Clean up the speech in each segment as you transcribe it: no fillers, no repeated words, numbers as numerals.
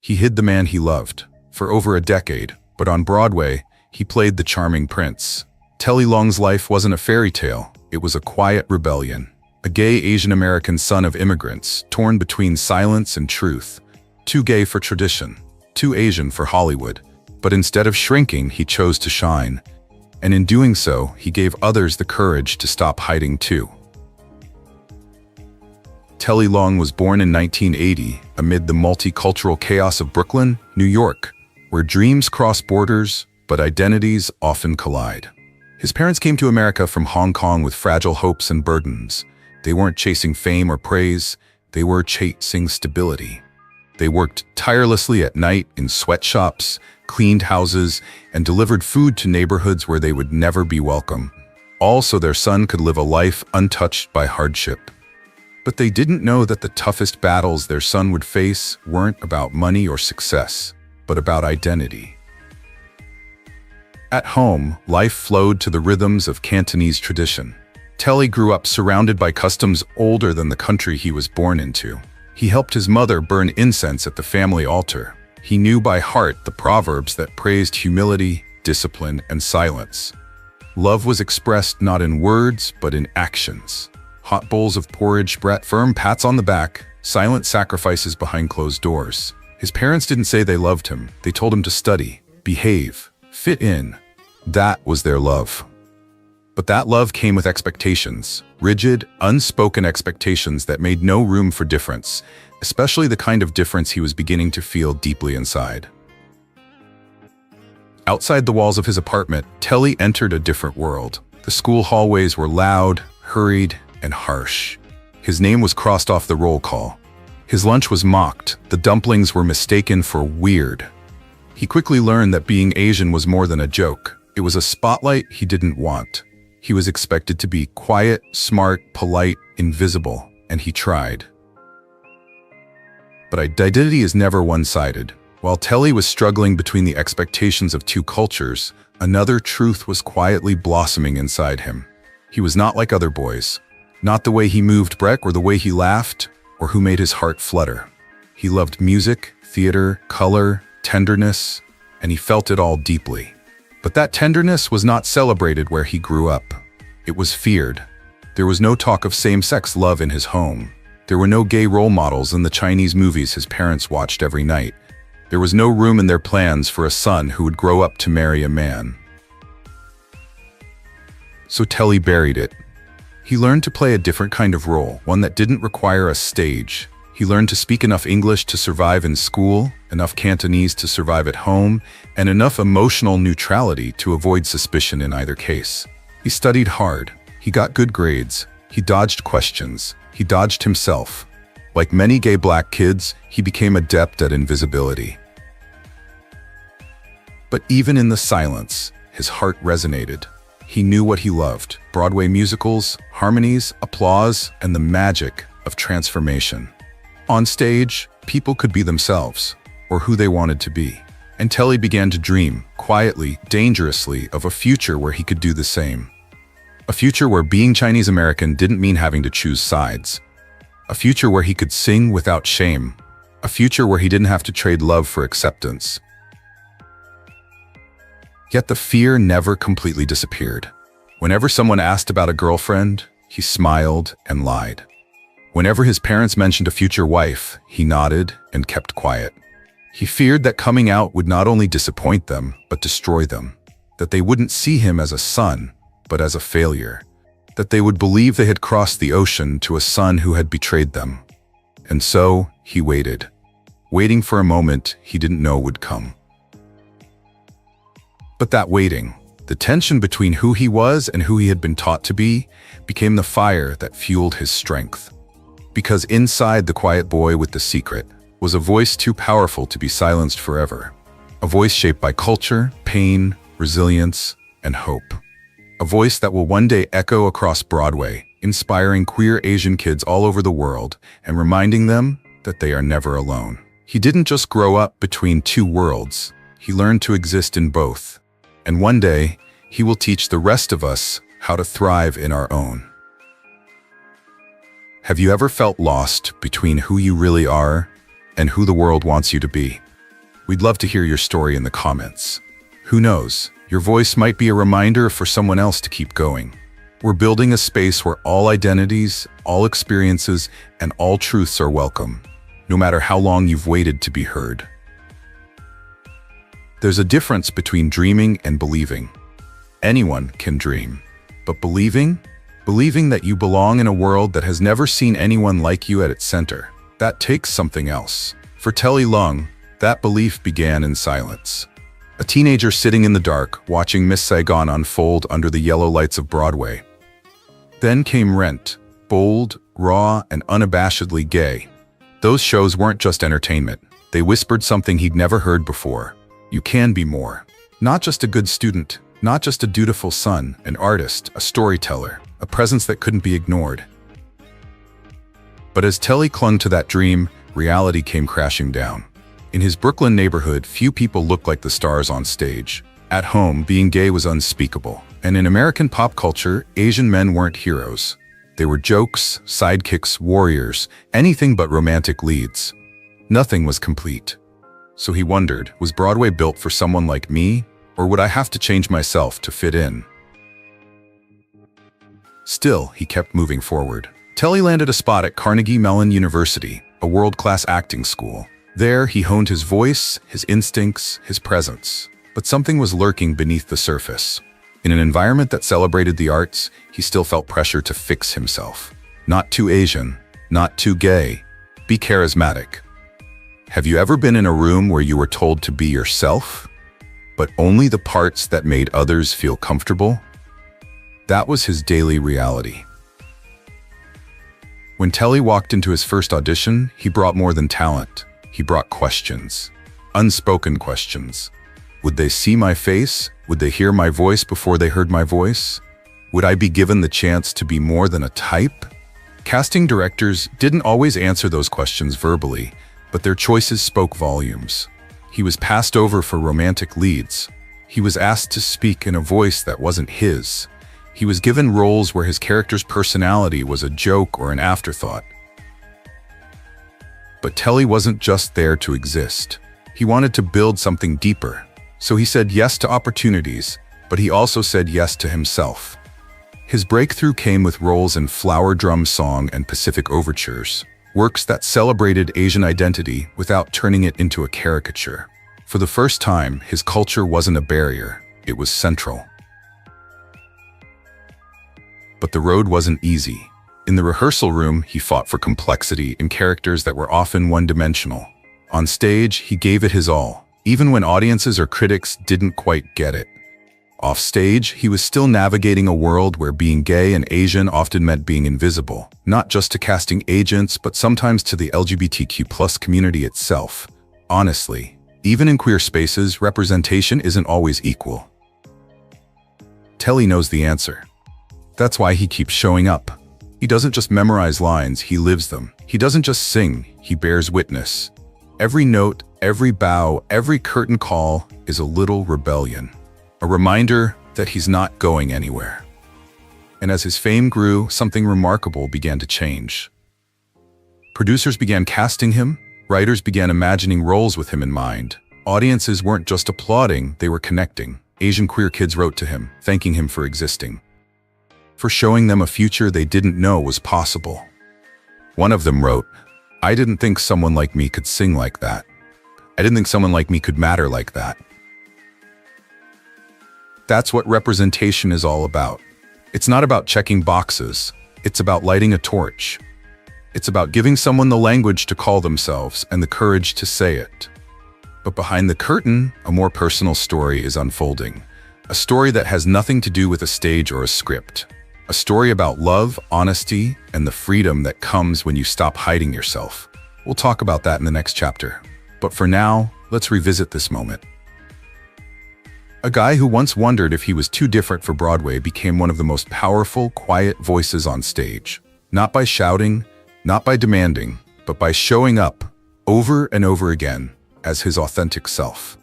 He hid the man he loved for over a decade, but on Broadway, he played the charming prince. Telly Long's life wasn't a fairy tale. It was a quiet rebellion. A gay Asian American son of immigrants, torn between silence and truth. Too gay for tradition, too Asian for Hollywood. But instead of shrinking, he chose to shine. And in doing so, he gave others the courage to stop hiding too. Telly Long was born in 1980 amid the multicultural chaos of Brooklyn, New York, where dreams cross borders, but identities often collide. His parents came to America from Hong Kong with fragile hopes and burdens. They weren't chasing fame or praise, they were chasing stability. They worked tirelessly at night in sweatshops, cleaned houses, and delivered food to neighborhoods where they would never be welcome, all so their son could live a life untouched by hardship. But they didn't know that the toughest battles their son would face weren't about money or success, but about identity. At home, life flowed to the rhythms of Cantonese tradition. Telly grew up surrounded by customs older than the country he was born into. He helped his mother burn incense at the family altar. He knew by heart the proverbs that praised humility, discipline, and silence. Love was expressed not in words, but in actions. Hot bowls of porridge brought firm pats on the back, silent sacrifices behind closed doors. His parents didn't say they loved him. They told him to study, behave, fit in. That was their love. But that love came with expectations, rigid, unspoken expectations that made no room for difference, especially the kind of difference he was beginning to feel deeply inside. Outside the walls of his apartment, Telly entered a different world. The school hallways were loud, hurried, and harsh. His name was crossed off the roll call. His lunch was mocked. The dumplings were mistaken for weird. He quickly learned that being Asian was more than a joke. It was a spotlight he didn't want. He was expected to be quiet, smart, polite, invisible, and he tried. But identity is never one-sided. While Telly was struggling between the expectations of two cultures, another truth was quietly blossoming inside him. He was not like other boys. Not the way he moved Breck or the way he laughed or who made his heart flutter. He loved music, theater, color, tenderness, and he felt it all deeply. But that tenderness was not celebrated where he grew up. It was feared. There was no talk of same-sex love in his home. There were no gay role models in the Chinese movies his parents watched every night. There was no room in their plans for a son who would grow up to marry a man. So Telly buried it. He learned to play a different kind of role, one that didn't require a stage. He learned to speak enough English to survive in school, enough Cantonese to survive at home, and enough emotional neutrality to avoid suspicion in either case. He studied hard. He got good grades. He dodged questions. He dodged himself. Like many gay black kids, he became adept at invisibility. But even in the silence, his heart resonated. He knew what he loved: Broadway musicals, harmonies, applause, and the magic of transformation. On stage, people could be themselves, or who they wanted to be. And Telly began to dream, quietly, dangerously, of a future where he could do the same. A future where being Chinese American didn't mean having to choose sides. A future where he could sing without shame. A future where he didn't have to trade love for acceptance. Yet the fear never completely disappeared. Whenever someone asked about a girlfriend, he smiled and lied. Whenever his parents mentioned a future wife, he nodded and kept quiet. He feared that coming out would not only disappoint them, but destroy them. That they wouldn't see him as a son, but as a failure. That they would believe they had crossed the ocean to a son who had betrayed them. And so, he waited. Waiting for a moment he didn't know would come. But that waiting, the tension between who he was and who he had been taught to be, became the fire that fueled his strength. Because inside the quiet boy with the secret was a voice too powerful to be silenced forever. A voice shaped by culture, pain, resilience, and hope. A voice that will one day echo across Broadway, inspiring queer Asian kids all over the world and reminding them that they are never alone. He didn't just grow up between two worlds. He learned to exist in both. And one day, he will teach the rest of us how to thrive in our own. Have you ever felt lost between who you really are and who the world wants you to be? We'd love to hear your story in the comments. Who knows, your voice might be a reminder for someone else to keep going. We're building a space where all identities, all experiences, and all truths are welcome, no matter how long you've waited to be heard. There's a difference between dreaming and believing. Anyone can dream, but believing that you belong in a world that has never seen anyone like you at its center, that takes something else. For Telly Leung, that belief began in silence. A teenager sitting in the dark, watching Miss Saigon unfold under the yellow lights of Broadway. Then came Rent, bold, raw, and unabashedly gay. Those shows weren't just entertainment. They whispered something he'd never heard before. You can be more. Not just a good student, not just a dutiful son, an artist, a storyteller, a presence that couldn't be ignored. But as Telly clung to that dream, reality came crashing down. In his Brooklyn neighborhood, few people looked like the stars on stage. At home, being gay was unspeakable. And in American pop culture, Asian men weren't heroes. They were jokes, sidekicks, warriors, anything but romantic leads. Nothing was complete. So he wondered, was Broadway built for someone like me, or would I have to change myself to fit in? Still, he kept moving forward. Telly landed a spot at Carnegie Mellon University, a world-class acting school. There, he honed his voice, his instincts, his presence. But something was lurking beneath the surface. In an environment that celebrated the arts, he still felt pressure to fix himself. Not too Asian, not too gay. Be charismatic. Have you ever been in a room where you were told to be yourself, but only the parts that made others feel comfortable? That was his daily reality. When Telly walked into his first audition, he brought more than talent. He brought questions. Unspoken questions. Would they see my face? Would they hear my voice before they heard my voice? Would I be given the chance to be more than a type? Casting directors didn't always answer those questions verbally, but their choices spoke volumes. He was passed over for romantic leads. He was asked to speak in a voice that wasn't his. He was given roles where his character's personality was a joke or an afterthought. But Telly wasn't just there to exist. He wanted to build something deeper. So he said yes to opportunities, but he also said yes to himself. His breakthrough came with roles in Flower Drum Song and Pacific Overtures, works that celebrated Asian identity without turning it into a caricature. For the first time, his culture wasn't a barrier, it was central. But the road wasn't easy. In the rehearsal room, he fought for complexity in characters that were often one-dimensional. On stage, he gave it his all, even when audiences or critics didn't quite get it. Off stage, he was still navigating a world where being gay and Asian often meant being invisible, not just to casting agents, but sometimes to the LGBTQ+ community itself. Honestly, even in queer spaces, representation isn't always equal. Telly knows the answer. That's why he keeps showing up. He doesn't just memorize lines, he lives them. He doesn't just sing, he bears witness. Every note, every bow, every curtain call is a little rebellion. A reminder that he's not going anywhere. And as his fame grew, something remarkable began to change. Producers began casting him, writers began imagining roles with him in mind. Audiences weren't just applauding, they were connecting. Asian queer kids wrote to him, thanking him for existing, for showing them a future they didn't know was possible. One of them wrote, "I didn't think someone like me could sing like that. I didn't think someone like me could matter like that." That's what representation is all about. It's not about checking boxes. It's about lighting a torch. It's about giving someone the language to call themselves and the courage to say it. But behind the curtain, a more personal story is unfolding. A story that has nothing to do with a stage or a script. A story about love, honesty, and the freedom that comes when you stop hiding yourself. We'll talk about that in the next chapter. But for now, let's revisit this moment. A guy who once wondered if he was too different for Broadway became one of the most powerful, quiet voices on stage. Not by shouting, not by demanding, but by showing up over and over again as his authentic self.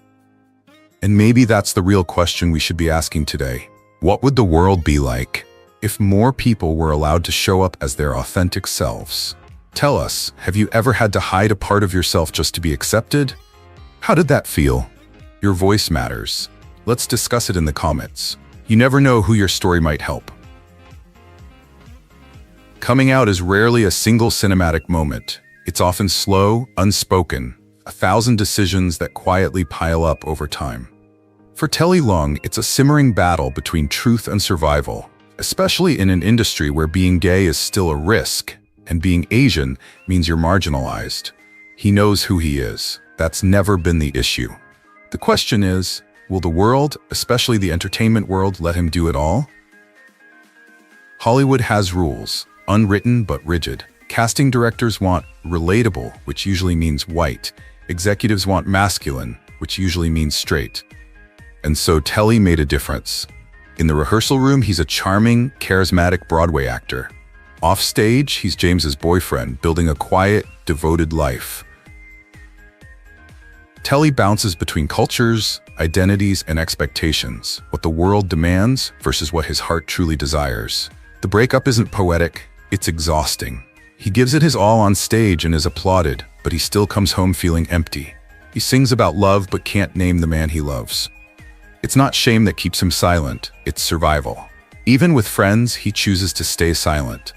And maybe that's the real question we should be asking today. What would the world be like if more people were allowed to show up as their authentic selves? Tell us, have you ever had to hide a part of yourself just to be accepted? How did that feel? Your voice matters. Let's discuss it in the comments. You never know who your story might help. Coming out is rarely a single cinematic moment. It's often slow, unspoken, 1,000 decisions that quietly pile up over time. For Telly Long, it's a simmering battle between truth and survival, especially in an industry where being gay is still a risk, and being Asian means you're marginalized. He knows who he is. That's never been the issue. The question is, will the world, especially the entertainment world, let him do it all? Hollywood has rules, unwritten but rigid. Casting directors want relatable, which usually means white. Executives want masculine, which usually means straight. And so Telly made a difference. In the rehearsal room, he's a charming, charismatic Broadway actor. Off stage, he's James's boyfriend, building a quiet, devoted life. Telly bounces between cultures, identities, and expectations, what the world demands versus what his heart truly desires. The breakup isn't poetic, it's exhausting. He gives it his all on stage and is applauded, but he still comes home feeling empty. He sings about love but can't name the man he loves. It's not shame that keeps him silent, it's survival. Even with friends, he chooses to stay silent.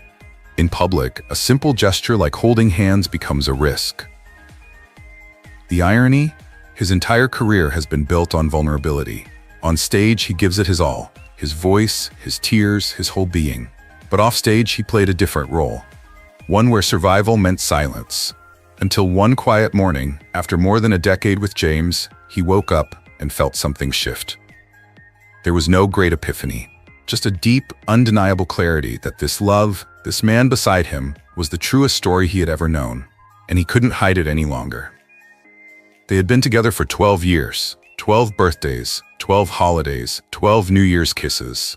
In public, a simple gesture like holding hands becomes a risk. The irony? His entire career has been built on vulnerability. On stage, he gives it his all. His voice, his tears, his whole being. But off stage, he played a different role. One where survival meant silence. Until one quiet morning, after more than a decade with James, he woke up and felt something shift. There was no great epiphany, just a deep, undeniable clarity that this love, this man beside him, was the truest story he had ever known, and he couldn't hide it any longer. They had been together for 12 years, 12 birthdays, 12 holidays, 12 New Year's kisses.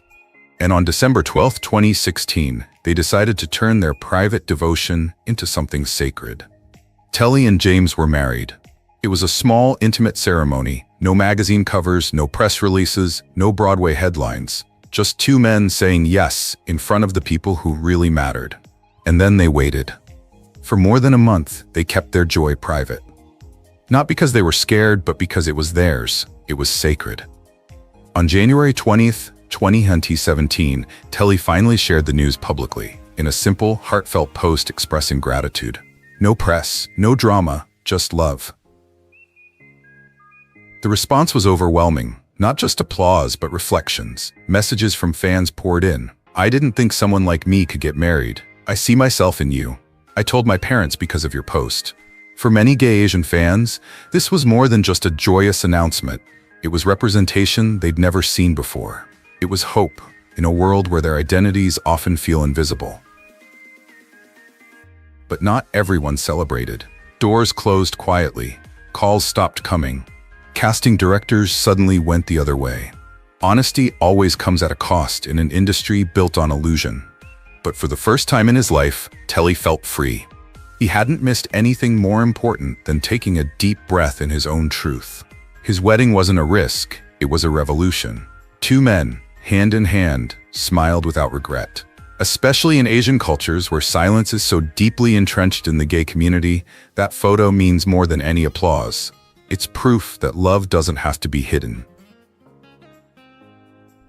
And on December 12, 2016, they decided to turn their private devotion into something sacred. Telly and James were married. It was a small, intimate ceremony, no magazine covers, no press releases, no Broadway headlines, just two men saying yes in front of the people who really mattered. And then they waited. For more than a month, they kept their joy private. Not because they were scared, but because it was theirs. It was sacred. On January 20th, 2017, Telly finally shared the news publicly, in a simple, heartfelt post expressing gratitude. No press, no drama, just love. The response was overwhelming, not just applause, but reflections. Messages from fans poured in. I didn't think someone like me could get married. I see myself in you. I told my parents because of your post. For many gay Asian fans, this was more than just a joyous announcement. It was representation they'd never seen before. It was hope in a world where their identities often feel invisible. But not everyone celebrated. Doors closed quietly. Calls stopped coming. Casting directors suddenly went the other way. Honesty always comes at a cost in an industry built on illusion. But for the first time in his life, Telly felt free. He hadn't missed anything more important than taking a deep breath in his own truth. His wedding wasn't a risk, it was a revolution. Two men, hand in hand, smiled without regret. Especially in Asian cultures where silence is so deeply entrenched in the gay community, that photo means more than any applause. It's proof that love doesn't have to be hidden.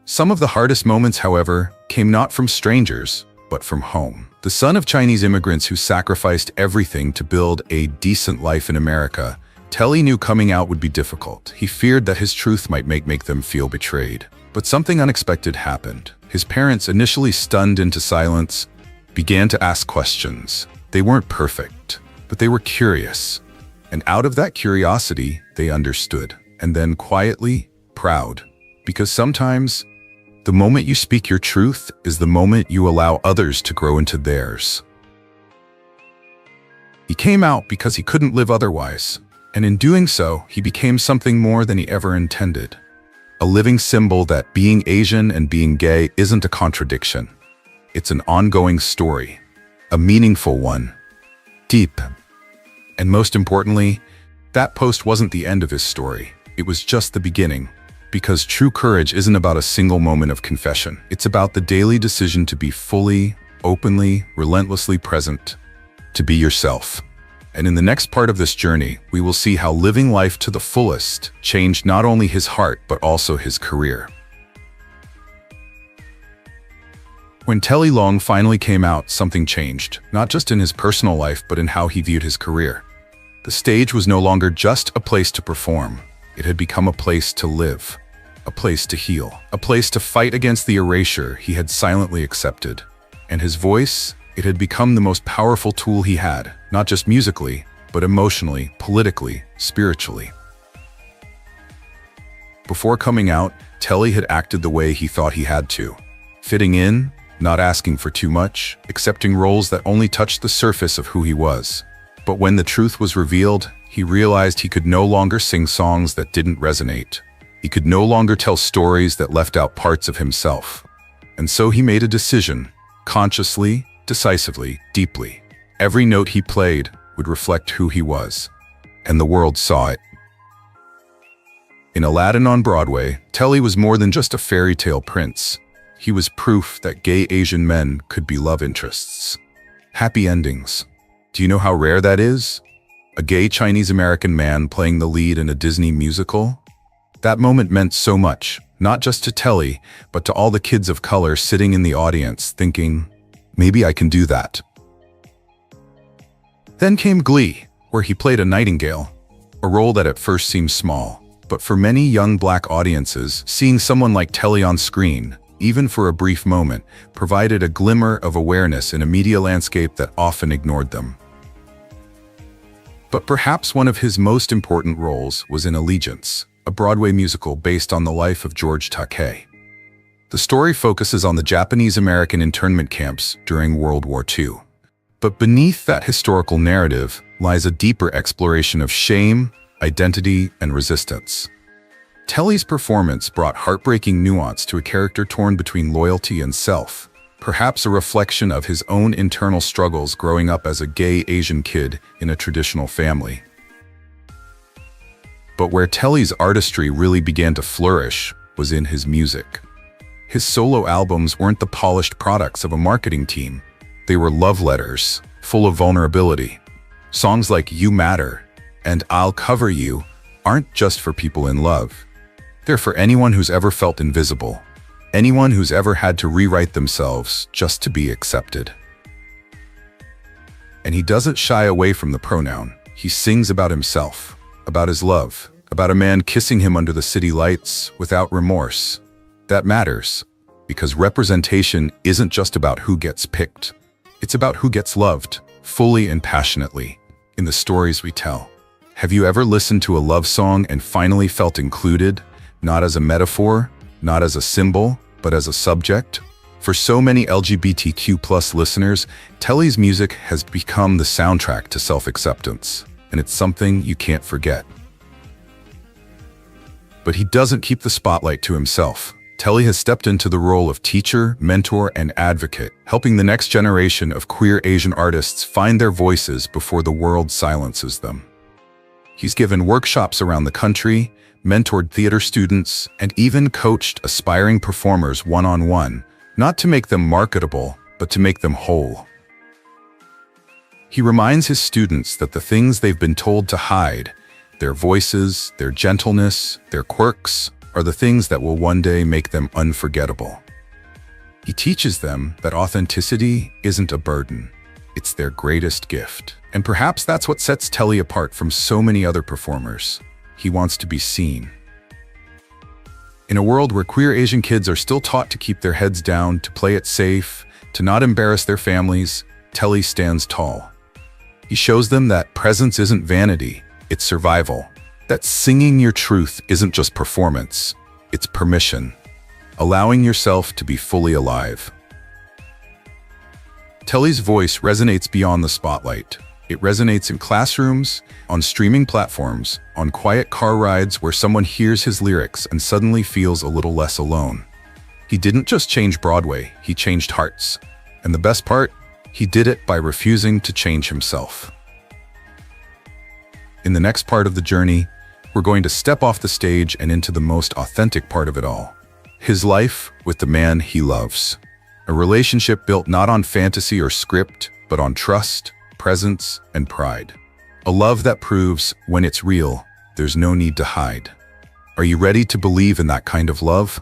Some of the hardest moments, however, came not from strangers, but from home. The son of Chinese immigrants who sacrificed everything to build a decent life in America, Telly knew coming out would be difficult. He feared that his truth might make them feel betrayed. But something unexpected happened. His parents, initially stunned into silence, began to ask questions. They weren't perfect, but they were curious. And out of that curiosity, they understood. And then quietly, proud. Because sometimes, the moment you speak your truth is the moment you allow others to grow into theirs. He came out because he couldn't live otherwise. And in doing so, he became something more than he ever intended. A living symbol that being Asian and being gay isn't a contradiction. It's an ongoing story. A meaningful one. Deep. And most importantly, that post wasn't the end of his story. It was just the beginning. Because true courage isn't about a single moment of confession. It's about the daily decision to be fully, openly, relentlessly present. To be yourself. And in the next part of this journey, we will see how living life to the fullest changed not only his heart, but also his career. When Telly Long finally came out, something changed, not just in his personal life, but in how he viewed his career. The stage was no longer just a place to perform. It had become a place to live, a place to heal, a place to fight against the erasure he had silently accepted. And his voice, it had become the most powerful tool he had, not just musically, but emotionally, politically, spiritually. Before coming out, Telly had acted the way he thought he had to, fitting in, not asking for too much, accepting roles that only touched the surface of who he was. But when the truth was revealed, he realized he could no longer sing songs that didn't resonate. He could no longer tell stories that left out parts of himself. And so he made a decision, consciously, decisively, deeply. Every note he played would reflect who he was, and the world saw it. In Aladdin on Broadway, Telly was more than just a fairy tale prince. He was proof that gay Asian men could be love interests. Happy endings. Do you know how rare that is? A gay Chinese-American man playing the lead in a Disney musical? That moment meant so much, not just to Telly, but to all the kids of color sitting in the audience thinking, maybe I can do that. Then came Glee, where he played a nightingale, a role that at first seemed small. But for many young black audiences, seeing someone like Telly on screen, even for a brief moment, provided a glimmer of awareness in a media landscape that often ignored them. But perhaps one of his most important roles was in Allegiance, a Broadway musical based on the life of George Takei. The story focuses on the Japanese-American internment camps during World War II. But beneath that historical narrative lies a deeper exploration of shame, identity, and resistance. Telly's performance brought heartbreaking nuance to a character torn between loyalty and self, perhaps a reflection of his own internal struggles growing up as a gay Asian kid in a traditional family. But where Telly's artistry really began to flourish was in his music. His solo albums weren't the polished products of a marketing team. They were love letters, full of vulnerability. Songs like You Matter and I'll Cover You aren't just for people in love. They're for anyone who's ever felt invisible, anyone who's ever had to rewrite themselves just to be accepted. And he doesn't shy away from the pronoun. He sings about himself, about his love, about a man kissing him under the city lights without remorse. That matters, because representation isn't just about who gets picked. It's about who gets loved, fully and passionately, in the stories we tell. Have you ever listened to a love song and finally felt included? Not as a metaphor, not as a symbol, but as a subject? For so many LGBTQ+ listeners, Telly's music has become the soundtrack to self-acceptance, and it's something you can't forget. But he doesn't keep the spotlight to himself. Telly has stepped into the role of teacher, mentor, and advocate, helping the next generation of queer Asian artists find their voices before the world silences them. He's given workshops around the country, mentored theater students, and even coached aspiring performers one-on-one, not to make them marketable, but to make them whole. He reminds his students that the things they've been told to hide, their voices, their gentleness, their quirks, are the things that will one day make them unforgettable. He teaches them that authenticity isn't a burden, it's their greatest gift. And perhaps that's what sets Telly apart from so many other performers. He wants to be seen. In a world where queer Asian kids are still taught to keep their heads down, to play it safe, to not embarrass their families, Telly stands tall. He shows them that presence isn't vanity, it's survival. That singing your truth isn't just performance, it's permission. Allowing yourself to be fully alive. Telly's voice resonates beyond the spotlight. It resonates in classrooms, on streaming platforms, on quiet car rides where someone hears his lyrics and suddenly feels a little less alone. He didn't just change Broadway, he changed hearts. And the best part, he did it by refusing to change himself. In the next part of the journey, we're going to step off the stage and into the most authentic part of it all. His life with the man he loves. A relationship built not on fantasy or script, but on trust, presence, and pride. A love that proves, when it's real, there's no need to hide. Are you ready to believe in that kind of love?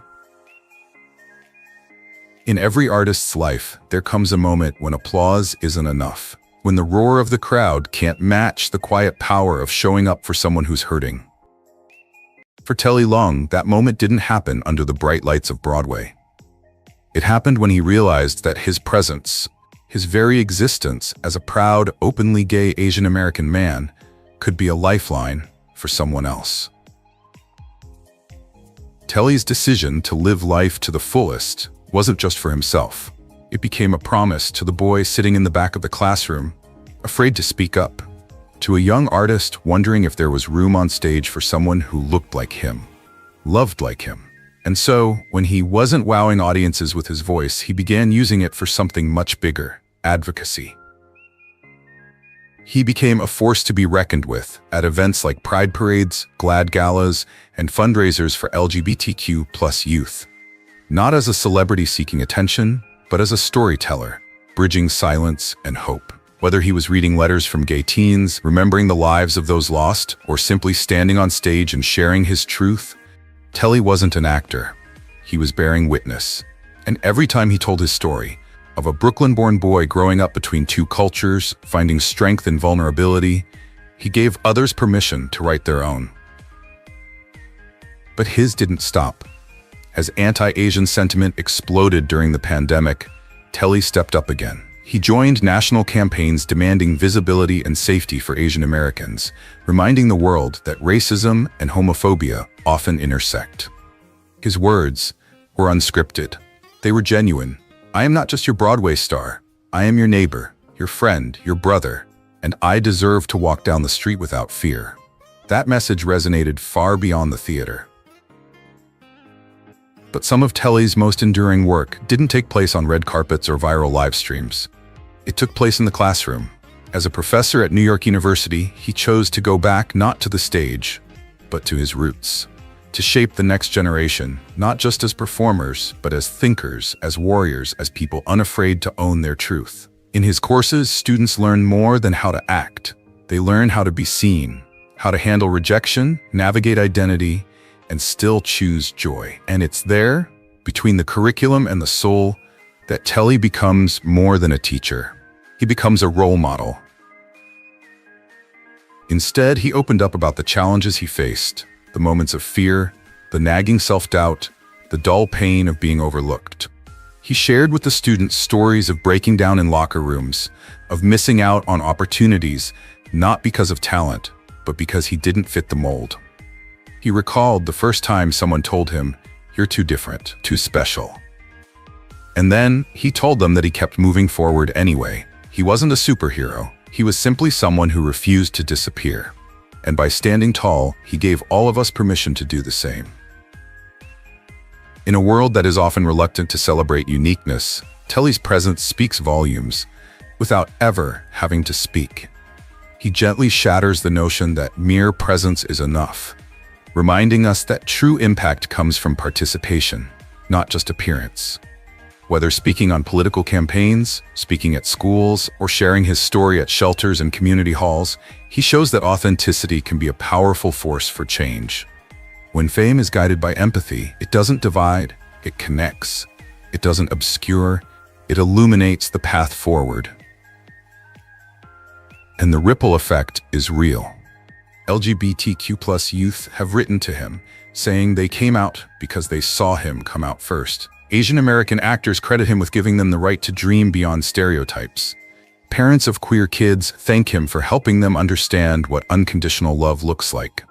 In every artist's life, there comes a moment when applause isn't enough, when the roar of the crowd can't match the quiet power of showing up for someone who's hurting. For Telly Leung, that moment didn't happen under the bright lights of Broadway. It happened when he realized that his presence, his very existence as a proud, openly gay Asian American man, could be a lifeline for someone else. Telly's decision to live life to the fullest wasn't just for himself. It became a promise to the boy sitting in the back of the classroom, afraid to speak up, to a young artist wondering if there was room on stage for someone who looked like him, loved like him. And so, when he wasn't wowing audiences with his voice, he began using it for something much bigger: advocacy. He became a force to be reckoned with at events like pride parades, GLAAD galas, and fundraisers for LGBTQ+ youth. Not as a celebrity seeking attention, but as a storyteller, bridging silence and hope. Whether he was reading letters from gay teens, remembering the lives of those lost, or simply standing on stage and sharing his truth, Telly wasn't an actor. He was bearing witness. And every time he told his story, of a Brooklyn-born boy growing up between two cultures, finding strength in vulnerability, he gave others permission to write their own. But his didn't stop. As anti-Asian sentiment exploded during the pandemic, Telly stepped up again. He joined national campaigns demanding visibility and safety for Asian Americans, reminding the world that racism and homophobia often intersect. His words were unscripted. They were genuine. "I am not just your Broadway star. I am your neighbor, your friend, your brother, and I deserve to walk down the street without fear." That message resonated far beyond the theater. But some of Telly's most enduring work didn't take place on red carpets or viral live streams. It took place in the classroom. As a professor at New York University, he chose to go back not to the stage, but to his roots. To shape the next generation, not just as performers, but as thinkers, as warriors, as people unafraid to own their truth. In his courses, students learn more than how to act. They learn how to be seen, how to handle rejection, navigate identity, and still choose joy. And it's there, between the curriculum and the soul, that Telly becomes more than a teacher. He becomes a role model. Instead, he opened up about the challenges he faced, the moments of fear, the nagging self-doubt, the dull pain of being overlooked. He shared with the students stories of breaking down in locker rooms, of missing out on opportunities, not because of talent, but because he didn't fit the mold. He recalled the first time someone told him, "You're too different, too special." And then he told them that he kept moving forward anyway. He wasn't a superhero. He was simply someone who refused to disappear. And by standing tall, he gave all of us permission to do the same. In a world that is often reluctant to celebrate uniqueness, Telly's presence speaks volumes without ever having to speak. He gently shatters the notion that mere presence is enough, reminding us that true impact comes from participation, not just appearance. Whether speaking on political campaigns, speaking at schools, or sharing his story at shelters and community halls, he shows that authenticity can be a powerful force for change. When fame is guided by empathy, it doesn't divide, it connects. It doesn't obscure, it illuminates the path forward. And the ripple effect is real. LGBTQ+ youth have written to him, saying they came out because they saw him come out first. Asian American actors credit him with giving them the right to dream beyond stereotypes. Parents of queer kids thank him for helping them understand what unconditional love looks like.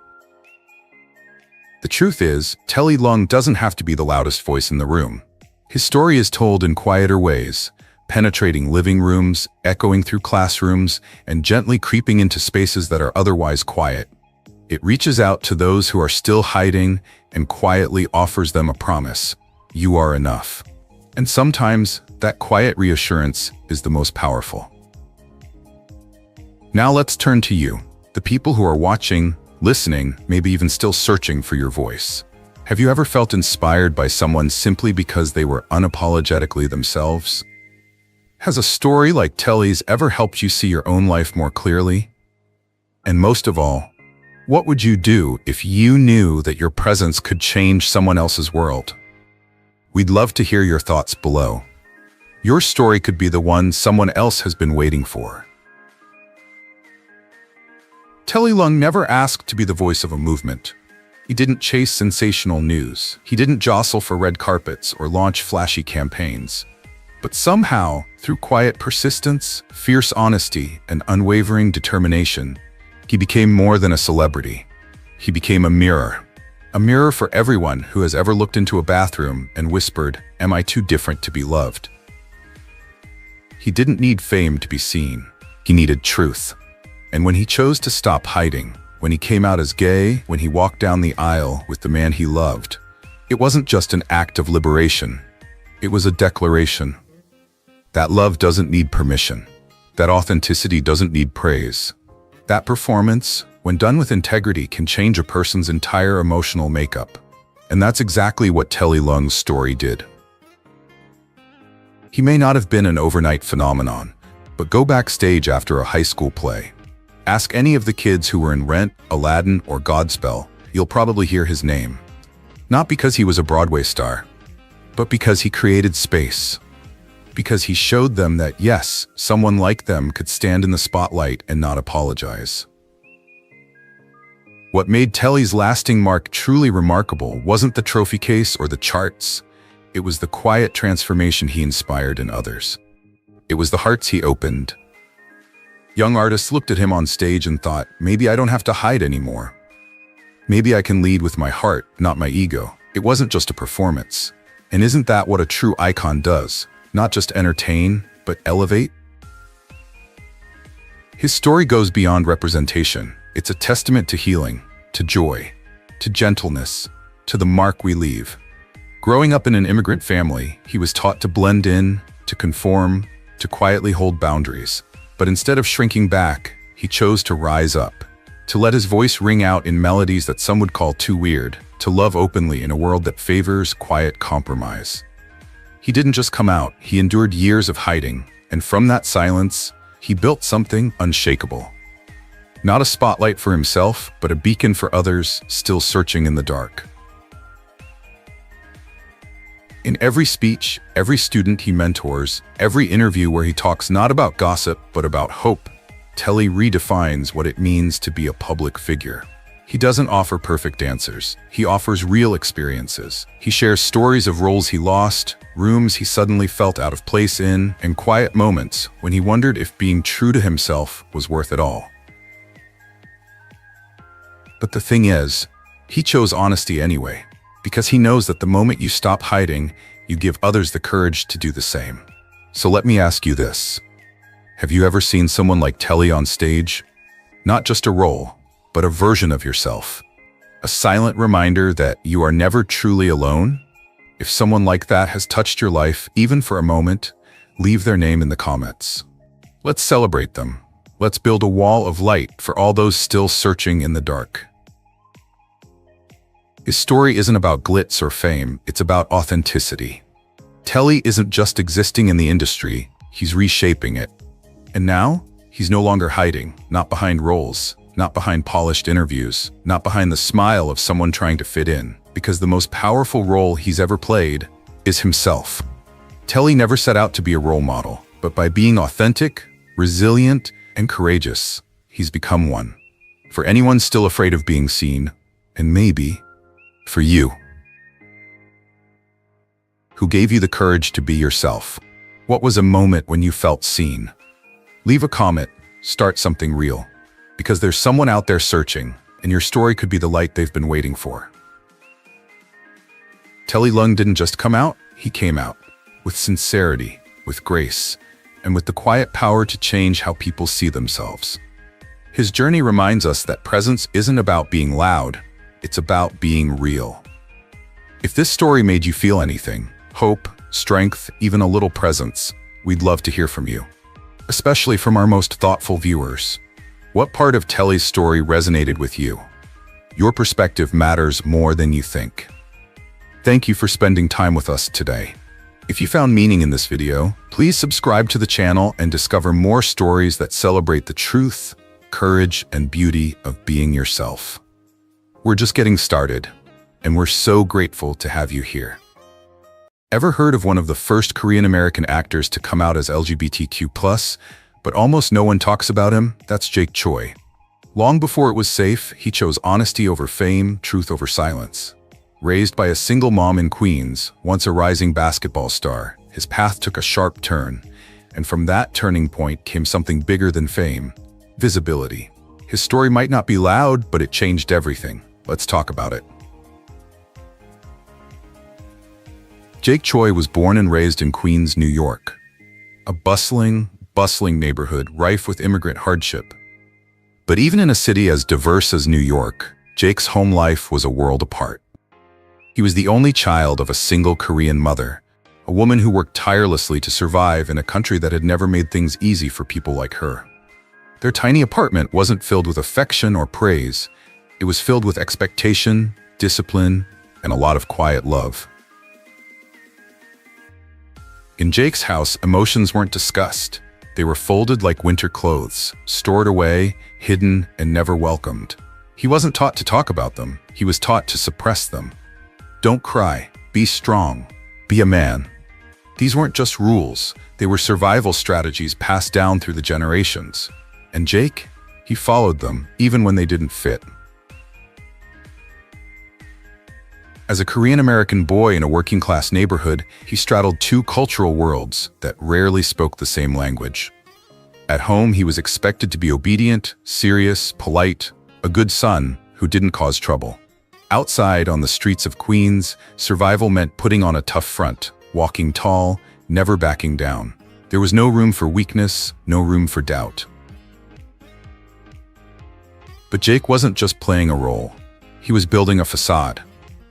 The truth is, Telly Leung doesn't have to be the loudest voice in the room. His story is told in quieter ways, penetrating living rooms, echoing through classrooms, and gently creeping into spaces that are otherwise quiet. It reaches out to those who are still hiding and quietly offers them a promise. You are enough. And sometimes, that quiet reassurance is the most powerful. Now let's turn to you, the people who are watching, listening, maybe even still searching for your voice. Have you ever felt inspired by someone simply because they were unapologetically themselves? Has a story like Telly's ever helped you see your own life more clearly? And most of all, what would you do if you knew that your presence could change someone else's world? We'd love to hear your thoughts below. Your story could be the one someone else has been waiting for. Telly Leung never asked to be the voice of a movement. He didn't chase sensational news. He didn't jostle for red carpets or launch flashy campaigns. But somehow, through quiet persistence, fierce honesty, and unwavering determination, he became more than a celebrity. He became a mirror for everyone who has ever looked into a bathroom and whispered, "Am I too different to be loved?" He didn't need fame to be seen. He needed truth. And when he chose to stop hiding, when he came out as gay, when he walked down the aisle with the man he loved, it wasn't just an act of liberation. It was a declaration. That love doesn't need permission. That authenticity doesn't need praise. That performance, when done with integrity, can change a person's entire emotional makeup. And that's exactly what Telly Leung's story did. He may not have been an overnight phenomenon, but go backstage after a high school play. Ask any of the kids who were in Rent, Aladdin, or Godspell, you'll probably hear his name. Not because he was a Broadway star, but because he created space. Because he showed them that, yes, someone like them could stand in the spotlight and not apologize. What made Telly's lasting mark truly remarkable wasn't the trophy case or the charts. It was the quiet transformation he inspired in others. It was the hearts he opened. Young artists looked at him on stage and thought, maybe I don't have to hide anymore. Maybe I can lead with my heart, not my ego. It wasn't just a performance. And isn't that what a true icon does? Not just entertain, but elevate? His story goes beyond representation. It's a testament to healing, to joy, to gentleness, to the mark we leave. Growing up in an immigrant family, he was taught to blend in, to conform, to quietly hold boundaries. But instead of shrinking back, he chose to rise up, to let his voice ring out in melodies that some would call too weird, to love openly in a world that favors quiet compromise. He didn't just come out, he endured years of hiding, and from that silence, he built something unshakable. Not a spotlight for himself, but a beacon for others still searching in the dark. In every speech, every student he mentors, every interview where he talks not about gossip, but about hope, Telly redefines what it means to be a public figure. He doesn't offer perfect answers. He offers real experiences. He shares stories of roles he lost, rooms he suddenly felt out of place in, and quiet moments when he wondered if being true to himself was worth it all. But the thing is, he chose honesty anyway, because he knows that the moment you stop hiding, you give others the courage to do the same. So let me ask you this. Have you ever seen someone like Telly on stage? Not just a role, but a version of yourself. A silent reminder that you are never truly alone? If someone like that has touched your life, even for a moment, leave their name in the comments. Let's celebrate them. Let's build a wall of light for all those still searching in the dark. His story isn't about glitz or fame, it's about authenticity. Telly isn't just existing in the industry, he's reshaping it. And now, he's no longer hiding, not behind roles, not behind polished interviews, not behind the smile of someone trying to fit in, because the most powerful role he's ever played is himself. Telly never set out to be a role model, but by being authentic, resilient, and courageous, he's become one. For anyone still afraid of being seen, and maybe for you. Who gave you the courage to be yourself? What was a moment when you felt seen? Leave a comment, start something real. Because there's someone out there searching, and your story could be the light they've been waiting for. Telly Leung didn't just come out, he came out. With sincerity, with grace, and with the quiet power to change how people see themselves. His journey reminds us that presence isn't about being loud, it's about being real. If this story made you feel anything, hope, strength, even a little presence, we'd love to hear from you. Especially from our most thoughtful viewers. What part of Telly's story resonated with you? Your perspective matters more than you think. Thank you for spending time with us today. If you found meaning in this video, please subscribe to the channel and discover more stories that celebrate the truth, courage and beauty of being yourself. We're just getting started, and we're so grateful to have you here. Ever heard of one of the first Korean-American actors to come out as LGBTQ+, but almost no one talks about him? That's Jake Choi. Long before it was safe, he chose honesty over fame, truth over silence. Raised by a single mom in Queens, once a rising basketball star, his path took a sharp turn, and from that turning point came something bigger than fame: visibility. His story might not be loud, but it changed everything. Let's talk about it. Jake Choi was born and raised in Queens, New York, a bustling neighborhood rife with immigrant hardship. But even in a city as diverse as New York, Jake's home life was a world apart. He was the only child of a single Korean mother, a woman who worked tirelessly to survive in a country that had never made things easy for people like her. Their tiny apartment wasn't filled with affection or praise. It was filled with expectation, discipline, and a lot of quiet love. In Jake's house, emotions weren't discussed. They were folded like winter clothes, stored away, hidden, and never welcomed. He wasn't taught to talk about them. He was taught to suppress them. Don't cry. Be strong. Be a man. These weren't just rules. They were survival strategies passed down through the generations. And Jake, he followed them, even when they didn't fit. As a Korean-American boy in a working-class neighborhood, he straddled two cultural worlds that rarely spoke the same language. At home, he was expected to be obedient, serious, polite, a good son who didn't cause trouble. Outside, on the streets of Queens, survival meant putting on a tough front, walking tall, never backing down. There was no room for weakness, no room for doubt. But Jake wasn't just playing a role. He was building a facade.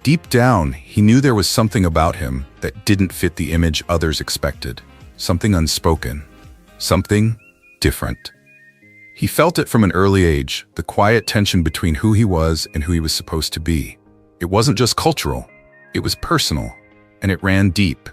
Deep down, he knew there was something about him that didn't fit the image others expected. Something unspoken. Something different. He felt it from an early age, the quiet tension between who he was and who he was supposed to be. It wasn't just cultural. It was personal, and it ran deep.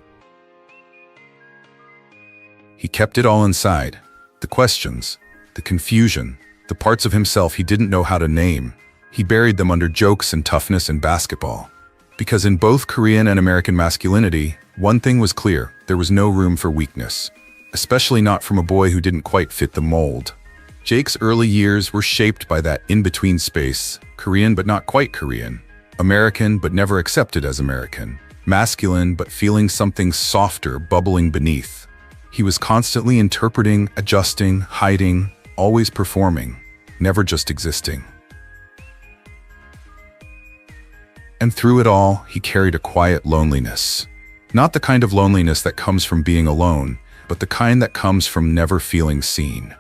He kept it all inside. The questions, the confusion, the parts of himself he didn't know how to name. He buried them under jokes and toughness and basketball. Because in both Korean and American masculinity, one thing was clear: there was no room for weakness, especially not from a boy who didn't quite fit the mold. Jake's early years were shaped by that in-between space: Korean but not quite Korean, American but never accepted as American, masculine but feeling something softer bubbling beneath. He was constantly interpreting, adjusting, hiding, always performing, never just existing. And through it all, he carried a quiet loneliness. Not the kind of loneliness that comes from being alone, but the kind that comes from never feeling seen.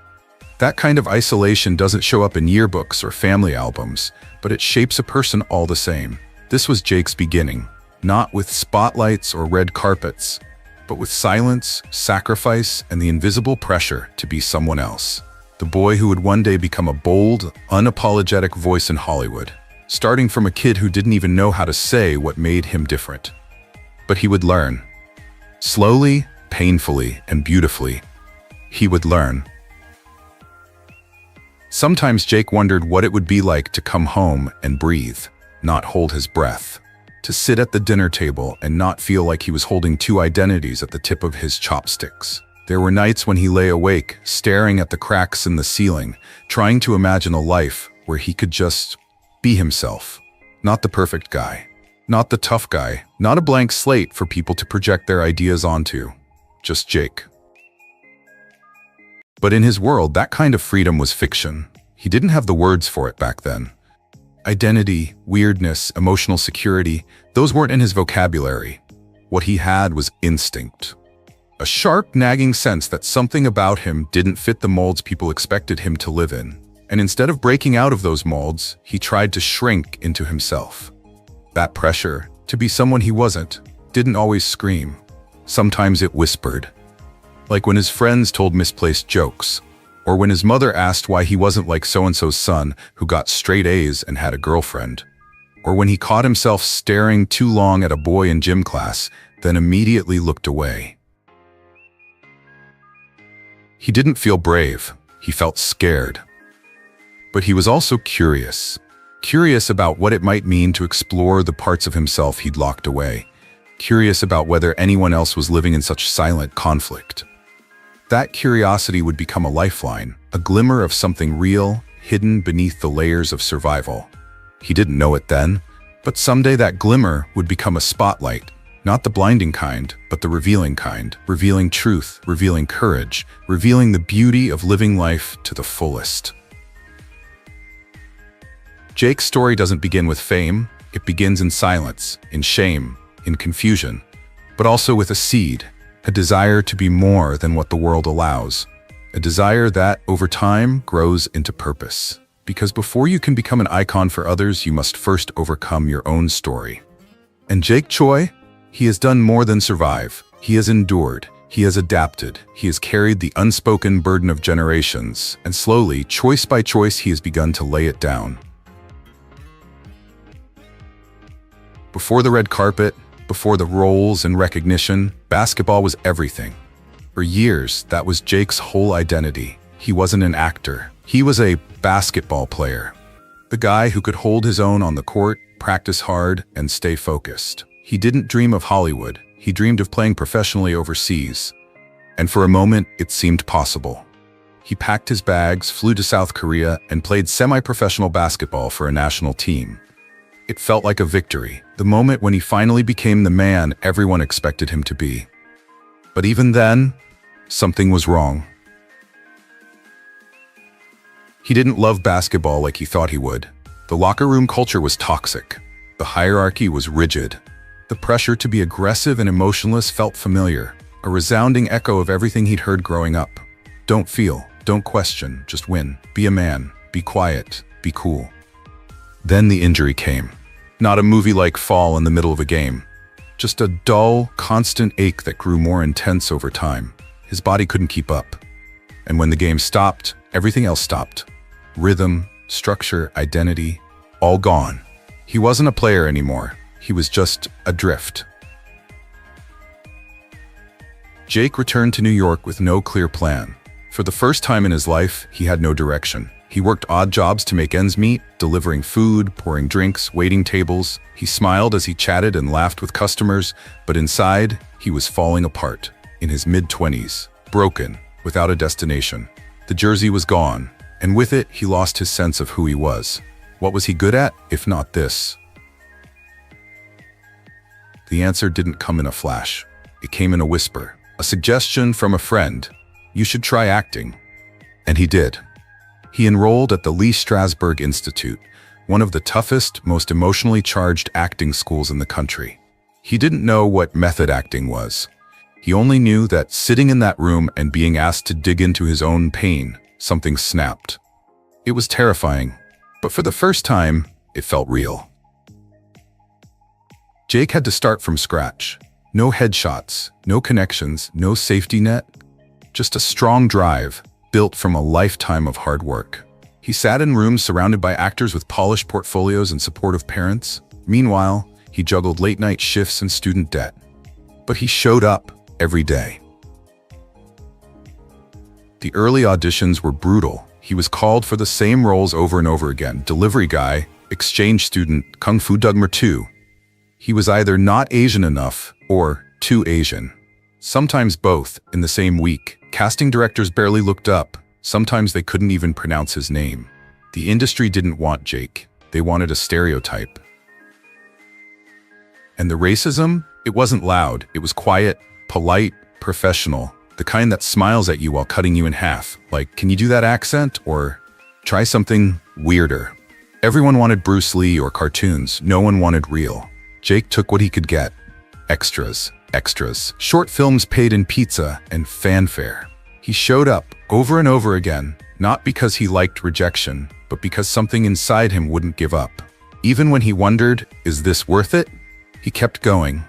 That kind of isolation doesn't show up in yearbooks or family albums, but it shapes a person all the same. This was Jake's beginning, not with spotlights or red carpets, but with silence, sacrifice, and the invisible pressure to be someone else. The boy who would one day become a bold, unapologetic voice in Hollywood. Starting from a kid who didn't even know how to say what made him different. But he would learn. Slowly, painfully, and beautifully, he would learn. Sometimes Jake wondered what it would be like to come home and breathe, not hold his breath. To sit at the dinner table and not feel like he was holding two identities at the tip of his chopsticks. There were nights when he lay awake, staring at the cracks in the ceiling, trying to imagine a life where he could just be himself. Not the perfect guy. Not the tough guy. Not a blank slate for people to project their ideas onto. Just Jake. But in his world, that kind of freedom was fiction. He didn't have the words for it back then. Identity, weirdness, emotional security, those weren't in his vocabulary. What he had was instinct. A sharp, nagging sense that something about him didn't fit the molds people expected him to live in. And instead of breaking out of those molds, he tried to shrink into himself. That pressure, to be someone he wasn't, didn't always scream. Sometimes it whispered. Like when his friends told misplaced jokes, or when his mother asked why he wasn't like so-and-so's son who got straight A's and had a girlfriend, or when he caught himself staring too long at a boy in gym class, then immediately looked away. He didn't feel brave, he felt scared. But he was also curious. Curious about what it might mean to explore the parts of himself he'd locked away. Curious about whether anyone else was living in such silent conflict. That curiosity would become a lifeline, a glimmer of something real, hidden beneath the layers of survival. He didn't know it then, but someday that glimmer would become a spotlight, not the blinding kind, but the revealing kind, revealing truth, revealing courage, revealing the beauty of living life to the fullest. Jake's story doesn't begin with fame, it begins in silence, in shame, in confusion, but also with a seed, a desire to be more than what the world allows, a desire that, over time, grows into purpose. Because before you can become an icon for others, you must first overcome your own story. And Jake Choi, he has done more than survive. He has endured, he has adapted, he has carried the unspoken burden of generations, and slowly, choice by choice, he has begun to lay it down. Before the red carpet, before the roles and recognition, basketball was everything. For years, that was Jake's whole identity. He wasn't an actor. He was a basketball player. The guy who could hold his own on the court, practice hard, and stay focused. He didn't dream of Hollywood. He dreamed of playing professionally overseas. And for a moment, it seemed possible. He packed his bags, flew to South Korea, and played semi-professional basketball for a national team. It felt like a victory, the moment when he finally became the man everyone expected him to be. But even then, something was wrong. He didn't love basketball like he thought he would. The locker room culture was toxic. The hierarchy was rigid. The pressure to be aggressive and emotionless felt familiar, a resounding echo of everything he'd heard growing up. Don't feel, don't question, just win. Be a man, be quiet, be cool. Then the injury came. Not a movie-like fall in the middle of a game. Just a dull, constant ache that grew more intense over time. His body couldn't keep up. And when the game stopped, everything else stopped. Rhythm, structure, identity, all gone. He wasn't a player anymore. He was just adrift. Jake returned to New York with no clear plan. For the first time in his life, he had no direction. He worked odd jobs to make ends meet, delivering food, pouring drinks, waiting tables. He smiled as he chatted and laughed with customers, but inside, he was falling apart. In his mid-20s, broken, without a destination. The jersey was gone, and with it, he lost his sense of who he was. What was he good at, if not this? The answer didn't come in a flash. It came in a whisper, a suggestion from a friend. You should try acting. And he did. He enrolled at the Lee Strasberg Institute, one of the toughest, most emotionally charged acting schools in the country. He didn't know what method acting was. He only knew that sitting in that room and being asked to dig into his own pain, something snapped. It was terrifying, but for the first time, it felt real. Jake had to start from scratch. No headshots, no connections, no safety net, just a strong drive, built from a lifetime of hard work. He sat in rooms surrounded by actors with polished portfolios and supportive parents. Meanwhile, he juggled late-night shifts and student debt. But he showed up every day. The early auditions were brutal. He was called for the same roles over and over again. Delivery guy, exchange student, Kung Fu Dugmer 2. He was either not Asian enough or too Asian. Sometimes both in the same week. Casting directors barely looked up. Sometimes they couldn't even pronounce his name. The industry didn't want Jake. They wanted a stereotype. And the racism? It wasn't loud. It was quiet, polite, professional. The kind that smiles at you while cutting you in half. Like, can you do that accent? Or try something weirder. Everyone wanted Bruce Lee or cartoons. No one wanted real. Jake took what he could get. Extras. Extras. Short films paid in pizza and fanfare. He showed up over and over again, not because he liked rejection, but because something inside him wouldn't give up. Even when he wondered, is this worth it? He kept going.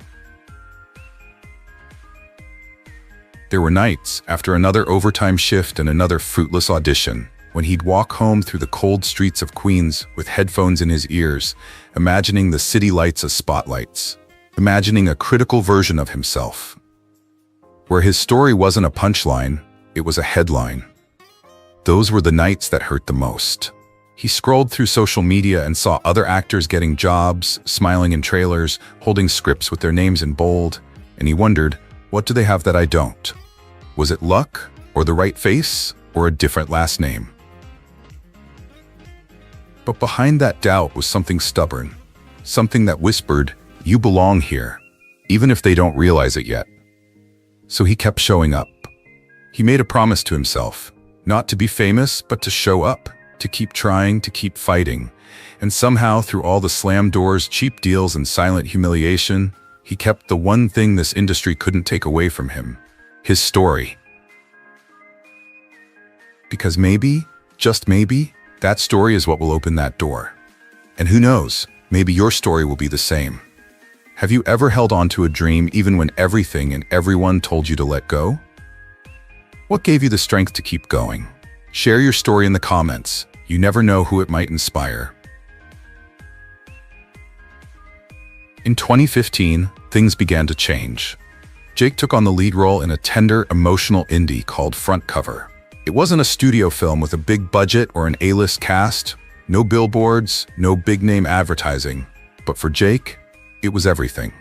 There were nights, after another overtime shift and another fruitless audition, when he'd walk home through the cold streets of Queens with headphones in his ears, imagining the city lights as spotlights. Imagining a critical version of himself, where his story wasn't a punchline, it was a headline. Those were the nights that hurt the most. He scrolled through social media and saw other actors getting jobs, smiling in trailers, holding scripts with their names in bold, and he wondered, what do they have that I don't? Was it luck, or the right face, or a different last name? But behind that doubt was something stubborn, something that whispered, you belong here, even if they don't realize it yet. So he kept showing up. He made a promise to himself, not to be famous, but to show up, to keep trying, to keep fighting. And somehow, through all the slam doors, cheap deals, and silent humiliation, he kept the one thing this industry couldn't take away from him, his story. Because maybe, just maybe, that story is what will open that door. And who knows, maybe your story will be the same. Have you ever held on to a dream even when everything and everyone told you to let go? What gave you the strength to keep going? Share your story in the comments. You never know who it might inspire. In 2015, things began to change. Jake took on the lead role in a tender, emotional indie called Front Cover. It wasn't a studio film with a big budget or an A-list cast, no billboards, no big-name advertising. But for Jake, it was everything.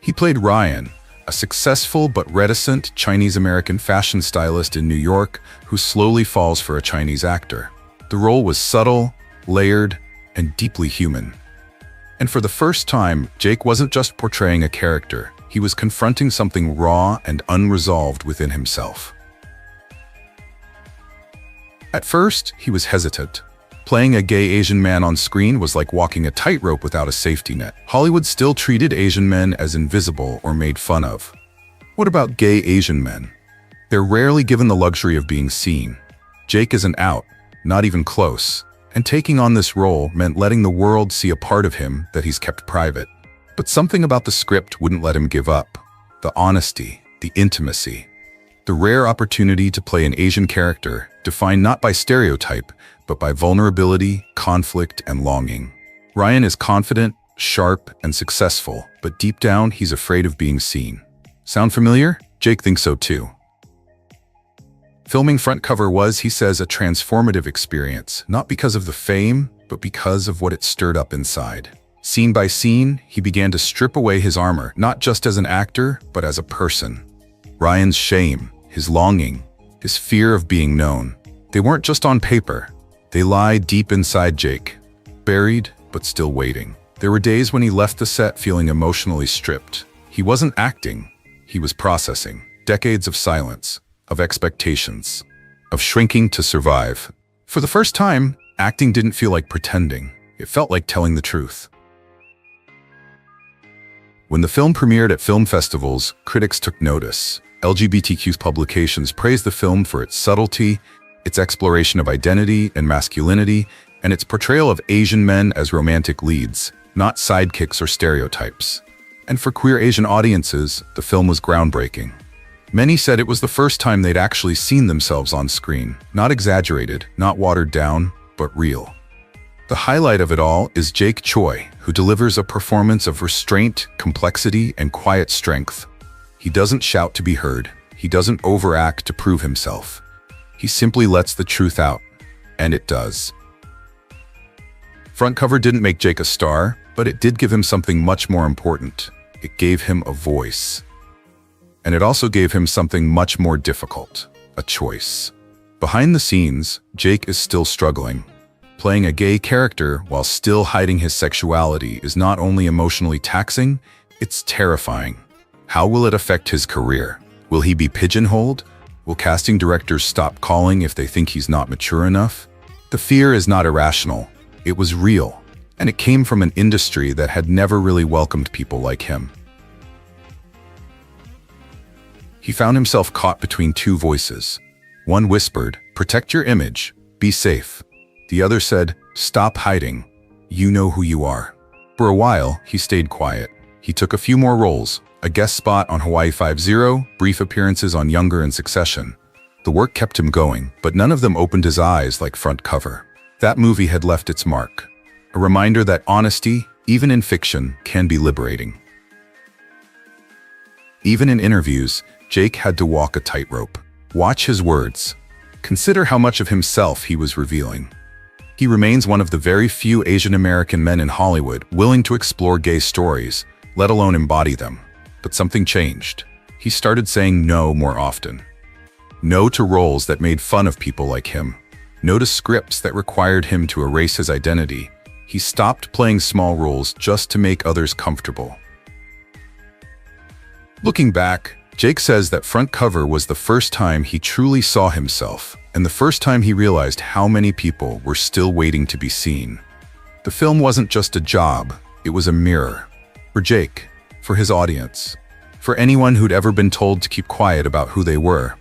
He played Ryan, a successful but reticent Chinese-American fashion stylist in New York who slowly falls for a Chinese actor. The role was subtle, layered, and deeply human. And for the first time, Jake wasn't just portraying a character. He was confronting something raw and unresolved within himself. At first, he was hesitant. Playing a gay Asian man on screen was like walking a tightrope without a safety net. Hollywood still treated Asian men as invisible or made fun of. What about gay Asian men? They're rarely given the luxury of being seen. Jake isn't out, not even close. And taking on this role meant letting the world see a part of him that he's kept private. But something about the script wouldn't let him give up. The honesty, the intimacy. The rare opportunity to play an Asian character, defined not by stereotype, but by vulnerability, conflict, and longing. Ryan is confident, sharp, and successful, but deep down, he's afraid of being seen. Sound familiar? Jake thinks so too. Filming Front Cover was, he says, a transformative experience, not because of the fame, but because of what it stirred up inside. Scene by scene, he began to strip away his armor, not just as an actor, but as a person. Ryan's shame, his longing, his fear of being known, they weren't just on paper. They lie deep inside Jake, buried but still waiting. There were days when he left the set feeling emotionally stripped. He wasn't acting, he was processing. Decades of silence, of expectations, of shrinking to survive. For the first time, acting didn't feel like pretending. It felt like telling the truth. When the film premiered at film festivals, critics took notice. LGBTQ publications praised the film for its subtlety, its exploration of identity and masculinity, and its portrayal of Asian men as romantic leads, not sidekicks or stereotypes. And for queer Asian audiences, the film was groundbreaking. Many said it was the first time they'd actually seen themselves on screen, not exaggerated, not watered down, but real. The highlight of it all is Jake Choi, who delivers a performance of restraint, complexity, and quiet strength. He doesn't shout to be heard. He doesn't overact to prove himself. He simply lets the truth out, and it does. Front Cover didn't make Jake a star, but it did give him something much more important. It gave him a voice. And it also gave him something much more difficult, a choice. Behind the scenes, Jake is still struggling. Playing a gay character while still hiding his sexuality is not only emotionally taxing, it's terrifying. How will it affect his career? Will he be pigeonholed? Will casting directors stop calling if they think he's not mature enough? The fear is not irrational. It was real, and it came from an industry that had never really welcomed people like him. He found himself caught between two voices. One whispered, "Protect your image, be safe." The other said, "Stop hiding, you know who you are." For a while, he stayed quiet. He took a few more roles, a guest spot on Hawaii 5-0, brief appearances on Younger and Succession. The work kept him going, but none of them opened his eyes like Front Cover. That movie had left its mark. A reminder that honesty, even in fiction, can be liberating. Even in interviews, Jake had to walk a tightrope. Watch his words. Consider how much of himself he was revealing. He remains one of the very few Asian American men in Hollywood willing to explore gay stories, let alone embody them. But something changed. He started saying no more often. No to roles that made fun of people like him. No to scripts that required him to erase his identity. He stopped playing small roles just to make others comfortable. Looking back, Jake says that Front Cover was the first time he truly saw himself, and the first time he realized how many people were still waiting to be seen. The film wasn't just a job, it was a mirror. For Jake, for his audience, for anyone who'd ever been told to keep quiet about who they were.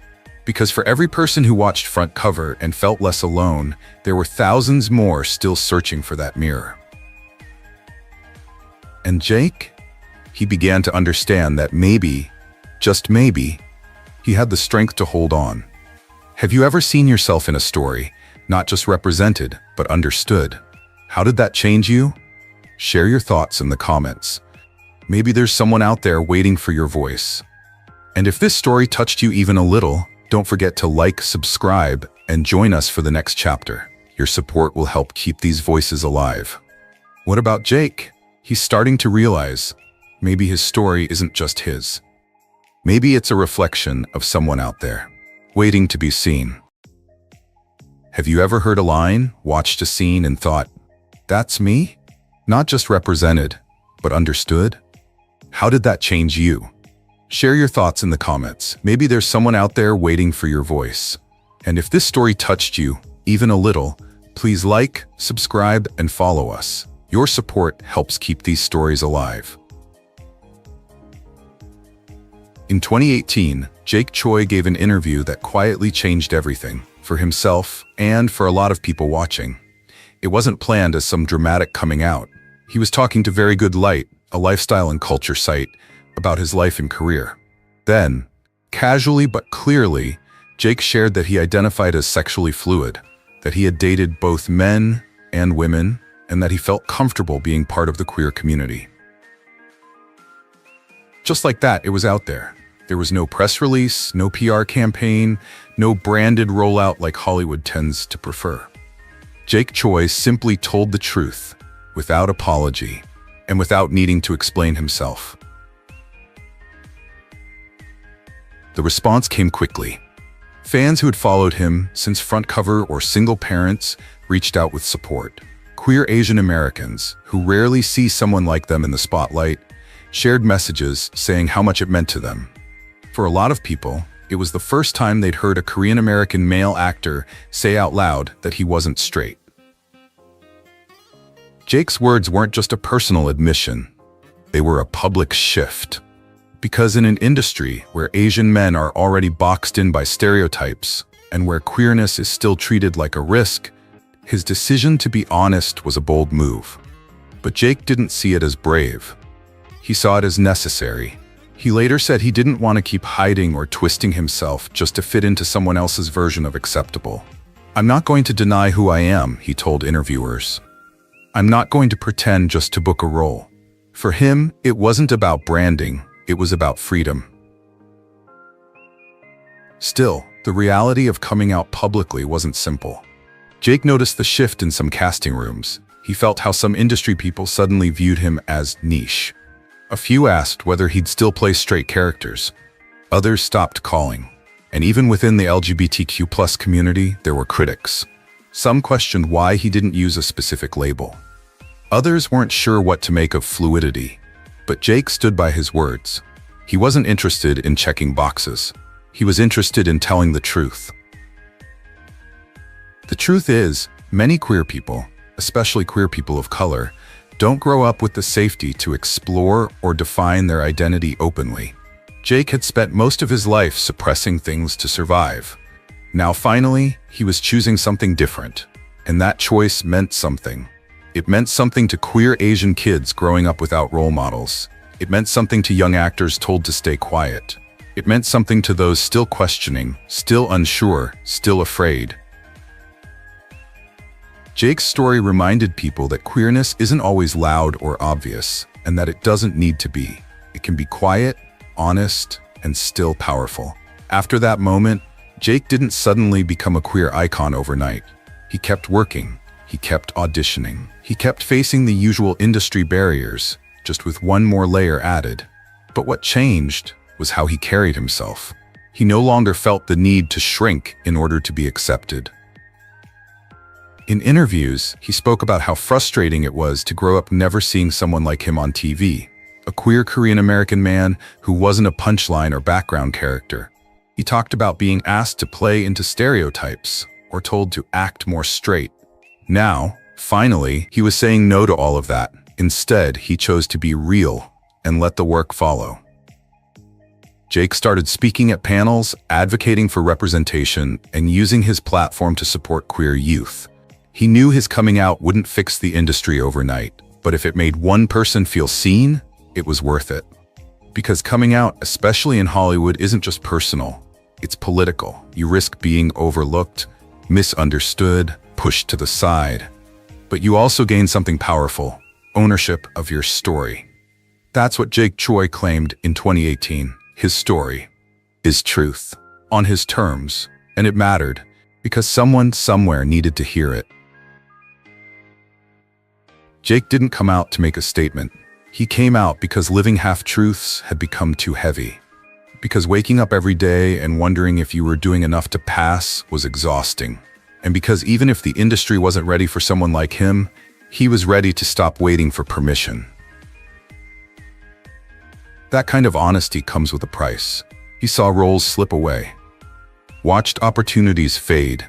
Because for every person who watched Front Cover and felt less alone, there were thousands more still searching for that mirror. And Jake? He began to understand that maybe, just maybe, he had the strength to hold on. Have you ever seen yourself in a story, not just represented, but understood? How did that change you? Share your thoughts in the comments. Maybe there's someone out there waiting for your voice. And if this story touched you even a little, don't forget to like, subscribe, and join us for the next chapter. Your support will help keep these voices alive. What about Jake? He's starting to realize maybe his story isn't just his. Maybe it's a reflection of someone out there, waiting to be seen. Have you ever heard a line, watched a scene, and thought, that's me? Not just represented, but understood? How did that change you? Share your thoughts in the comments. Maybe there's someone out there waiting for your voice. And if this story touched you, even a little, please like, subscribe, and follow us. Your support helps keep these stories alive. In 2018, Jake Choi gave an interview that quietly changed everything, for himself and for a lot of people watching. It wasn't planned as some dramatic coming out. He was talking to Very Good Light, a lifestyle and culture site, about his life and career. Then, casually but clearly, Jake shared that he identified as sexually fluid, that he had dated both men and women, and that he felt comfortable being part of the queer community. Just like that, it was out there. There was no press release, no PR campaign, no branded rollout like Hollywood tends to prefer. Jake Choi simply told the truth, without apology, and without needing to explain himself. The response came quickly. Fans who had followed him since Front Cover or single parents reached out with support. Queer Asian Americans, who rarely see someone like them in the spotlight, shared messages saying how much it meant to them. For a lot of people, it was the first time they'd heard a Korean American male actor say out loud that he wasn't straight. Jake's words weren't just a personal admission, they were a public shift. Because in an industry where Asian men are already boxed in by stereotypes, and where queerness is still treated like a risk, his decision to be honest was a bold move. But Jake didn't see it as brave. He saw it as necessary. He later said he didn't want to keep hiding or twisting himself just to fit into someone else's version of acceptable. I'm not going to deny who I am, he told interviewers. I'm not going to pretend just to book a role. For him, it wasn't about branding, it was about freedom. Still, the reality of coming out publicly wasn't simple. Jake noticed the shift in some casting rooms. He felt how some industry people suddenly viewed him as niche. A few asked whether he'd still play straight characters. Others stopped calling. And even within the LGBTQ+ community, there were critics. Some questioned why he didn't use a specific label. Others weren't sure what to make of fluidity. But Jake stood by his words. He wasn't interested in checking boxes. He was interested in telling the truth. The truth is, many queer people, especially queer people of color, don't grow up with the safety to explore or define their identity openly. Jake had spent most of his life suppressing things to survive. Now finally, he was choosing something different. And that choice meant something. It meant something to queer Asian kids growing up without role models. It meant something to young actors told to stay quiet. It meant something to those still questioning, still unsure, still afraid. Jake's story reminded people that queerness isn't always loud or obvious, and that it doesn't need to be. It can be quiet, honest, and still powerful. After that moment, Jake didn't suddenly become a queer icon overnight. He kept working. He kept auditioning. He kept facing the usual industry barriers, just with one more layer added. But what changed was how he carried himself. He no longer felt the need to shrink in order to be accepted. In interviews, he spoke about how frustrating it was to grow up never seeing someone like him on TV, a queer Korean-American man who wasn't a punchline or background character. He talked about being asked to play into stereotypes or told to act more straight. Now, finally, he was saying no to all of that. Instead, he chose to be real and let the work follow. Jake started speaking at panels, advocating for representation, and using his platform to support queer youth. He knew his coming out wouldn't fix the industry overnight, but if it made one person feel seen, it was worth it. Because coming out, especially in Hollywood, isn't just personal, it's political. You risk being overlooked, misunderstood, pushed to the side. But you also gain something powerful: ownership of your story. That's what Jake Choi claimed in 2018. His story, his truth, on his terms, and it mattered because someone somewhere needed to hear it. Jake didn't come out to make a statement. He came out because living half-truths had become too heavy. Because waking up every day and wondering if you were doing enough to pass was exhausting. And because even if the industry wasn't ready for someone like him, he was ready to stop waiting for permission. That kind of honesty comes with a price. He saw roles slip away, watched opportunities fade.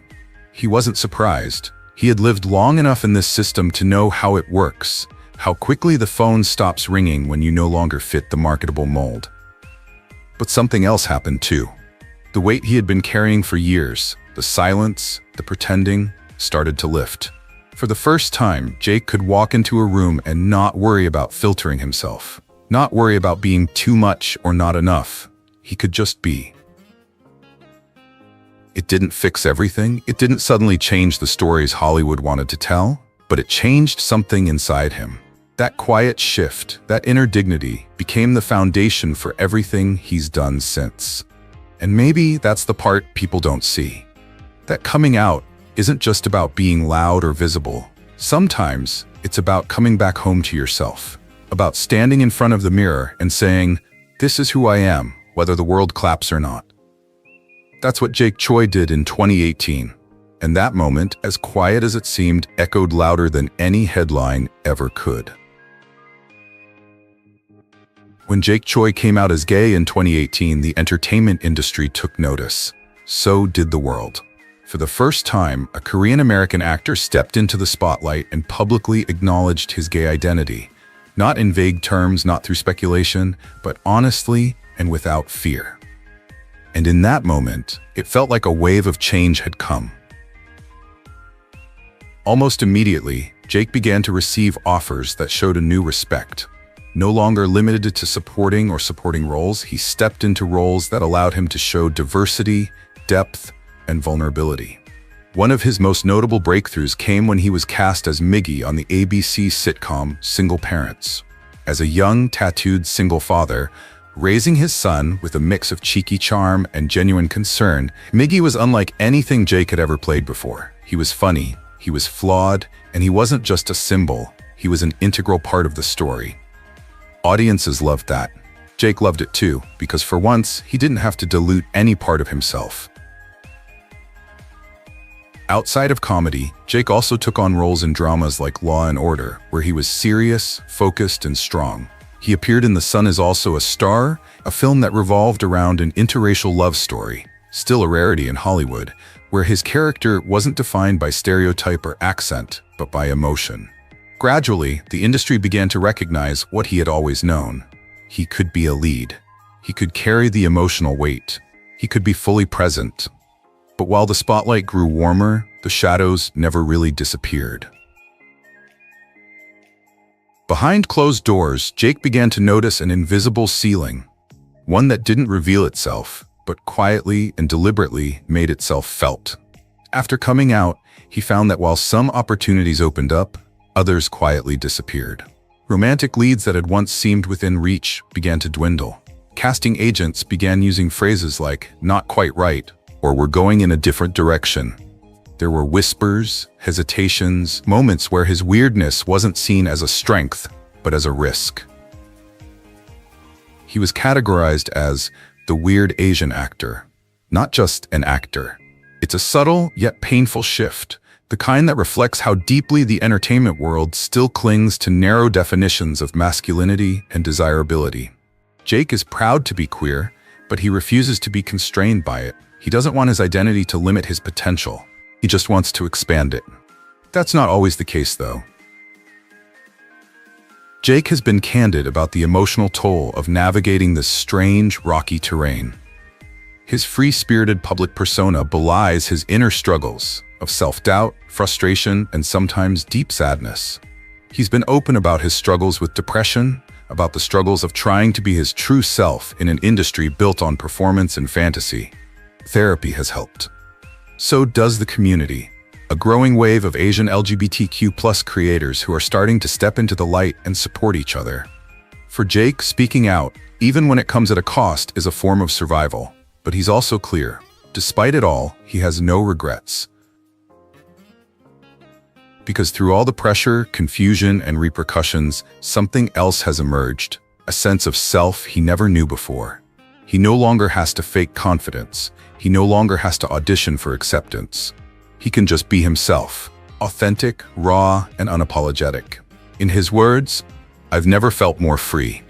He wasn't surprised. He had lived long enough in this system to know how it works, how quickly the phone stops ringing when you no longer fit the marketable mold. But something else happened too. The weight he had been carrying for years, the silence, the pretending, started to lift. For the first time, Jake could walk into a room and not worry about filtering himself, not worry about being too much or not enough. He could just be. It didn't fix everything. It didn't suddenly change the stories Hollywood wanted to tell, but it changed something inside him. That quiet shift, that inner dignity, became the foundation for everything he's done since. And maybe that's the part people don't see. That coming out isn't just about being loud or visible. Sometimes it's about coming back home to yourself, about standing in front of the mirror and saying, "This is who I am, whether the world claps or not." That's what Jake Choi did in 2018. And that moment, as quiet as it seemed, echoed louder than any headline ever could. When Jake Choi came out as gay in 2018, the entertainment industry took notice. So did the world. For the first time, a Korean-American actor stepped into the spotlight and publicly acknowledged his gay identity. Not in vague terms, not through speculation, but honestly and without fear. And in that moment, it felt like a wave of change had come. Almost immediately, Jake began to receive offers that showed a new respect. No longer limited to supporting roles, he stepped into roles that allowed him to show diversity, depth, and vulnerability. One of his most notable breakthroughs came when he was cast as Miggy on the ABC sitcom Single Parents. As a young, tattooed single father, raising his son with a mix of cheeky charm and genuine concern, Miggy was unlike anything Jake had ever played before. He was funny, he was flawed, and he wasn't just a symbol, he was an integral part of the story. Audiences loved that. Jake loved it too, because for once, he didn't have to dilute any part of himself. Outside of comedy, Jake also took on roles in dramas like Law & Order, where he was serious, focused, and strong. He appeared in The Sun Is Also a Star, a film that revolved around an interracial love story, still a rarity in Hollywood, where his character wasn't defined by stereotype or accent, but by emotion. Gradually, the industry began to recognize what he had always known. He could be a lead. He could carry the emotional weight. He could be fully present. But while the spotlight grew warmer, the shadows never really disappeared. Behind closed doors, Jake began to notice an invisible ceiling, one that didn't reveal itself, but quietly and deliberately made itself felt. After coming out, he found that while some opportunities opened up, others quietly disappeared. Romantic leads that had once seemed within reach began to dwindle. Casting agents began using phrases like "not quite right" or "we're going in a different direction." There were whispers, hesitations, moments where his weirdness wasn't seen as a strength, but as a risk. He was categorized as the weird Asian actor, not just an actor. It's a subtle yet painful shift, the kind that reflects how deeply the entertainment world still clings to narrow definitions of masculinity and desirability. Jake is proud to be queer, but he refuses to be constrained by it. He doesn't want his identity to limit his potential. He just wants to expand it. That's not always the case, though. Jake has been candid about the emotional toll of navigating this strange, rocky terrain. His free-spirited public persona belies his inner struggles of self-doubt, frustration, and sometimes deep sadness. He's been open about his struggles with depression, about the struggles of trying to be his true self in an industry built on performance and fantasy. Therapy has helped. So does the community, a growing wave of Asian LGBTQ+ creators who are starting to step into the light and support each other. For Jake, speaking out, even when it comes at a cost, is a form of survival. But he's also clear. Despite it all, he has no regrets. Because through all the pressure, confusion, and repercussions, something else has emerged, a sense of self he never knew before. He no longer has to fake confidence. He no longer has to audition for acceptance. He can just be himself, authentic, raw, and unapologetic. In his words, "I've never felt more free."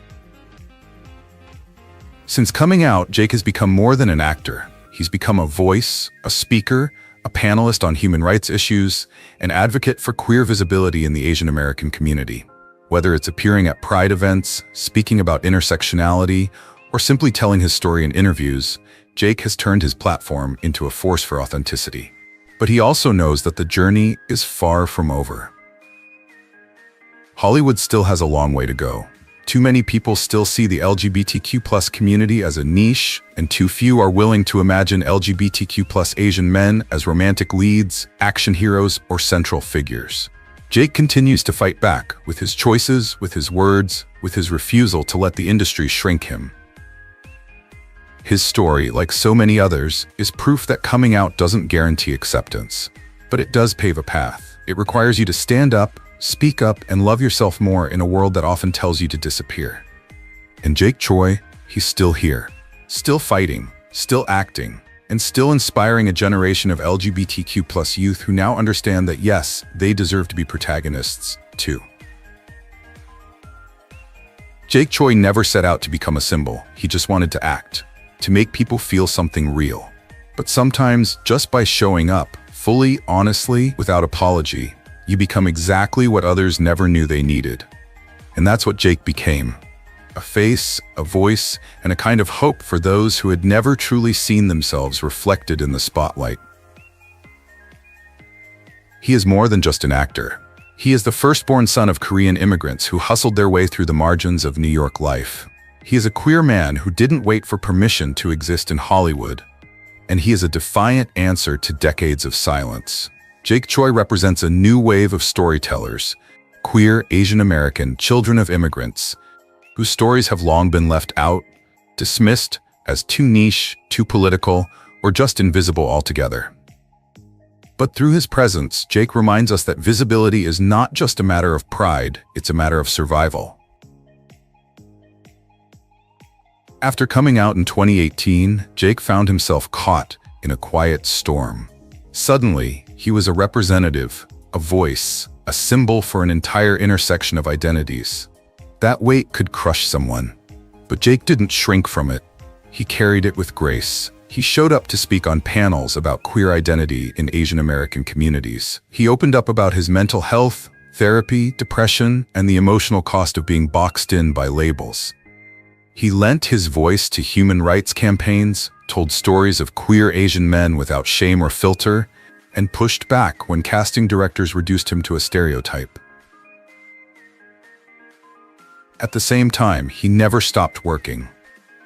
Since coming out, Jake has become more than an actor. He's become a voice, a speaker, a panelist on human rights issues, an advocate for queer visibility in the Asian American community. Whether it's appearing at Pride events, speaking about intersectionality, or simply telling his story in interviews, Jake has turned his platform into a force for authenticity. But he also knows that the journey is far from over. Hollywood still has a long way to go. Too many people still see the LGBTQ+ community as a niche, and too few are willing to imagine LGBTQ+ Asian men as romantic leads, action heroes, or central figures. Jake continues to fight back with his choices, with his words, with his refusal to let the industry shrink him. His story, like so many others, is proof that coming out doesn't guarantee acceptance. But it does pave a path. It requires you to stand up, speak up, and love yourself more in a world that often tells you to disappear. And Jake Choi, he's still here. Still fighting, still acting, and still inspiring a generation of LGBTQ+ youth who now understand that yes, they deserve to be protagonists, too. Jake Choi never set out to become a symbol. He just wanted to act, to make people feel something real. But sometimes, just by showing up, fully, honestly, without apology, you become exactly what others never knew they needed. And that's what Jake became. A face, a voice, and a kind of hope for those who had never truly seen themselves reflected in the spotlight. He is more than just an actor. He is the firstborn son of Korean immigrants who hustled their way through the margins of New York life. He is a queer man who didn't wait for permission to exist in Hollywood. And he is a defiant answer to decades of silence. Jake Choi represents a new wave of storytellers, queer, Asian American, children of immigrants, whose stories have long been left out, dismissed as too niche, too political, or just invisible altogether. But through his presence, Jake reminds us that visibility is not just a matter of pride, it's a matter of survival. After coming out in 2018, Jake found himself caught in a quiet storm. Suddenly, he was a representative, a voice, a symbol for an entire intersection of identities. That weight could crush someone. But Jake didn't shrink from it. He carried it with grace. He showed up to speak on panels about queer identity in Asian American communities. He opened up about his mental health, therapy, depression, and the emotional cost of being boxed in by labels. He lent his voice to human rights campaigns, told stories of queer Asian men without shame or filter, and pushed back when casting directors reduced him to a stereotype. At the same time, he never stopped working.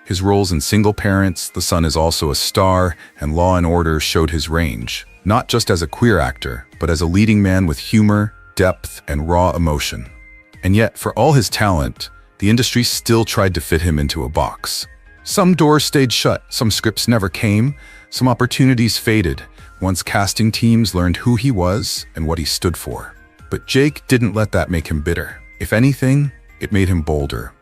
His roles in Single Parents, The Son Is Also a Star, and Law & Order showed his range, not just as a queer actor, but as a leading man with humor, depth, and raw emotion. And yet, for all his talent, the industry still tried to fit him into a box. Some doors stayed shut, some scripts never came, some opportunities faded, Once casting teams learned who he was and what he stood for. But Jake didn't let that make him bitter. If anything, it made him bolder.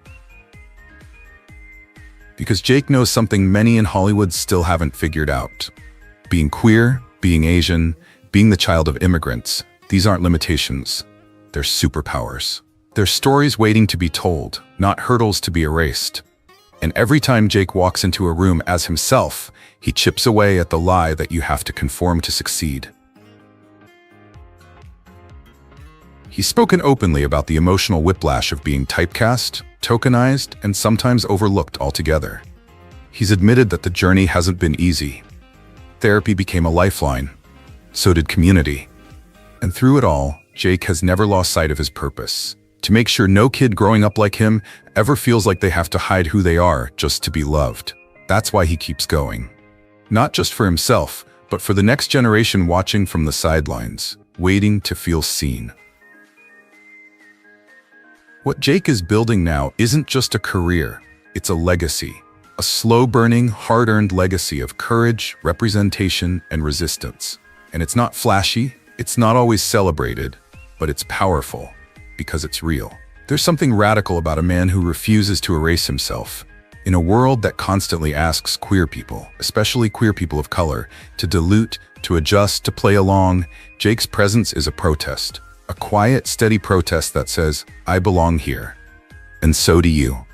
Because Jake knows something many in Hollywood still haven't figured out. Being queer, being Asian, being the child of immigrants, these aren't limitations. They're superpowers. They're stories waiting to be told, not hurdles to be erased. And every time Jake walks into a room as himself, he chips away at the lie that you have to conform to succeed. He's spoken openly about the emotional whiplash of being typecast, tokenized, and sometimes overlooked altogether. He's admitted that the journey hasn't been easy. Therapy became a lifeline. So did community. And through it all, Jake has never lost sight of his purpose: to make sure no kid growing up like him ever feels like they have to hide who they are just to be loved. That's why he keeps going. Not just for himself, but for the next generation watching from the sidelines, waiting to feel seen. What Jake is building now isn't just a career, it's a legacy. A slow-burning, hard-earned legacy of courage, representation, and resistance. And it's not flashy, it's not always celebrated, but it's powerful, because it's real. There's something radical about a man who refuses to erase himself. In a world that constantly asks queer people, especially queer people of color, to dilute, to adjust, to play along, Jake's presence is a protest. A quiet, steady protest that says, I belong here. And so do you.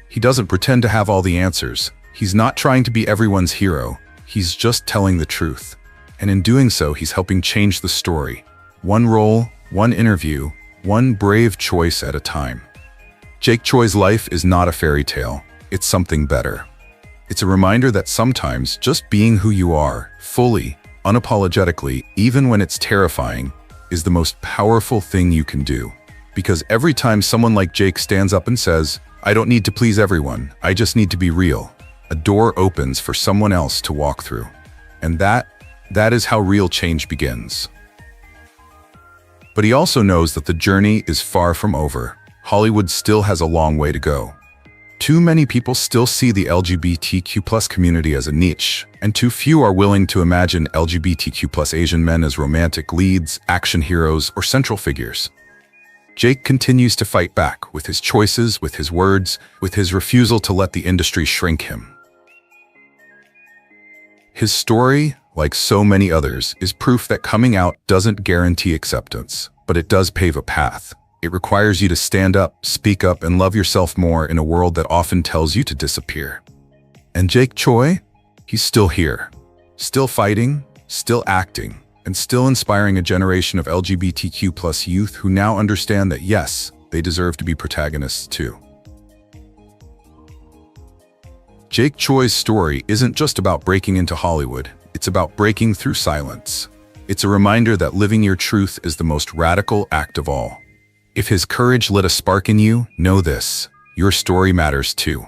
He doesn't pretend to have all the answers. He's not trying to be everyone's hero. He's just telling the truth. And in doing so, he's helping change the story. One role, one interview, one brave choice at a time. Jake Choi's life is not a fairy tale. It's something better. It's a reminder that sometimes just being who you are, fully, unapologetically, even when it's terrifying, is the most powerful thing you can do. Because every time someone like Jake stands up and says, I don't need to please everyone, I just need to be real, a door opens for someone else to walk through. And that is how real change begins. But he also knows that the journey is far from over. Hollywood still has a long way to go. Too many people still see the LGBTQ+ community as a niche, and too few are willing to imagine LGBTQ+ Asian men as romantic leads, action heroes, or central figures. Jake continues to fight back with his choices, with his words, with his refusal to let the industry shrink him. His story, like so many others, is proof that coming out doesn't guarantee acceptance, but it does pave a path. It requires you to stand up, speak up, and love yourself more in a world that often tells you to disappear. And Jake Choi? He's still here. Still fighting, still acting, and still inspiring a generation of LGBTQ+ youth who now understand that yes, they deserve to be protagonists too. Jake Choi's story isn't just about breaking into Hollywood, it's about breaking through silence. It's a reminder that living your truth is the most radical act of all. If his courage lit a spark in you, know this: your story matters too.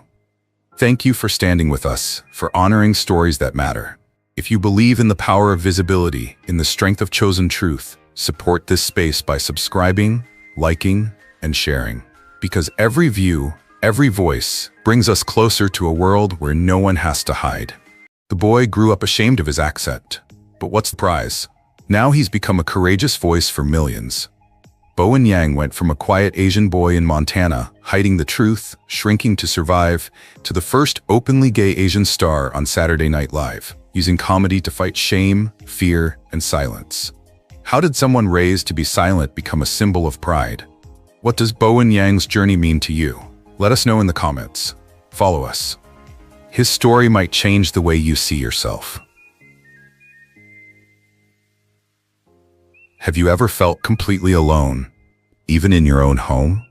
Thank you for standing with us, for honoring stories that matter. If you believe in the power of visibility, in the strength of chosen truth, support this space by subscribing, liking, and sharing. Because every view, every voice, brings us closer to a world where no one has to hide. The boy grew up ashamed of his accent. But what's the prize? Now he's become a courageous voice for millions. Bowen Yang went from a quiet Asian boy in Montana, hiding the truth, shrinking to survive, to the first openly gay Asian star on Saturday Night Live, using comedy to fight shame, fear, and silence. How did someone raised to be silent become a symbol of pride? What does Bowen Yang's journey mean to you? Let us know in the comments. Follow us. His story might change the way you see yourself. Have you ever felt completely alone, even in your own home?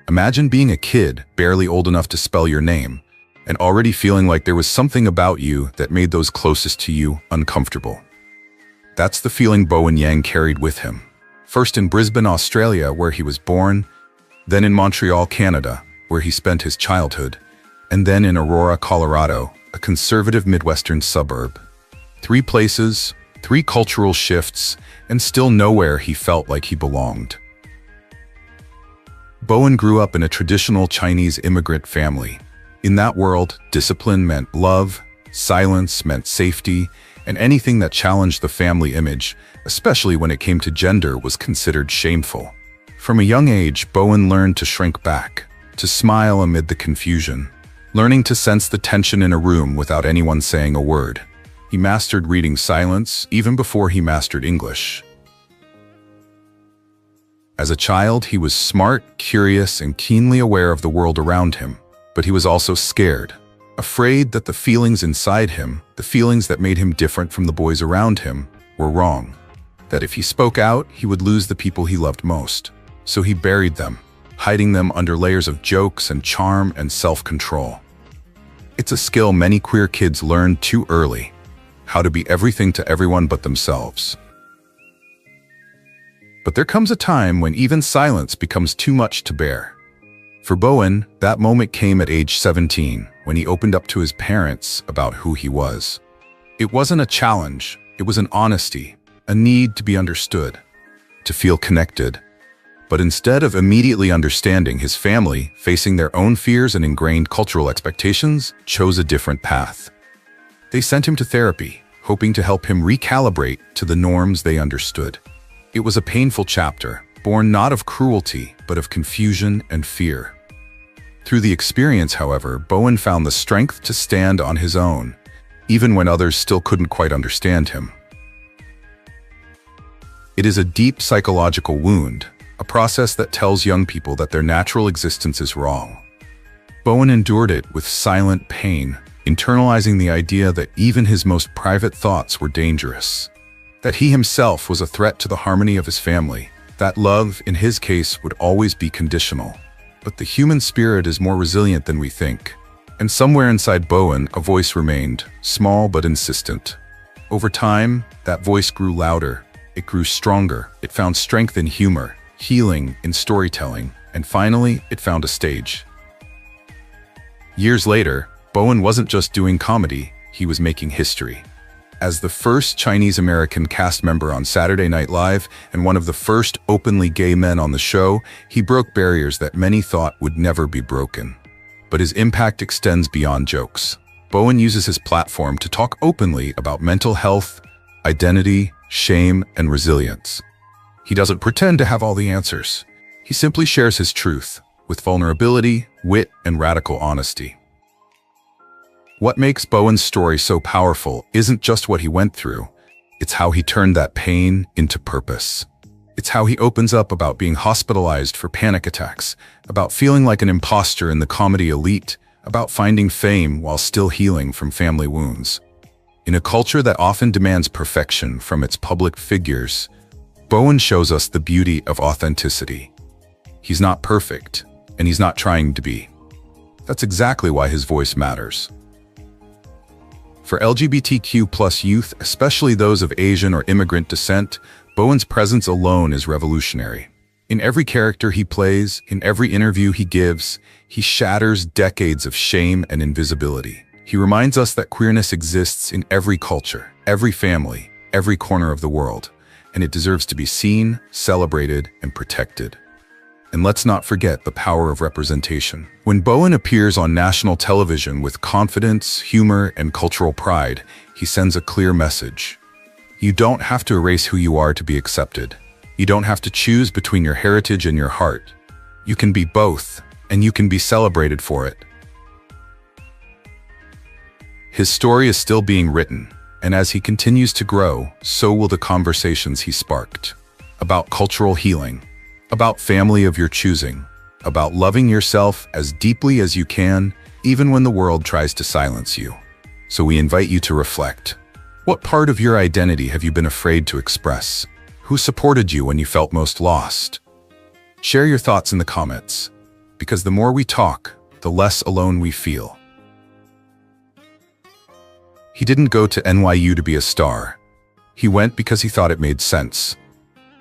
Imagine being a kid, barely old enough to spell your name, and already feeling like there was something about you that made those closest to you uncomfortable. That's the feeling Bowen Yang carried with him. First in Brisbane, Australia, where he was born, then in Montreal, Canada, where he spent his childhood, and then in Aurora, Colorado, a conservative Midwestern suburb. 3 places, 3 cultural shifts, and still nowhere he felt like he belonged. Bowen grew up in a traditional Chinese immigrant family. In that world, discipline meant love, silence meant safety, and anything that challenged the family image, especially when it came to gender, was considered shameful. From a young age, Bowen learned to shrink back, to smile amid the confusion, learning to sense the tension in a room without anyone saying a word. He mastered reading silence even before he mastered English. As a child, he was smart, curious, and keenly aware of the world around him, but he was also scared, afraid that the feelings inside him, the feelings that made him different from the boys around him, were wrong. That if he spoke out, he would lose the people he loved most. So he buried them, hiding them under layers of jokes and charm and self-control. It's a skill many queer kids learn too early, how to be everything to everyone but themselves. But there comes a time when even silence becomes too much to bear. For Bowen, that moment came at age 17, when he opened up to his parents about who he was. It wasn't a challenge, it was an honesty, a need to be understood, to feel connected. But instead of immediately understanding, his family, facing their own fears and ingrained cultural expectations, chose a different path. They sent him to therapy, hoping to help him recalibrate to the norms they understood. It was a painful chapter, born not of cruelty, but of confusion and fear. Through the experience, however, Bowen found the strength to stand on his own, even when others still couldn't quite understand him. It is a deep psychological wound, a process that tells young people that their natural existence is wrong. Bowen endured it with silent pain, internalizing the idea that even his most private thoughts were dangerous, that he himself was a threat to the harmony of his family, that love, in his case, would always be conditional. But the human spirit is more resilient than we think. And somewhere inside Bowen, a voice remained, small but insistent. Over time, that voice grew louder. It grew stronger. It found strength in humor, healing in storytelling, and finally, it found a stage. Years later, Bowen wasn't just doing comedy, he was making history. As the first Chinese-American cast member on Saturday Night Live and one of the first openly gay men on the show, he broke barriers that many thought would never be broken. But his impact extends beyond jokes. Bowen uses his platform to talk openly about mental health, identity, shame, and resilience. He doesn't pretend to have all the answers. He simply shares his truth, with vulnerability, wit, and radical honesty. What makes Bowen's story so powerful isn't just what he went through, it's how he turned that pain into purpose. It's how he opens up about being hospitalized for panic attacks, about feeling like an imposter in the comedy elite, about finding fame while still healing from family wounds. In a culture that often demands perfection from its public figures, Bowen shows us the beauty of authenticity. He's not perfect, and he's not trying to be. That's exactly why his voice matters. For LGBTQ+ youth, especially those of Asian or immigrant descent, Bowen's presence alone is revolutionary. In every character he plays, in every interview he gives, he shatters decades of shame and invisibility. He reminds us that queerness exists in every culture, every family, every corner of the world, and it deserves to be seen, celebrated, and protected. And let's not forget the power of representation. When Bowen appears on national television with confidence, humor, and cultural pride, he sends a clear message. You don't have to erase who you are to be accepted. You don't have to choose between your heritage and your heart. You can be both, and you can be celebrated for it. His story is still being written, and as he continues to grow, so will the conversations he sparked. About cultural healing, about family of your choosing, about loving yourself as deeply as you can, even when the world tries to silence you. So we invite you to reflect. What part of your identity have you been afraid to express? Who supported you when you felt most lost? Share your thoughts in the comments, because the more we talk, the less alone we feel. He didn't go to NYU to be a star. He went because he thought it made sense.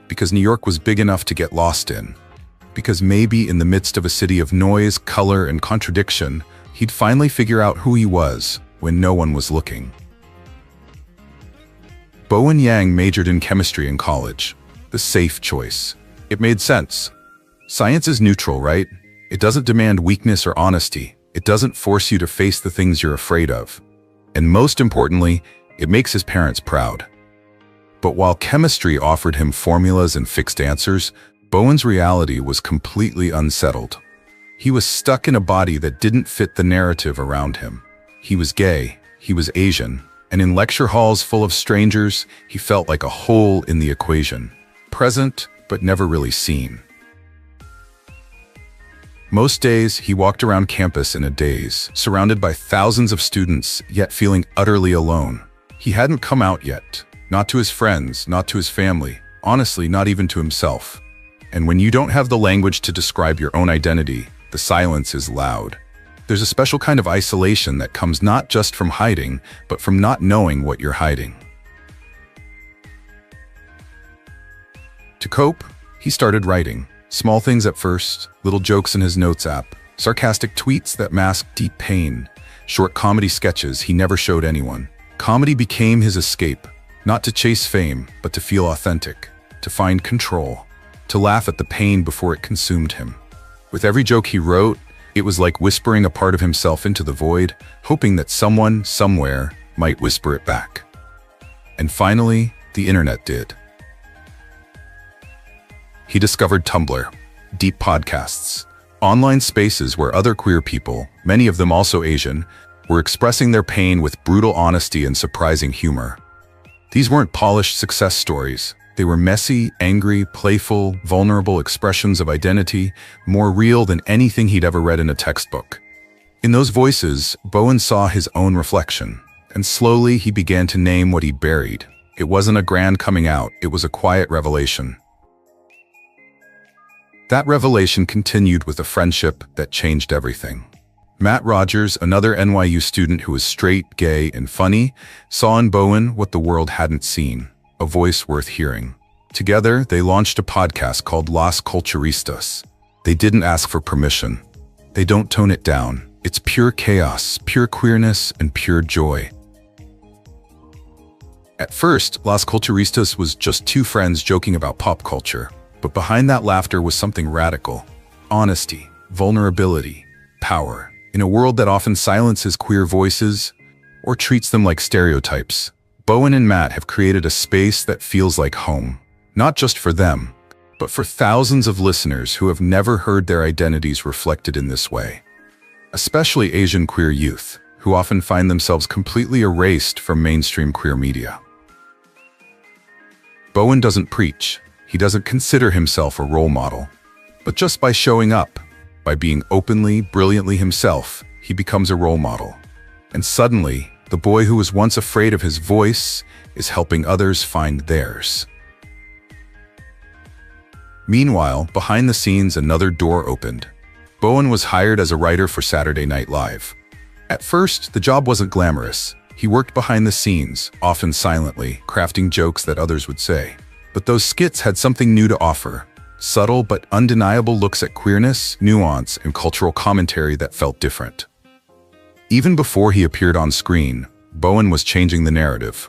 Because New York was big enough to get lost in. Because maybe in the midst of a city of noise, color, and contradiction, he'd finally figure out who he was when no one was looking. Bowen Yang majored in chemistry in college. The safe choice. It made sense. Science is neutral, right? It doesn't demand weakness or honesty. It doesn't force you to face the things you're afraid of. And most importantly, It makes his parents proud. But while chemistry offered him formulas and fixed answers, Bowen's reality was completely unsettled. He was stuck in a body that didn't fit the narrative around him. He was gay, he was Asian, and in lecture halls full of strangers, he felt like a hole in the equation, present but never really seen. Most days, he walked around campus in a daze, surrounded by thousands of students, yet feeling utterly alone. He hadn't come out yet, not to his friends, not to his family, honestly, not even to himself. And when you don't have the language to describe your own identity, the silence is loud. There's a special kind of isolation that comes not just from hiding, but from not knowing what you're hiding. To cope, he started writing. Small things at first, little jokes in his notes app, sarcastic tweets that masked deep pain, short comedy sketches he never showed anyone. Comedy became his escape, not to chase fame, but to feel authentic, to find control, to laugh at the pain before it consumed him. With every joke he wrote, it was like whispering a part of himself into the void, hoping that someone, somewhere, might whisper it back. And finally, the internet did. He discovered Tumblr, deep podcasts, online spaces where other queer people, many of them also Asian, were expressing their pain with brutal honesty and surprising humor. These weren't polished success stories. They were messy, angry, playful, vulnerable expressions of identity, more real than anything he'd ever read in a textbook. In those voices, Bowen saw his own reflection, and slowly he began to name what he'd buried. It wasn't a grand coming out, it was a quiet revelation. That revelation continued with a friendship that changed everything. Matt Rogers, another NYU student who was straight, gay, and funny, saw in Bowen what the world hadn't seen. A voice worth hearing. Together, they launched a podcast called Las Culturistas. They didn't ask for permission. They don't tone it down. It's pure chaos, pure queerness, and pure joy. At first, Las Culturistas was just two friends joking about pop culture. But behind that laughter was something radical. Honesty, vulnerability, power. In a world that often silences queer voices or treats them like stereotypes, Bowen and Matt have created a space that feels like home, not just for them, but for thousands of listeners who have never heard their identities reflected in this way. Especially Asian queer youth, who often find themselves completely erased from mainstream queer media. Bowen doesn't preach, he doesn't consider himself a role model, but just by showing up, by being openly, brilliantly himself, he becomes a role model. And suddenly, the boy who was once afraid of his voice is helping others find theirs. Meanwhile, behind the scenes, another door opened. Bowen was hired as a writer for Saturday Night Live. At first, the job wasn't glamorous. He worked behind the scenes, often silently, crafting jokes that others would say. But those skits had something new to offer. Subtle but undeniable looks at queerness, nuance, and cultural commentary that felt different. Even before he appeared on screen, Bowen was changing the narrative.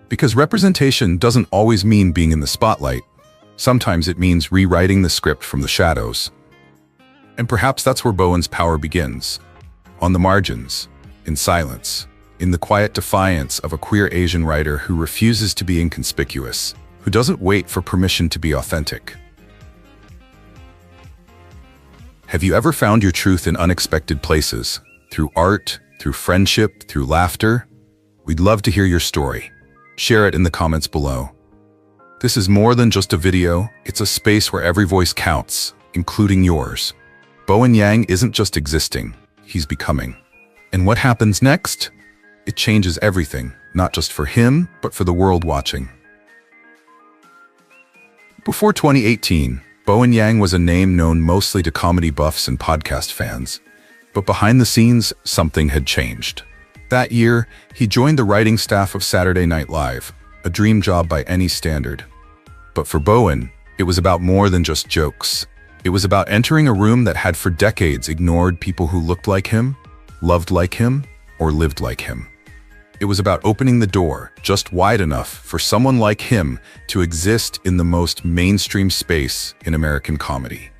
Because representation doesn't always mean being in the spotlight. Sometimes it means rewriting the script from the shadows. And perhaps that's where Bowen's power begins. On the margins, in silence, in the quiet defiance of a queer Asian writer who refuses to be inconspicuous, who doesn't wait for permission to be authentic. Have you ever found your truth in unexpected places? Through art, through friendship, through laughter? We'd love to hear your story. Share it in the comments below. This is more than just a video, it's a space where every voice counts, including yours. Bowen Yang isn't just existing, he's becoming. And what happens next? It changes everything, not just for him, but for the world watching. Before 2018, Bowen Yang was a name known mostly to comedy buffs and podcast fans. But behind the scenes, something had changed. That year, he joined the writing staff of Saturday Night Live, a dream job by any standard. But for Bowen, it was about more than just jokes. It was about entering a room that had for decades ignored people who looked like him, loved like him, or lived like him. It was about opening the door just wide enough for someone like him to exist in the most mainstream space in American comedy.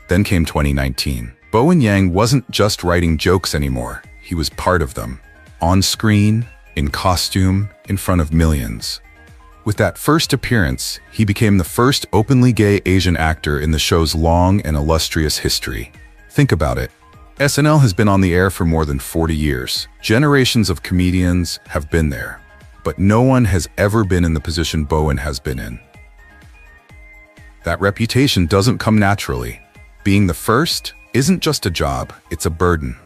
Then came 2019. Bowen Yang wasn't just writing jokes anymore. he was part of them. On screen, in costume, in front of millions. With that first appearance, he became the first openly gay Asian actor in the show's long and illustrious history. Think about it. SNL has been on the air for more than 40 years. Generations of comedians have been there. But no one has ever been in the position Bowen has been in. That reputation doesn't come naturally. Being the first isn't just a job, it's a burden.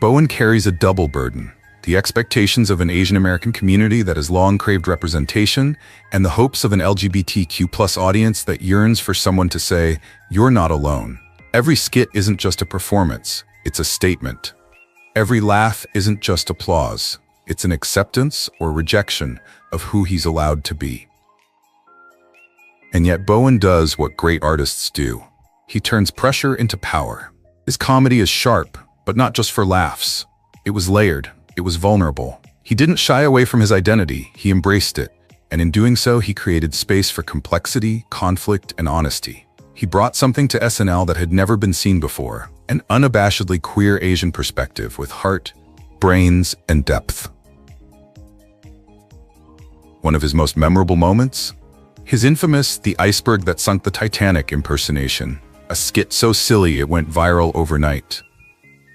Bowen carries a double burden: the expectations of an Asian American community that has long craved representation, and the hopes of an LGBTQ+ audience that yearns for someone to say, "You're not alone." Every skit isn't just a performance, it's a statement. Every laugh isn't just applause, it's an acceptance or rejection of who he's allowed to be. And yet Bowen does what great artists do. He turns pressure into power. His comedy is sharp, but not just for laughs. It was layered. It was vulnerable. He didn't shy away from his identity, he embraced it. And in doing so, he created space for complexity, conflict, and honesty. He brought something to SNL that had never been seen before: an unabashedly queer Asian perspective with heart, brains, and depth. One of his most memorable moments? His infamous "The Iceberg That Sunk the Titanic" impersonation, a skit so silly it went viral overnight.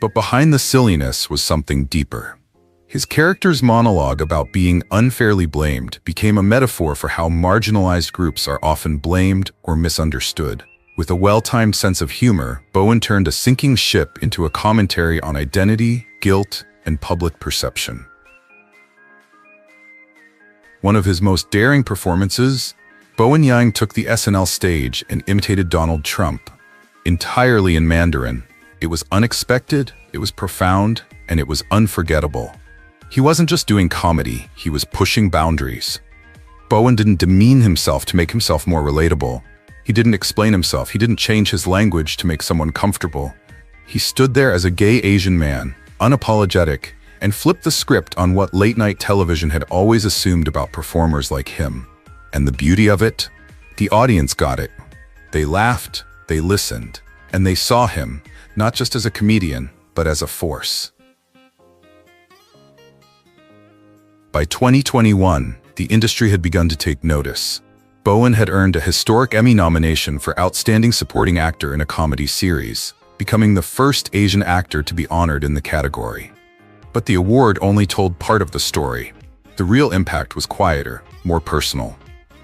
But behind the silliness was something deeper. His character's monologue about being unfairly blamed became a metaphor for how marginalized groups are often blamed or misunderstood. With a well-timed sense of humor, Bowen turned a sinking ship into a commentary on identity, guilt, and public perception. One of his most daring performances, Bowen Yang took the SNL stage and imitated Donald Trump, entirely in Mandarin. It was unexpected, it was profound, and it was unforgettable. He wasn't just doing comedy, he was pushing boundaries. Bowen didn't demean himself to make himself more relatable. He didn't explain himself, he didn't change his language to make someone comfortable. He stood there as a gay Asian man, unapologetic, and flipped the script on what late-night television had always assumed about performers like him. And the beauty of it? The audience got it. They laughed, they listened, and they saw him, not just as a comedian, but as a force. By 2021, the industry had begun to take notice. Bowen had earned a historic Emmy nomination for Outstanding Supporting Actor in a Comedy Series, becoming the first Asian actor to be honored in the category. But the award only told part of the story. The real impact was quieter, more personal.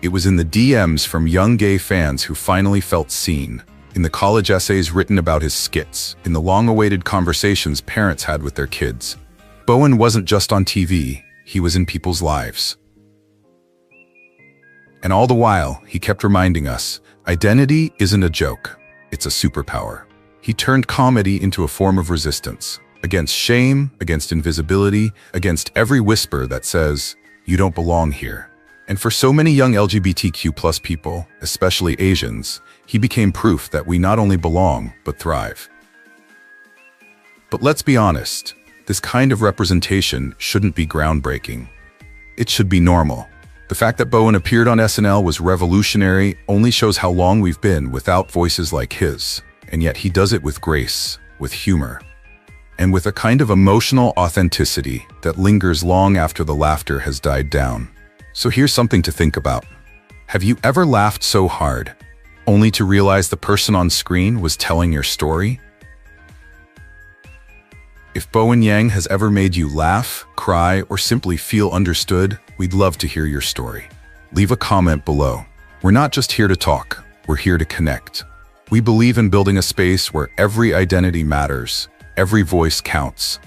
It was in the DMs from young gay fans who finally felt seen, in the college essays written about his skits, in the long-awaited conversations parents had with their kids. Bowen wasn't just on TV, he was in people's lives. And all the while, he kept reminding us, identity isn't a joke, it's a superpower. He turned comedy into a form of resistance, against shame, against invisibility, against every whisper that says, "You don't belong here." And for so many young LGBTQ+ people, especially Asians, he became proof that we not only belong, but thrive. But let's be honest, this kind of representation shouldn't be groundbreaking. It should be normal. The fact that Bowen appeared on SNL was revolutionary only shows how long we've been without voices like his, and yet he does it with grace, with humor, and with a kind of emotional authenticity that lingers long after the laughter has died down. So here's something to think about. Have you ever laughed so hard, only to realize the person on screen was telling your story? If Bowen Yang has ever made you laugh, cry, or simply feel understood, we'd love to hear your story. Leave a comment below. We're not just here to talk, we're here to connect. We believe in building a space where every identity matters, every voice counts,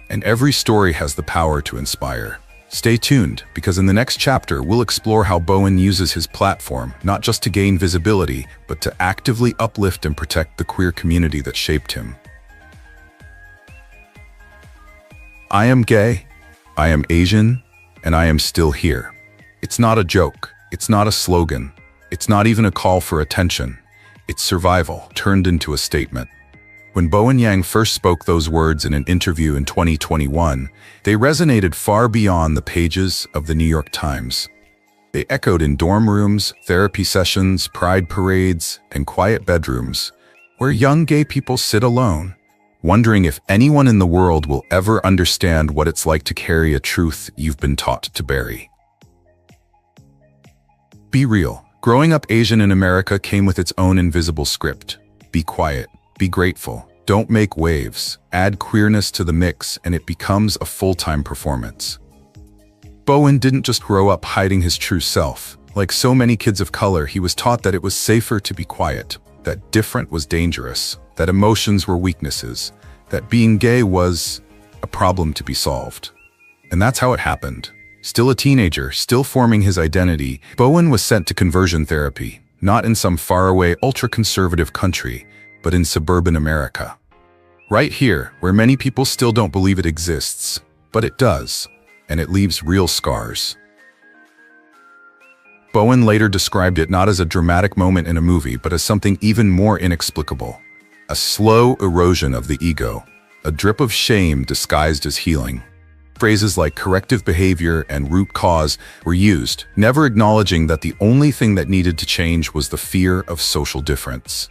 and every story has the power to inspire. Stay tuned, because in the next chapter, we'll explore how Bowen uses his platform not just to gain visibility, but to actively uplift and protect the queer community that shaped him. I am gay, I am Asian, and I am still here. It's not a joke, it's not a slogan, it's not even a call for attention. It's survival turned into a statement. When Bowen Yang first spoke those words in an interview in 2021, they resonated far beyond the pages of the New York Times. They echoed in dorm rooms, therapy sessions, pride parades, and quiet bedrooms, where young gay people sit alone, wondering if anyone in the world will ever understand what it's like to carry a truth you've been taught to bury. Be real. Growing up Asian in America came with its own invisible script. Be quiet. Be grateful. Don't make waves. Add queerness to the mix and it becomes a full-time performance. Bowen didn't just grow up hiding his true self. Like so many kids of color, he was taught that it was safer to be quiet, that different was dangerous, that emotions were weaknesses, that being gay was a problem to be solved. And that's how it happened. Still a teenager, still forming his identity, Bowen was sent to conversion therapy, not in some faraway, ultra-conservative country, but in suburban America. Right here, where many people still don't believe it exists, but it does, and it leaves real scars. Bowen later described it not as a dramatic moment in a movie, but as something even more inexplicable. A slow erosion of the ego, a drip of shame disguised as healing. Phrases like corrective behavior and root cause were used, never acknowledging that the only thing that needed to change was the fear of social difference.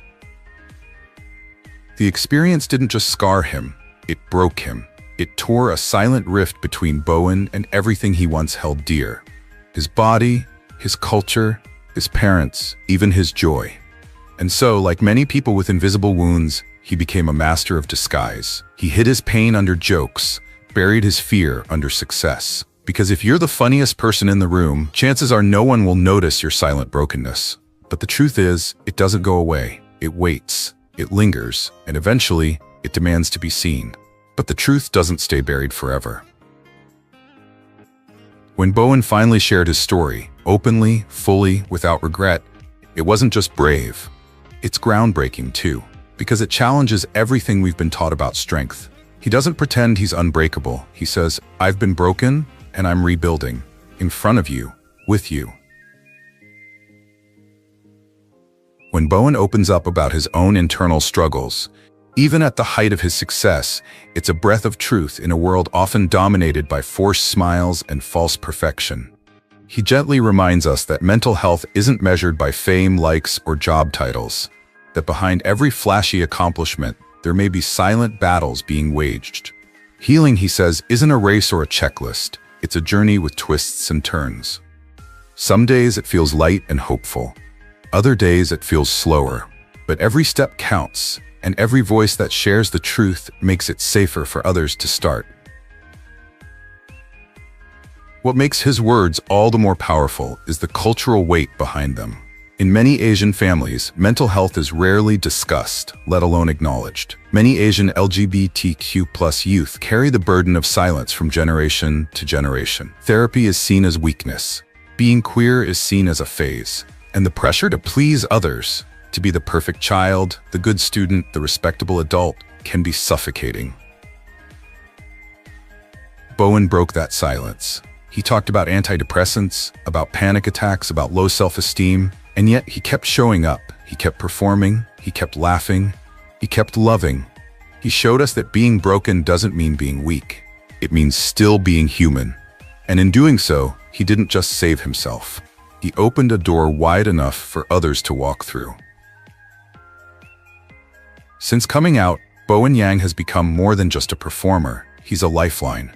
The experience didn't just scar him, it broke him. It tore a silent rift between Bowen and everything he once held dear. His body, his culture, his parents, even his joy. And so, like many people with invisible wounds, he became a master of disguise. He hid his pain under jokes, buried his fear under success. Because if you're the funniest person in the room, chances are no one will notice your silent brokenness. But the truth is, it doesn't go away. It waits, it lingers, and eventually, it demands to be seen. But the truth doesn't stay buried forever. When Bowen finally shared his story, openly, fully, without regret, it wasn't just brave. It's groundbreaking too, because it challenges everything we've been taught about strength. He doesn't pretend he's unbreakable. He says, "I've been broken, and I'm rebuilding, in front of you, with you." When Bowen opens up about his own internal struggles, even at the height of his success, it's a breath of truth in a world often dominated by forced smiles and false perfection. He gently reminds us that mental health isn't measured by fame, likes, or job titles, that behind every flashy accomplishment, there may be silent battles being waged. Healing, he says, isn't a race or a checklist. It's a journey with twists and turns. Some days it feels light and hopeful. Other days it feels slower. But every step counts, and every voice that shares the truth makes it safer for others to start. What makes his words all the more powerful is the cultural weight behind them. In many Asian families, mental health is rarely discussed, let alone acknowledged. Many Asian LGBTQ+ youth carry the burden of silence from generation to generation. Therapy is seen as weakness. Being queer is seen as a phase. And the pressure to please others, to be the perfect child, the good student, the respectable adult, can be suffocating. Bowen broke that silence. He talked about antidepressants, about panic attacks, about low self-esteem, and yet he kept showing up. He kept performing, he kept laughing, he kept loving. He showed us that being broken doesn't mean being weak. It means still being human. And in doing so, he didn't just save himself. He opened a door wide enough for others to walk through. Since coming out, Bowen Yang has become more than just a performer. He's a lifeline.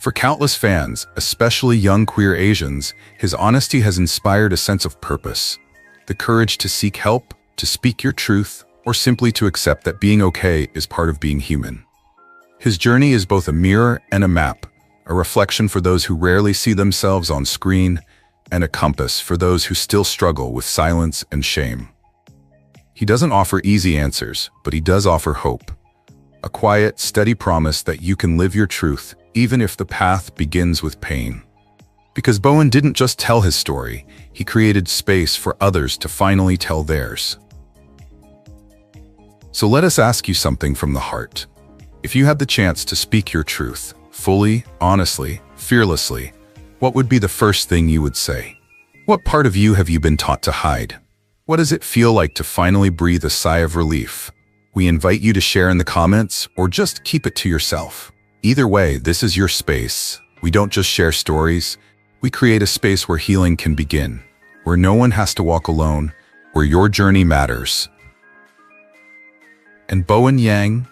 For countless fans, especially young queer Asians, his honesty has inspired a sense of purpose. The courage to seek help, to speak your truth, or simply to accept that being okay is part of being human. His journey is both a mirror and a map, a reflection for those who rarely see themselves on screen, and a compass for those who still struggle with silence and shame. He doesn't offer easy answers, but he does offer hope. A quiet, steady promise that you can live your truth, even if the path begins with pain. Because Bowen didn't just tell his story, he created space for others to finally tell theirs. So let us ask you something from the heart. If you had the chance to speak your truth, fully, honestly, fearlessly, what would be the first thing you would say? What part of you have you been taught to hide? What does it feel like to finally breathe a sigh of relief? We invite you to share in the comments or just keep it to yourself. Either way, this is your space. We don't just share stories. We create a space where healing can begin, where no one has to walk alone, where your journey matters. And Bowen Yang,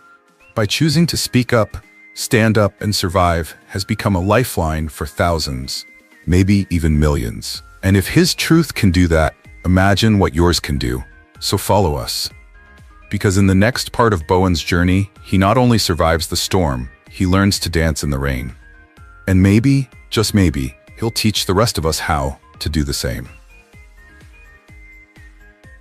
by choosing to speak up, stand up, and survive, has become a lifeline for thousands, maybe even millions. And if his truth can do that, imagine what yours can do. So follow us. Because in the next part of Bowen's journey, he not only survives the storm, he learns to dance in the rain. And maybe, just maybe, he'll teach the rest of us how to do the same.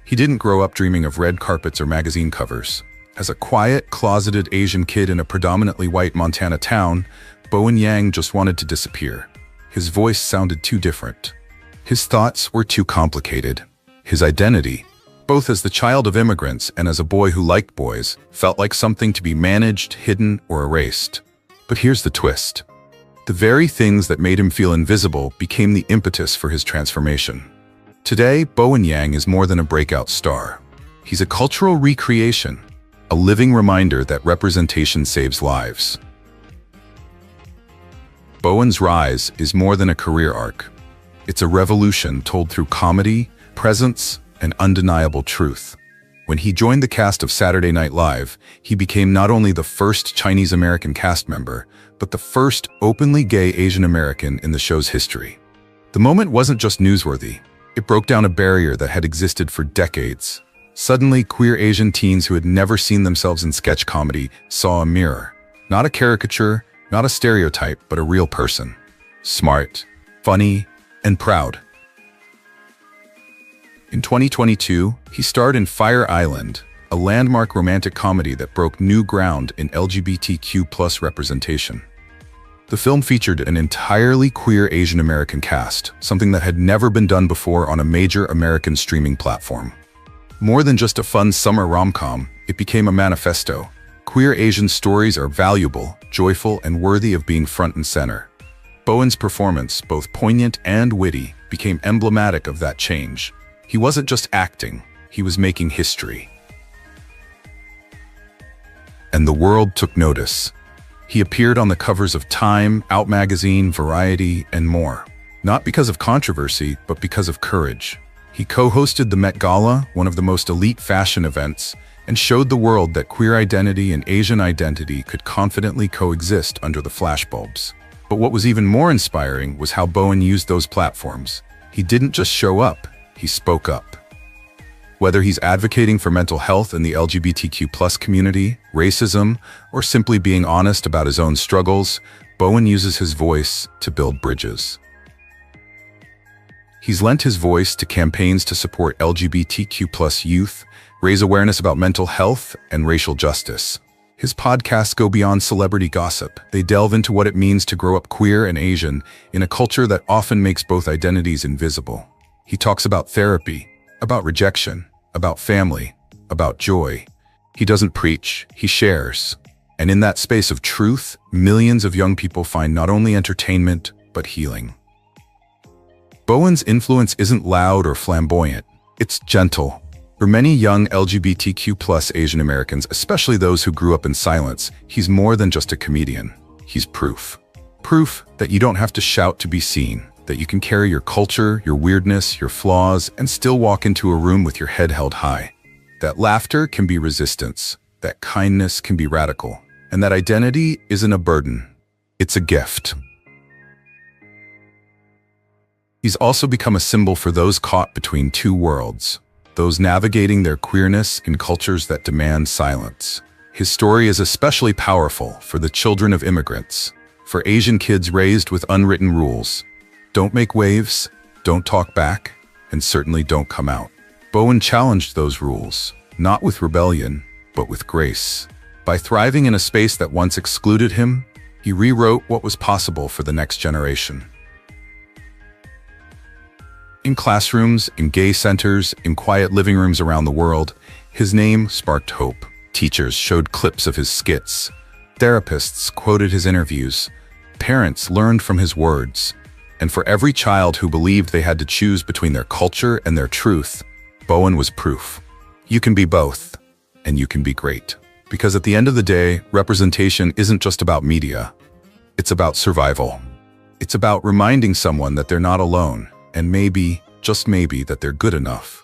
He didn't grow up dreaming of red carpets or magazine covers. As a quiet, closeted Asian kid in a predominantly white Montana town, Bowen Yang just wanted to disappear. His voice sounded too different. His thoughts were too complicated. His identity, both as the child of immigrants and as a boy who liked boys, felt like something to be managed, hidden, or erased. But here's the twist. The very things that made him feel invisible became the impetus for his transformation. Today, Bowen Yang is more than a breakout star. He's a cultural recreation, a living reminder that representation saves lives. Bowen's rise is more than a career arc. It's a revolution told through comedy, presence, and undeniable truth. When he joined the cast of Saturday Night Live, he became not only the first Chinese-American cast member, but the first openly gay Asian American in the show's history. The moment wasn't just newsworthy. It broke down a barrier that had existed for decades. Suddenly, queer Asian teens who had never seen themselves in sketch comedy saw a mirror. Not a caricature, not a stereotype, but a real person. Smart, funny, and proud. In 2022, he starred in Fire Island, a landmark romantic comedy that broke new ground in LGBTQ+ representation. The film featured an entirely queer Asian American cast, something that had never been done before on a major American streaming platform. More than just a fun summer rom-com, it became a manifesto. Queer Asian stories are valuable, joyful, and worthy of being front and center. Bowen's performance, both poignant and witty, became emblematic of that change. He wasn't just acting, he was making history. And the world took notice. He appeared on the covers of Time, Out Magazine, Variety, and more. Not because of controversy, but because of courage. He co-hosted the Met Gala, one of the most elite fashion events, and showed the world that queer identity and Asian identity could confidently coexist under the flashbulbs. But what was even more inspiring was how Bowen used those platforms. He didn't just show up, he spoke up. Whether he's advocating for mental health in the LGBTQ+ community, racism, or simply being honest about his own struggles, Bowen uses his voice to build bridges. He's lent his voice to campaigns to support LGBTQ+ youth, raise awareness about mental health and racial justice. His podcasts go beyond celebrity gossip. They delve into what it means to grow up queer and Asian in a culture that often makes both identities invisible. He talks about therapy, about rejection, about family, about joy. He doesn't preach, he shares. And in that space of truth, millions of young people find not only entertainment, but healing. Bowen's influence isn't loud or flamboyant, it's gentle. For many young LGBTQ+ Asian Americans, especially those who grew up in silence, he's more than just a comedian. He's proof. Proof that you don't have to shout to be seen, that you can carry your culture, your weirdness, your flaws, and still walk into a room with your head held high. That laughter can be resistance, that kindness can be radical, and that identity isn't a burden, it's a gift. He's also become a symbol for those caught between two worlds, those navigating their queerness in cultures that demand silence. His story is especially powerful for the children of immigrants, for Asian kids raised with unwritten rules. Don't make waves, don't talk back, and certainly don't come out. Bowen challenged those rules, not with rebellion, but with grace. By thriving in a space that once excluded him, he rewrote what was possible for the next generation. In classrooms, in gay centers, in quiet living rooms around the world, his name sparked hope. Teachers showed clips of his skits. Therapists quoted his interviews. Parents learned from his words. And for every child who believed they had to choose between their culture and their truth, Bowen was proof. You can be both, and you can be great. Because at the end of the day, representation isn't just about media. It's about survival. It's about reminding someone that they're not alone, and maybe, just maybe, that they're good enough.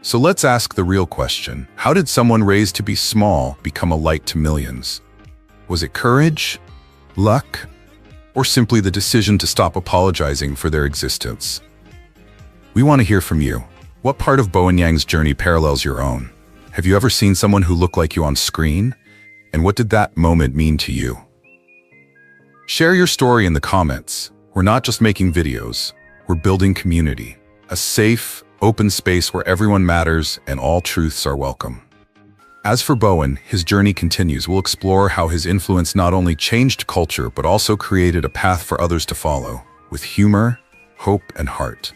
So let's ask the real question. How did someone raised to be small become a light to millions? Was it courage, luck, or simply the decision to stop apologizing for their existence? We want to hear from you. What part of Bowen Yang's journey parallels your own? Have you ever seen someone who looked like you on screen? And what did that moment mean to you? Share your story in the comments. We're not just making videos, we're building community. A safe, open space where everyone matters and all truths are welcome. As for Bowen, his journey continues. We'll explore how his influence not only changed culture, but also created a path for others to follow, with humor, hope, and heart.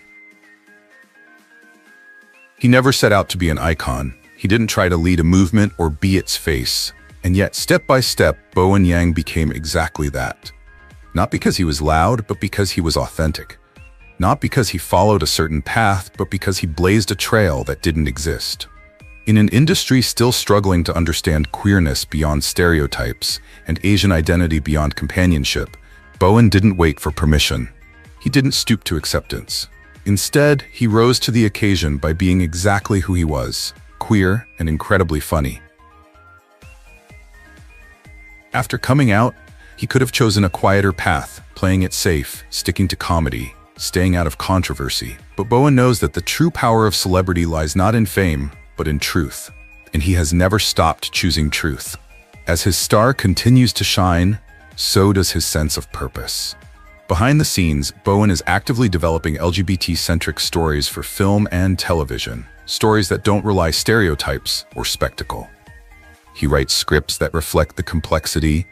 He never set out to be an icon. He didn't try to lead a movement or be its face. And yet, step by step, Bowen Yang became exactly that. Not because he was loud, but because he was authentic. Not because he followed a certain path, but because he blazed a trail that didn't exist. In an industry still struggling to understand queerness beyond stereotypes and Asian identity beyond companionship, Bowen didn't wait for permission. He didn't stoop to acceptance. Instead, he rose to the occasion by being exactly who he was, queer and incredibly funny. After coming out, he could have chosen a quieter path, playing it safe, sticking to comedy, staying out of controversy. But Bowen knows that the true power of celebrity lies not in fame, but in truth. And he has never stopped choosing truth. As his star continues to shine, so does his sense of purpose. Behind the scenes, Bowen is actively developing LGBT-centric stories for film and television, stories that don't rely stereotypes or spectacle. He writes scripts that reflect the complexity,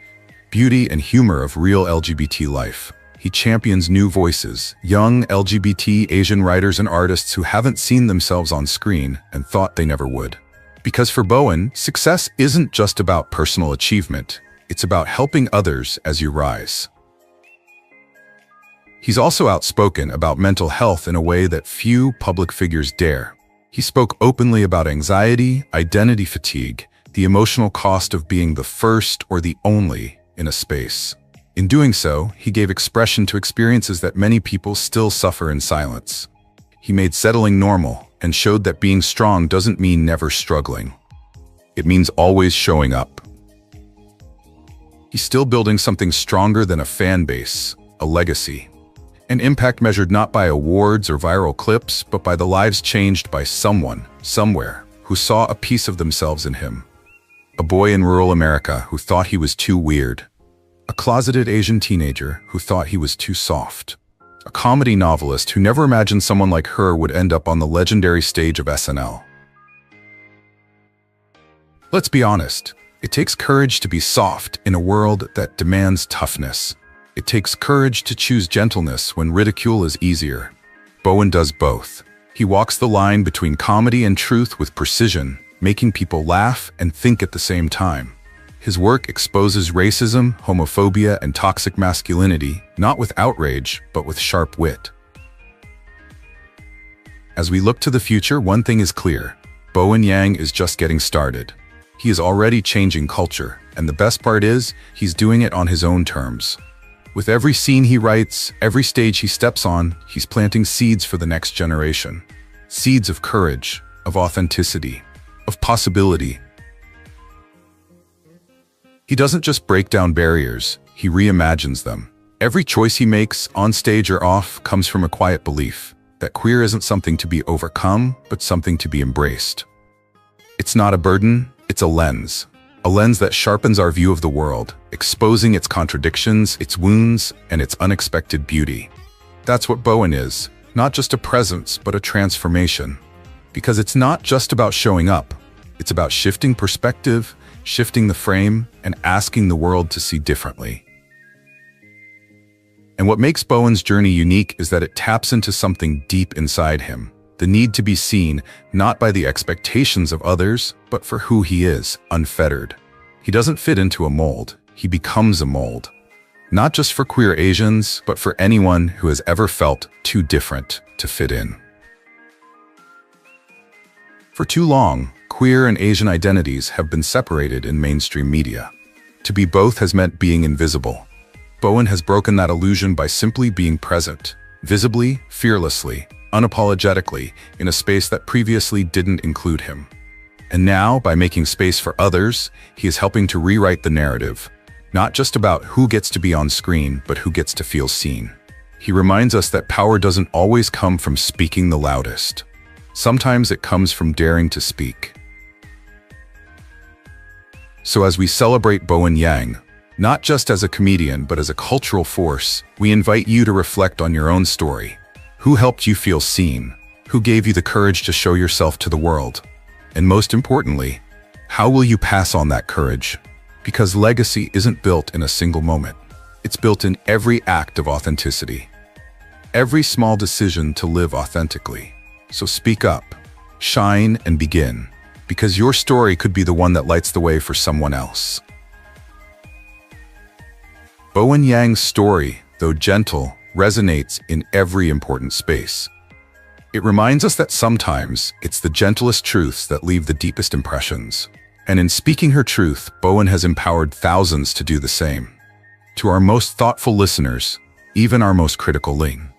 beauty, and humor of real LGBT life. He champions new voices, young LGBT Asian writers and artists who haven't seen themselves on screen and thought they never would. Because for Bowen, success isn't just about personal achievement, it's about helping others as you rise. He's also outspoken about mental health in a way that few public figures dare. He spoke openly about anxiety, identity fatigue, the emotional cost of being the first or the only in a space. In doing so, he gave expression to experiences that many people still suffer in silence. He made settling normal and showed that being strong doesn't mean never struggling. It means always showing up. He's still building something stronger than a fan base, a legacy. An impact measured not by awards or viral clips, but by the lives changed by someone, somewhere, who saw a piece of themselves in him. A boy in rural America who thought he was too weird. A closeted Asian teenager who thought he was too soft. A comedy novelist who never imagined someone like her would end up on the legendary stage of SNL. Let's be honest, it takes courage to be soft in a world that demands toughness. It takes courage to choose gentleness when ridicule is easier. Bowen does both. He walks the line between comedy and truth with precision, making people laugh and think at the same time. His work exposes racism, homophobia, and toxic masculinity, not with outrage, but with sharp wit. As we look to the future, one thing is clear. Bowen Yang is just getting started. He is already changing culture, and the best part is, he's doing it on his own terms. With every scene he writes, every stage he steps on, he's planting seeds for the next generation. Seeds of courage, of authenticity, of possibility. He doesn't just break down barriers, he reimagines them. Every choice he makes, on stage or off, comes from a quiet belief that queer isn't something to be overcome, but something to be embraced. It's not a burden, it's a lens that sharpens our view of the world, exposing its contradictions, its wounds, and its unexpected beauty. That's what Bowen is, not just a presence, but a transformation. Because it's not just about showing up, it's about shifting perspective, shifting the frame, and asking the world to see differently. And what makes Bowen's journey unique is that it taps into something deep inside him. The need to be seen, not by the expectations of others, but for who he is, unfettered. He doesn't fit into a mold, he becomes a mold. Not just for queer Asians, but for anyone who has ever felt too different to fit in. For too long, queer and Asian identities have been separated in mainstream media. To be both has meant being invisible. Bowen has broken that illusion by simply being present, visibly, fearlessly, unapologetically in a space that previously didn't include him. And now, by making space for others, he is helping to rewrite the narrative, not just about who gets to be on screen, but who gets to feel seen. He reminds us that power doesn't always come from speaking the loudest. Sometimes it comes from daring to speak. So as we celebrate Bowen Yang, not just as a comedian, but as a cultural force, we invite you to reflect on your own story. Who helped you feel seen? Who gave you the courage to show yourself to the world? And most importantly, how will you pass on that courage? Because legacy isn't built in a single moment. It's built in every act of authenticity. Every small decision to live authentically. So speak up, shine, and begin. Because your story could be the one that lights the way for someone else. Bowen Yang's story, though gentle, resonates in every important space. It reminds us that sometimes it's the gentlest truths that leave the deepest impressions. And in speaking her truth, Bowen has empowered thousands to do the same. To our most thoughtful listeners, even our most critical ling,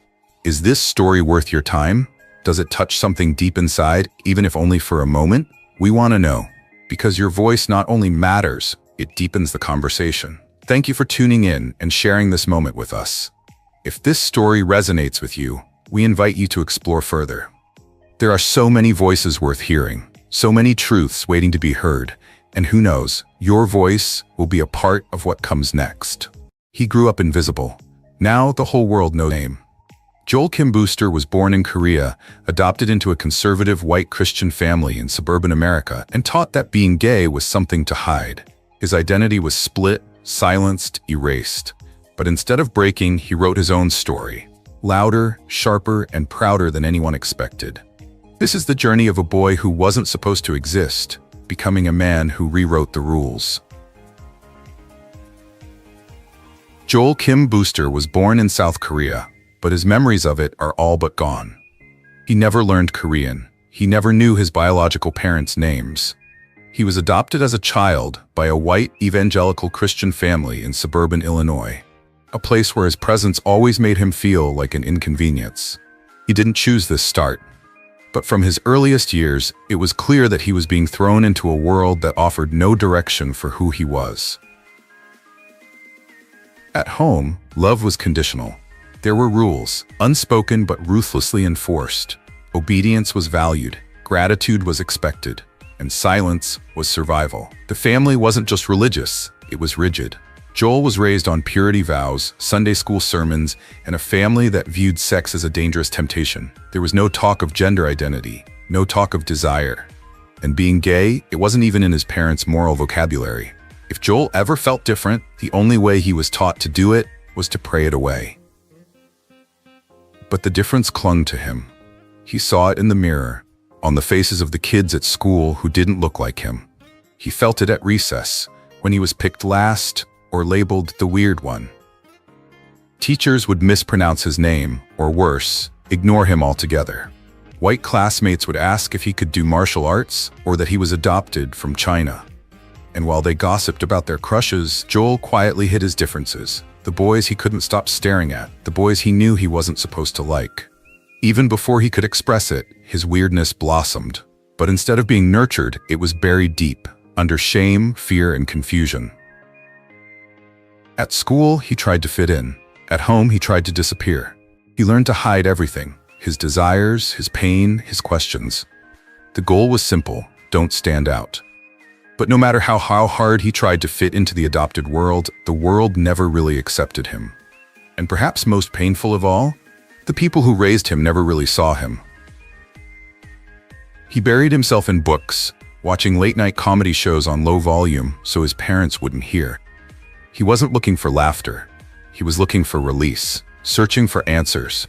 is this story worth your time? Does it touch something deep inside, even if only for a moment? We want to know, because your voice not only matters, it deepens the conversation. Thank you for tuning in and sharing this moment with us. If this story resonates with you, we invite you to explore further. There are so many voices worth hearing, so many truths waiting to be heard, and who knows, your voice will be a part of what comes next. He grew up invisible. Now the whole world knows his name. Joel Kim Booster was born in Korea, adopted into a conservative white Christian family in suburban America, and taught that being gay was something to hide. His identity was split, silenced, erased. But instead of breaking, he wrote his own story. Louder, sharper, and prouder than anyone expected. This is the journey of a boy who wasn't supposed to exist, becoming a man who rewrote the rules. Joel Kim Booster was born in South Korea, but his memories of it are all but gone. He never learned Korean. He never knew his biological parents' names. He was adopted as a child by a white evangelical Christian family in suburban Illinois, a place where his presence always made him feel like an inconvenience. He didn't choose this start, but from his earliest years, it was clear that he was being thrown into a world that offered no direction for who he was. At home, love was conditional. There were rules, unspoken but ruthlessly enforced. Obedience was valued, gratitude was expected, and silence was survival. The family wasn't just religious, it was rigid. Joel was raised on purity vows, Sunday school sermons, and a family that viewed sex as a dangerous temptation. There was no talk of gender identity, no talk of desire. And being gay, it wasn't even in his parents' moral vocabulary. If Joel ever felt different, the only way he was taught to do it was to pray it away. But the difference clung to him. He saw it in the mirror, on the faces of the kids at school who didn't look like him. He felt it at recess, when he was picked last or labeled the weird one. Teachers would mispronounce his name, or worse, ignore him altogether. White classmates would ask if he could do martial arts or that he was adopted from China. And while they gossiped about their crushes, Joel quietly hid his differences. The boys he couldn't stop staring at, the boys he knew he wasn't supposed to like. Even before he could express it, his weirdness blossomed. But instead of being nurtured, it was buried deep, under shame, fear, and confusion. At school, he tried to fit in. At home, he tried to disappear. He learned to hide everything, his desires, his pain, his questions. The goal was simple: don't stand out. But no matter how hard he tried to fit into the adopted world, the world never really accepted him. And perhaps most painful of all, the people who raised him never really saw him. He buried himself in books, watching late-night comedy shows on low volume so his parents wouldn't hear. He wasn't looking for laughter. He was looking for release, searching for answers,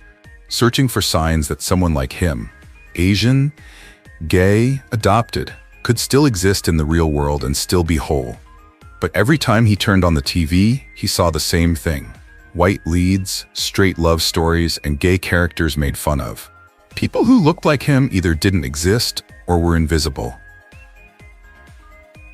searching for signs that someone like him, Asian, gay, adopted, could still exist in the real world and still be whole. But every time he turned on the TV, he saw the same thing. White leads, straight love stories, and gay characters made fun of. People who looked like him either didn't exist or were invisible.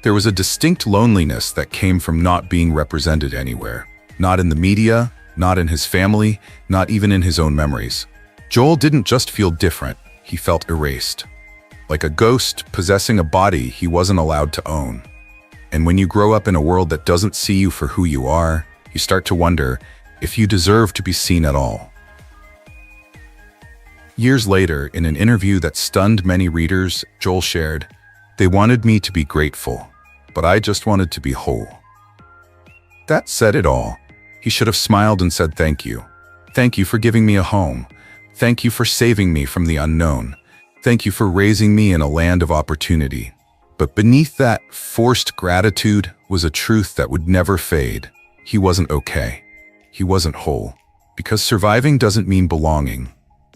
There was a distinct loneliness that came from not being represented anywhere. Not in the media, not in his family, not even in his own memories. Joel didn't just feel different, he felt erased. Like a ghost possessing a body he wasn't allowed to own. And when you grow up in a world that doesn't see you for who you are, you start to wonder if you deserve to be seen at all. Years later, in an interview that stunned many readers, Joel shared, "They wanted me to be grateful, but I just wanted to be whole." That said it all. He should have smiled and said thank you. Thank you for giving me a home. Thank you for saving me from the unknown. Thank you for raising me in a land of opportunity. But beneath that forced gratitude was a truth that would never fade. He wasn't okay. He wasn't whole. Because surviving doesn't mean belonging.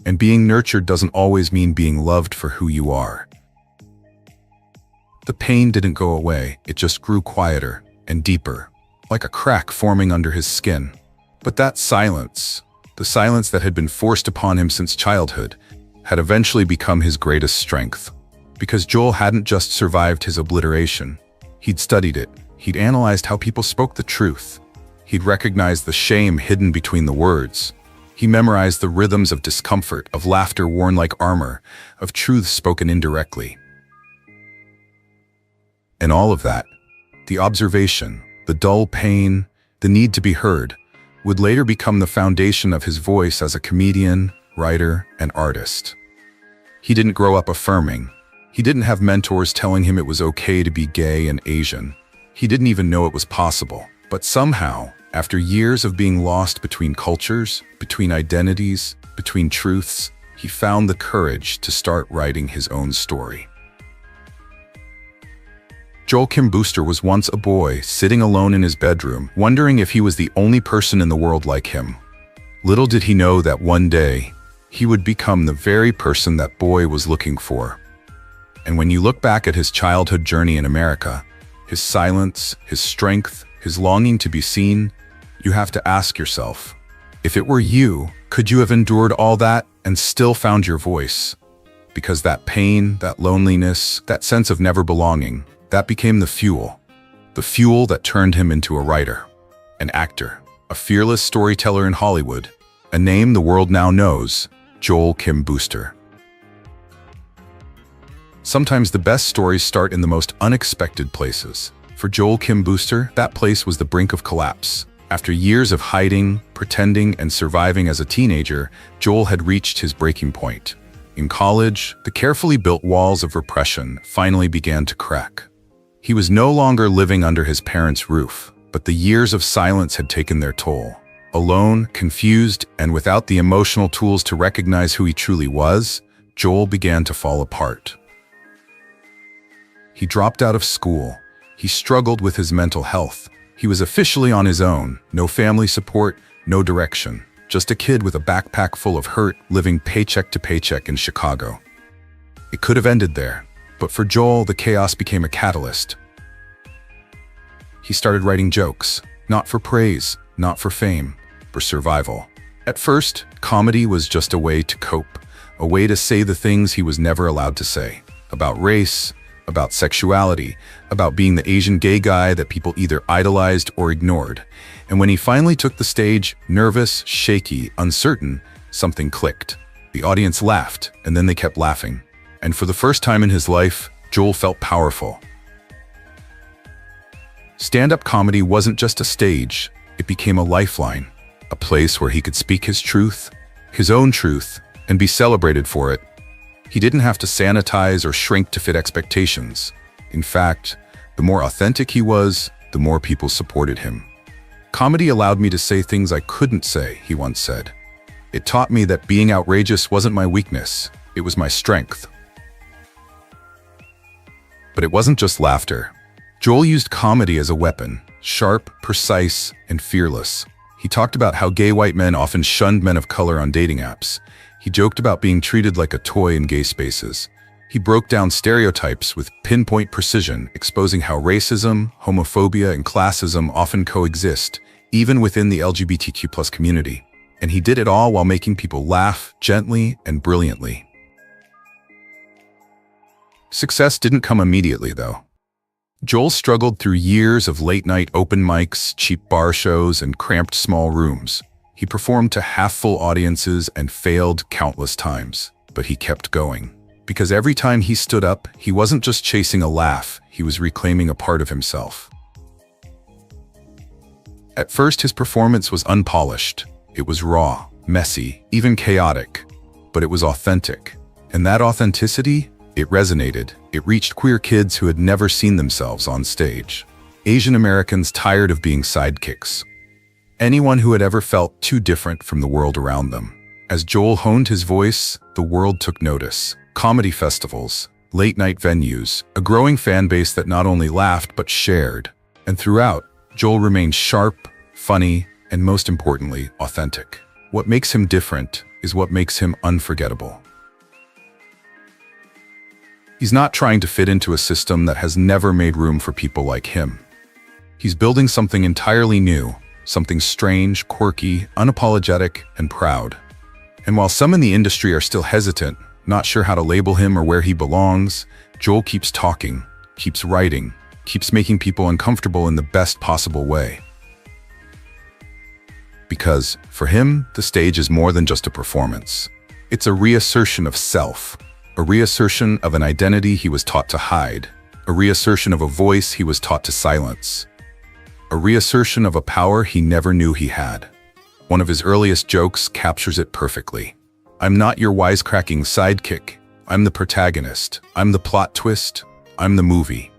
And being nurtured doesn't always mean being loved for who you are. The pain didn't go away, it just grew quieter and deeper, like a crack forming under his skin. But that silence, the silence that had been forced upon him since childhood, had eventually become his greatest strength. Because Joel hadn't just survived his obliteration. He'd studied it. He'd analyzed how people spoke the truth. He'd recognized the shame hidden between the words. He memorized the rhythms of discomfort, of laughter worn like armor, of truths spoken indirectly. And all of that, the observation, the dull pain, the need to be heard, would later become the foundation of his voice as a comedian, writer, and artist. He didn't grow up affirming. He didn't have mentors telling him it was okay to be gay and Asian. He didn't even know it was possible. But somehow, after years of being lost between cultures, between identities, between truths, he found the courage to start writing his own story. Joel Kim Booster was once a boy sitting alone in his bedroom, wondering if he was the only person in the world like him. Little did he know that one day, he would become the very person that boy was looking for. And when you look back at his childhood journey in America, his silence, his strength, his longing to be seen, you have to ask yourself, if it were you, could you have endured all that and still found your voice? Because that pain, that loneliness, that sense of never belonging, that became the fuel that turned him into a writer, an actor, a fearless storyteller in Hollywood, a name the world now knows, Joel Kim Booster. Sometimes the best stories start in the most unexpected places. For Joel Kim Booster, that place was the brink of collapse. After years of hiding, pretending, and surviving as a teenager, Joel had reached his breaking point. In college, the carefully built walls of repression finally began to crack. He was no longer living under his parents' roof, but the years of silence had taken their toll. Alone, confused, and without the emotional tools to recognize who he truly was, Joel began to fall apart. He dropped out of school. He struggled with his mental health. He was officially on his own, no family support, no direction. Just a kid with a backpack full of hurt, living paycheck to paycheck in Chicago. It could have ended there, but for Joel, the chaos became a catalyst. He started writing jokes, not for praise, not for fame, for survival. At first, comedy was just a way to cope, a way to say the things he was never allowed to say, about race, about sexuality, about being the Asian gay guy that people either idolized or ignored. And when he finally took the stage, nervous, shaky, uncertain, something clicked. The audience laughed, and then they kept laughing. And for the first time in his life, Joel felt powerful. Stand-up comedy wasn't just a stage, it became a lifeline, a place where he could speak his truth, his own truth, and be celebrated for it. He didn't have to sanitize or shrink to fit expectations. In fact, the more authentic he was, the more people supported him. Comedy allowed me to say things I couldn't say, he once said. It taught me that being outrageous wasn't my weakness, it was my strength. But it wasn't just laughter. Joel used comedy as a weapon, sharp, precise, and fearless. He talked about how gay white men often shunned men of color on dating apps. He joked about being treated like a toy in gay spaces. He broke down stereotypes with pinpoint precision, exposing how racism, homophobia, and classism often coexist, even within the LGBTQ+ community. And he did it all while making people laugh gently and brilliantly. Success didn't come immediately, though. Joel struggled through years of late-night open mics, cheap bar shows, and cramped small rooms. He performed to half-full audiences and failed countless times, but he kept going. Because every time he stood up, he wasn't just chasing a laugh, he was reclaiming a part of himself. At first, his performance was unpolished. It was raw, messy, even chaotic, but it was authentic. And that authenticity, it resonated. It reached queer kids who had never seen themselves on stage. Asian Americans tired of being sidekicks. Anyone who had ever felt too different from the world around them. As Joel honed his voice, the world took notice. Comedy festivals, late-night venues, a growing fan base that not only laughed but shared. And throughout, Joel remained sharp, funny, and most importantly, authentic. What makes him different is what makes him unforgettable. He's not trying to fit into a system that has never made room for people like him. He's building something entirely new, something strange, quirky, unapologetic, and proud. And while some in the industry are still hesitant, not sure how to label him or where he belongs, Joel keeps talking, keeps writing, keeps making people uncomfortable in the best possible way. Because, for him, the stage is more than just a performance. It's a reassertion of self, a reassertion of an identity he was taught to hide, a reassertion of a voice he was taught to silence, a reassertion of a power he never knew he had. One of his earliest jokes captures it perfectly. "I'm not your wisecracking sidekick. I'm the protagonist. I'm the plot twist. I'm the movie."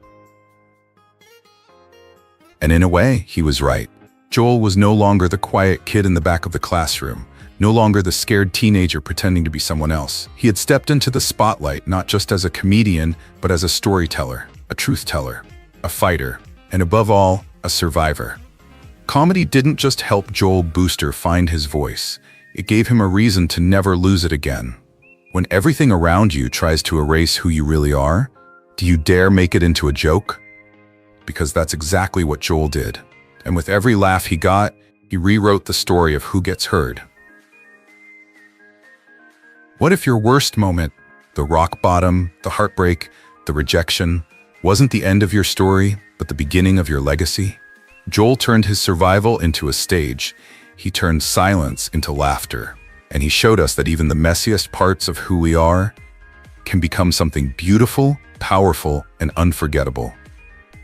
And in a way, he was right. Joel was no longer the quiet kid in the back of the classroom, no longer the scared teenager pretending to be someone else. He had stepped into the spotlight not just as a comedian, but as a storyteller, a truth teller, a fighter, and above all, a survivor. Comedy didn't just help Joel Booster find his voice, it gave him a reason to never lose it again. When everything around you tries to erase who you really are, do you dare make it into a joke? Because that's exactly what Joel did. And with every laugh he got, he rewrote the story of who gets heard. What if your worst moment, the rock bottom, the heartbreak, the rejection, wasn't the end of your story, but the beginning of your legacy? Joel turned his survival into a stage. He turned silence into laughter. And he showed us that even the messiest parts of who we are can become something beautiful, powerful, and unforgettable.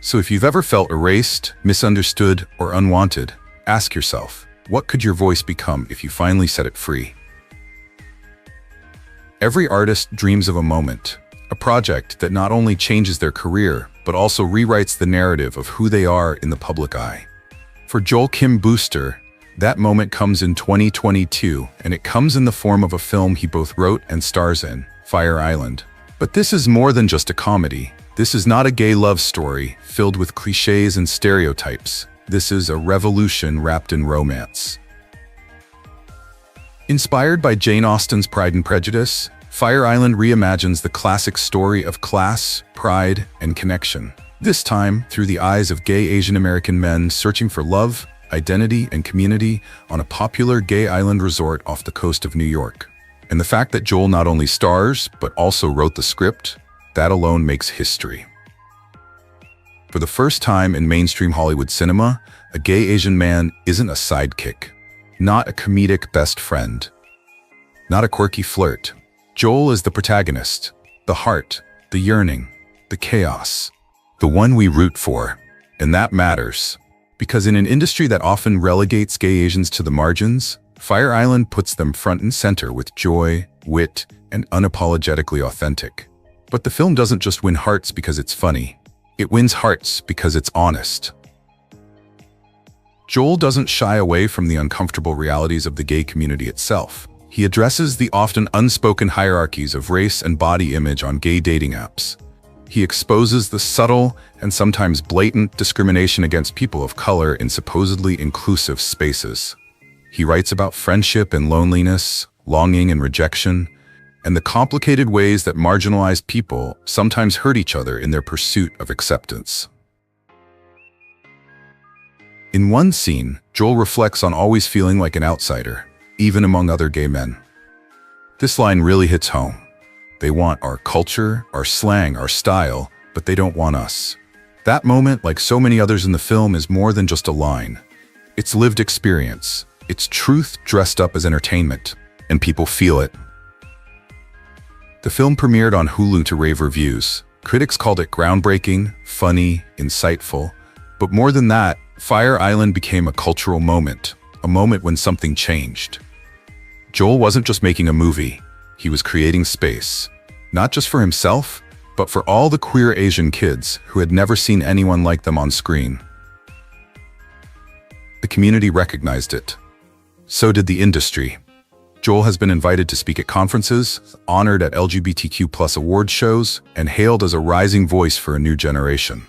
So if you've ever felt erased, misunderstood, or unwanted, ask yourself, what could your voice become if you finally set it free? Every artist dreams of a moment, a project that not only changes their career, but also rewrites the narrative of who they are in the public eye. For Joel Kim Booster, that moment comes in 2022, and it comes in the form of a film he both wrote and stars in, Fire Island. But this is more than just a comedy. This is not a gay love story filled with cliches and stereotypes. This is a revolution wrapped in romance. Inspired by Jane Austen's Pride and Prejudice, Fire Island reimagines the classic story of class, pride, and connection. This time, through the eyes of gay Asian American men searching for love, identity, and community on a popular gay island resort off the coast of New York. And the fact that Joel not only stars, but also wrote the script, that alone makes history. For the first time in mainstream Hollywood cinema, a gay Asian man isn't a sidekick, not a comedic best friend, not a quirky flirt. Joel is the protagonist, the heart, the yearning, the chaos, the one we root for. And that matters, because in an industry that often relegates gay Asians to the margins, Fire Island puts them front and center with joy, wit, and unapologetically authentic. But the film doesn't just win hearts because it's funny. It wins hearts because it's honest. Joel doesn't shy away from the uncomfortable realities of the gay community itself. He addresses the often unspoken hierarchies of race and body image on gay dating apps. He exposes the subtle and sometimes blatant discrimination against people of color in supposedly inclusive spaces. He writes about friendship and loneliness, longing and rejection, and the complicated ways that marginalized people sometimes hurt each other in their pursuit of acceptance. In one scene, Joel reflects on always feeling like an outsider, even among other gay men. This line really hits home. They want our culture, our slang, our style, but they don't want us. That moment, like so many others in the film, is more than just a line. It's lived experience. It's truth dressed up as entertainment, and people feel it. The film premiered on Hulu to rave reviews. Critics called it groundbreaking, funny, insightful. But more than that, Fire Island became a cultural moment, a moment when something changed. Joel wasn't just making a movie, he was creating space. Not just for himself, but for all the queer Asian kids who had never seen anyone like them on screen. The community recognized it. So did the industry. Joel has been invited to speak at conferences, honored at LGBTQ+ award shows, and hailed as a rising voice for a new generation.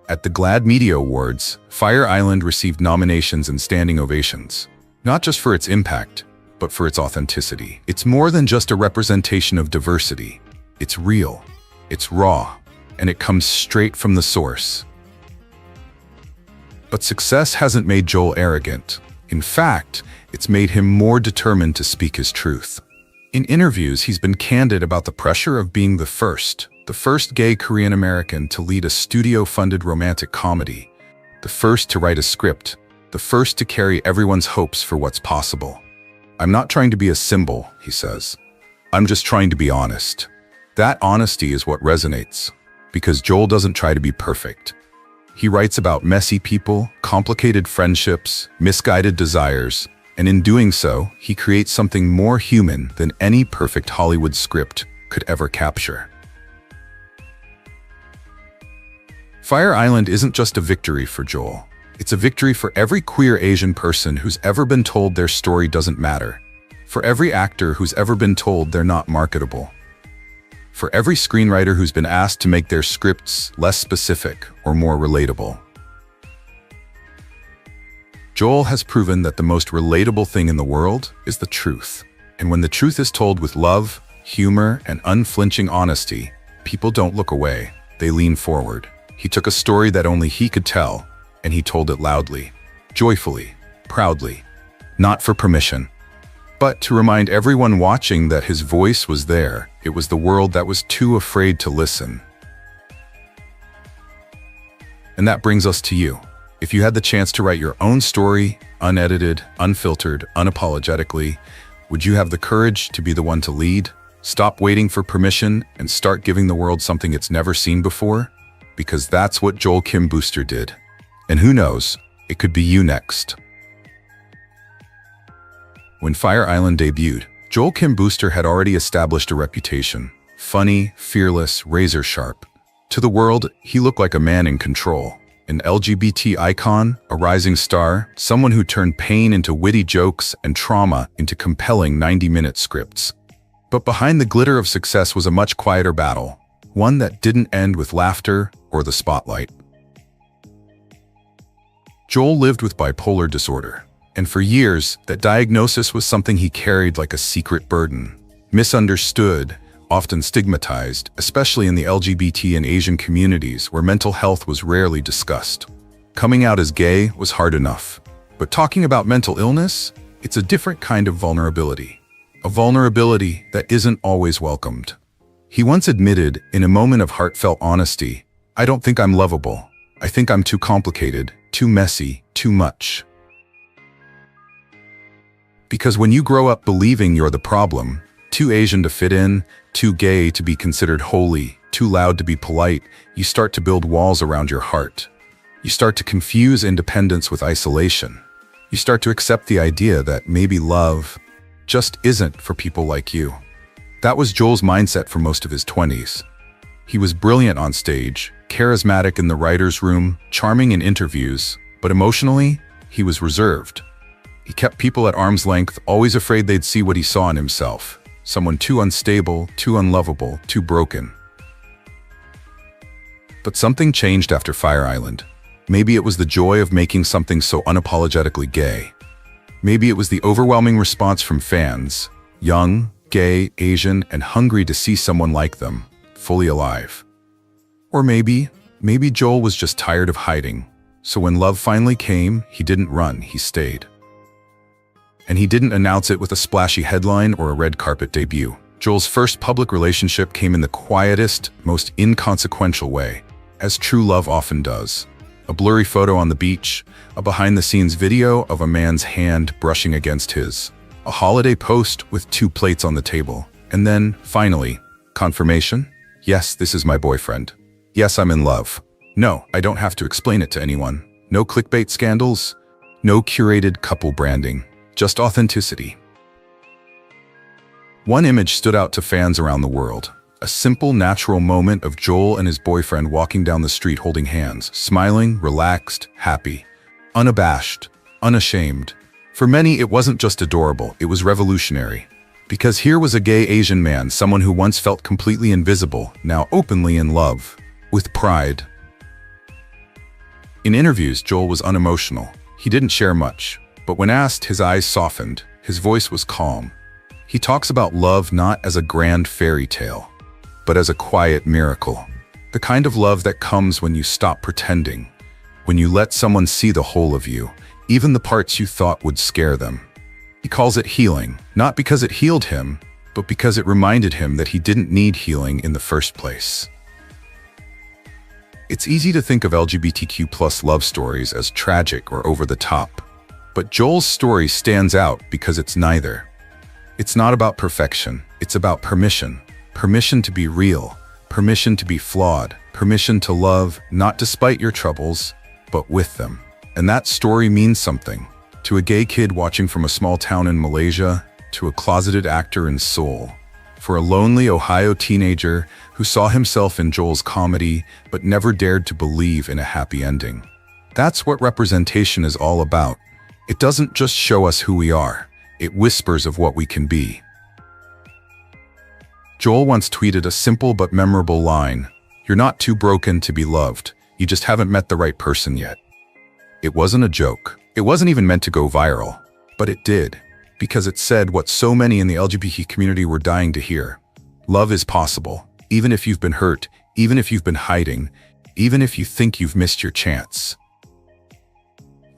At the GLAAD Media Awards, Fire Island received nominations and standing ovations, not just for its impact, but for its authenticity. It's more than just a representation of diversity. It's real, it's raw, and it comes straight from the source. But success hasn't made Joel arrogant. In fact, it's made him more determined to speak his truth. In interviews, he's been candid about the pressure of being the first gay Korean American to lead a studio-funded romantic comedy, the first to write a script, the first to carry everyone's hopes for what's possible. "I'm not trying to be a symbol," he says. "I'm just trying to be honest." That honesty is what resonates, because Joel doesn't try to be perfect. He writes about messy people, complicated friendships, misguided desires, and in doing so, he creates something more human than any perfect Hollywood script could ever capture. Fire Island isn't just a victory for Joel. It's a victory for every queer Asian person who's ever been told their story doesn't matter. For every actor who's ever been told they're not marketable. For every screenwriter who's been asked to make their scripts less specific or more relatable. Joel has proven that the most relatable thing in the world is the truth. And when the truth is told with love, humor, and unflinching honesty, people don't look away, they lean forward. He took a story that only he could tell, and he told it loudly, joyfully, proudly, not for permission, but to remind everyone watching that his voice was there. It was the world that was too afraid to listen. And that brings us to you. If you had the chance to write your own story, unedited, unfiltered, unapologetically, would you have the courage to be the one to lead? Stop waiting for permission and start giving the world something it's never seen before? Because that's what Joel Kim Booster did. And who knows, it could be you next. When Fire Island debuted, Joel Kim Booster had already established a reputation. Funny, fearless, razor sharp. To the world, he looked like a man in control. An LGBT icon, a rising star, someone who turned pain into witty jokes and trauma into compelling 90-minute scripts. But behind the glitter of success was a much quieter battle, one that didn't end with laughter or the spotlight. Joel lived with bipolar disorder, and for years, that diagnosis was something he carried like a secret burden. Misunderstood, often stigmatized, especially in the LGBT and Asian communities where mental health was rarely discussed. Coming out as gay was hard enough, but talking about mental illness, it's a different kind of vulnerability. A vulnerability that isn't always welcomed. He once admitted, in a moment of heartfelt honesty, "I don't think I'm lovable. I think I'm too complicated, too messy, too much." Because when you grow up believing you're the problem, too Asian to fit in, too gay to be considered holy, too loud to be polite, you start to build walls around your heart. You start to confuse independence with isolation. You start to accept the idea that maybe love just isn't for people like you. That was Joel's mindset for most of his 20s. He was brilliant on stage, charismatic in the writer's room, charming in interviews, but emotionally, he was reserved. He kept people at arm's length, always afraid they'd see what he saw in himself. Someone too unstable, too unlovable, too broken. But something changed after Fire Island. Maybe it was the joy of making something so unapologetically gay. Maybe it was the overwhelming response from fans, young, gay, Asian, and hungry to see someone like them, fully alive. Or maybe Joel was just tired of hiding. So when love finally came, he didn't run, he stayed. And he didn't announce it with a splashy headline or a red carpet debut. Joel's first public relationship came in the quietest, most inconsequential way, as true love often does. A blurry photo on the beach, a behind-the-scenes video of a man's hand brushing against his, a holiday post with 2 plates on the table, and then, finally, confirmation? Yes, this is my boyfriend. Yes, I'm in love. No, I don't have to explain it to anyone. No clickbait scandals, no curated couple branding, just authenticity. One image stood out to fans around the world. A simple, natural moment of Joel and his boyfriend walking down the street holding hands, smiling, relaxed, happy, unabashed, unashamed. For many, it wasn't just adorable, it was revolutionary. Because here was a gay Asian man, someone who once felt completely invisible, now openly in love, with pride. In interviews, Joel was unemotional. He didn't share much, but when asked, his eyes softened, his voice was calm. He talks about love not as a grand fairy tale, but as a quiet miracle. The kind of love that comes when you stop pretending, when you let someone see the whole of you, even the parts you thought would scare them. He calls it healing, not because it healed him, but because it reminded him that he didn't need healing in the first place. It's easy to think of LGBTQ+ love stories as tragic or over the top, but Joel's story stands out because it's neither. It's not about perfection, it's about permission. Permission to be real, permission to be flawed, permission to love, not despite your troubles, but with them. And that story means something. To a gay kid watching from a small town in Malaysia, to a closeted actor in Seoul. For a lonely Ohio teenager who saw himself in Joel's comedy, but never dared to believe in a happy ending. That's what representation is all about. It doesn't just show us who we are, it whispers of what we can be. Joel once tweeted a simple but memorable line, "You're not too broken to be loved, you just haven't met the right person yet." It wasn't a joke. It wasn't even meant to go viral, but it did, because it said what so many in the LGBT community were dying to hear. Love is possible, even if you've been hurt, even if you've been hiding, even if you think you've missed your chance.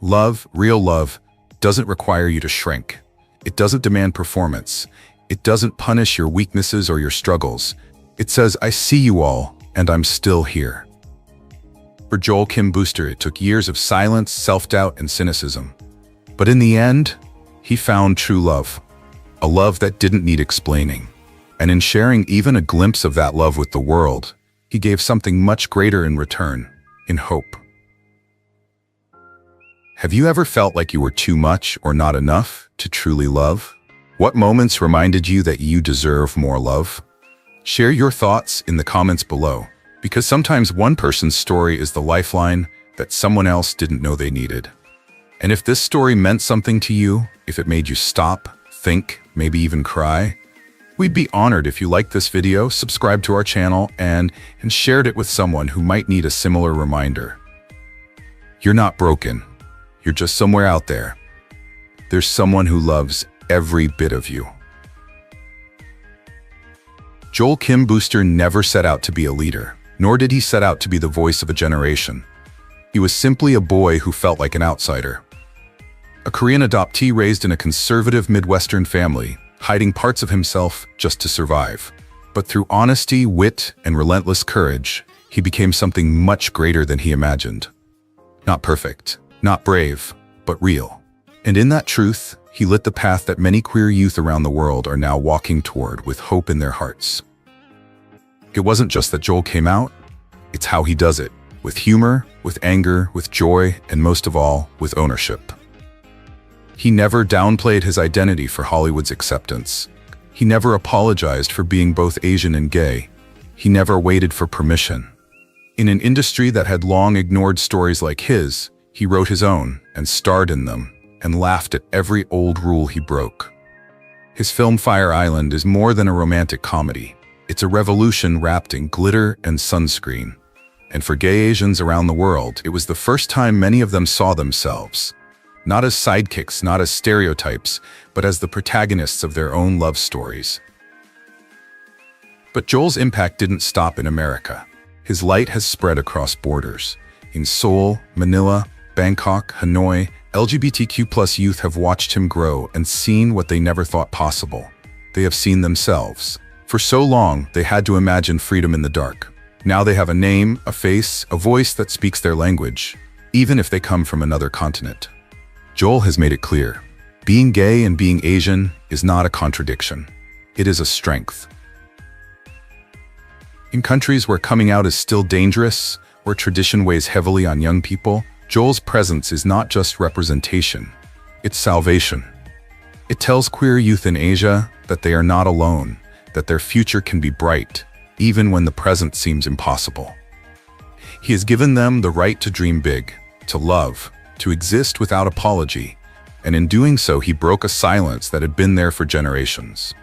Love, real love, doesn't require you to shrink. It doesn't demand performance. It doesn't punish your weaknesses or your struggles. It says, I see you all, and I'm still here. For Joel Kim Booster, it took years of silence, self-doubt, and cynicism. But in the end, he found true love. A love that didn't need explaining. And in sharing even a glimpse of that love with the world, he gave something much greater in return, in hope. Have you ever felt like you were too much or not enough to truly love? What moments reminded you that you deserve more love? Share your thoughts in the comments below, because sometimes one person's story is the lifeline that someone else didn't know they needed. And if this story meant something to you, if it made you stop, think, maybe even cry, we'd be honored if you liked this video, subscribed to our channel, and shared it with someone who might need a similar reminder. You're not broken. You're just somewhere out there. There's someone who loves every bit of you. Joel Kim Booster never set out to be a leader, nor did he set out to be the voice of a generation. He was simply a boy who felt like an outsider. A Korean adoptee raised in a conservative Midwestern family, hiding parts of himself just to survive. But through honesty, wit, and relentless courage, he became something much greater than he imagined. Not perfect, not brave, but real. And in that truth, he lit the path that many queer youth around the world are now walking toward with hope in their hearts. It wasn't just that Joel came out, it's how he does it, with humor, with anger, with joy, and most of all, with ownership. He never downplayed his identity for Hollywood's acceptance. He never apologized for being both Asian and gay. He never waited for permission. In an industry that had long ignored stories like his, he wrote his own and starred in them, and laughed at every old rule he broke. His film Fire Island is more than a romantic comedy. It's a revolution wrapped in glitter and sunscreen. And for gay Asians around the world, it was the first time many of them saw themselves, not as sidekicks, not as stereotypes, but as the protagonists of their own love stories. But Joel's impact didn't stop in America. His light has spread across borders. In Seoul, Manila, Bangkok, Hanoi, LGBTQ+ youth have watched him grow and seen what they never thought possible. They have seen themselves. For so long, they had to imagine freedom in the dark. Now they have a name, a face, a voice that speaks their language. even if they come from another continent. Joel has made it clear. Being gay and being Asian is not a contradiction. It is a strength. In countries where coming out is still dangerous, where tradition weighs heavily on young people, Joel's presence is not just representation, it's salvation. It tells queer youth in Asia that they are not alone, that their future can be bright, even when the present seems impossible. He has given them the right to dream big, to love, to exist without apology, and in doing so he broke a silence that had been there for generations.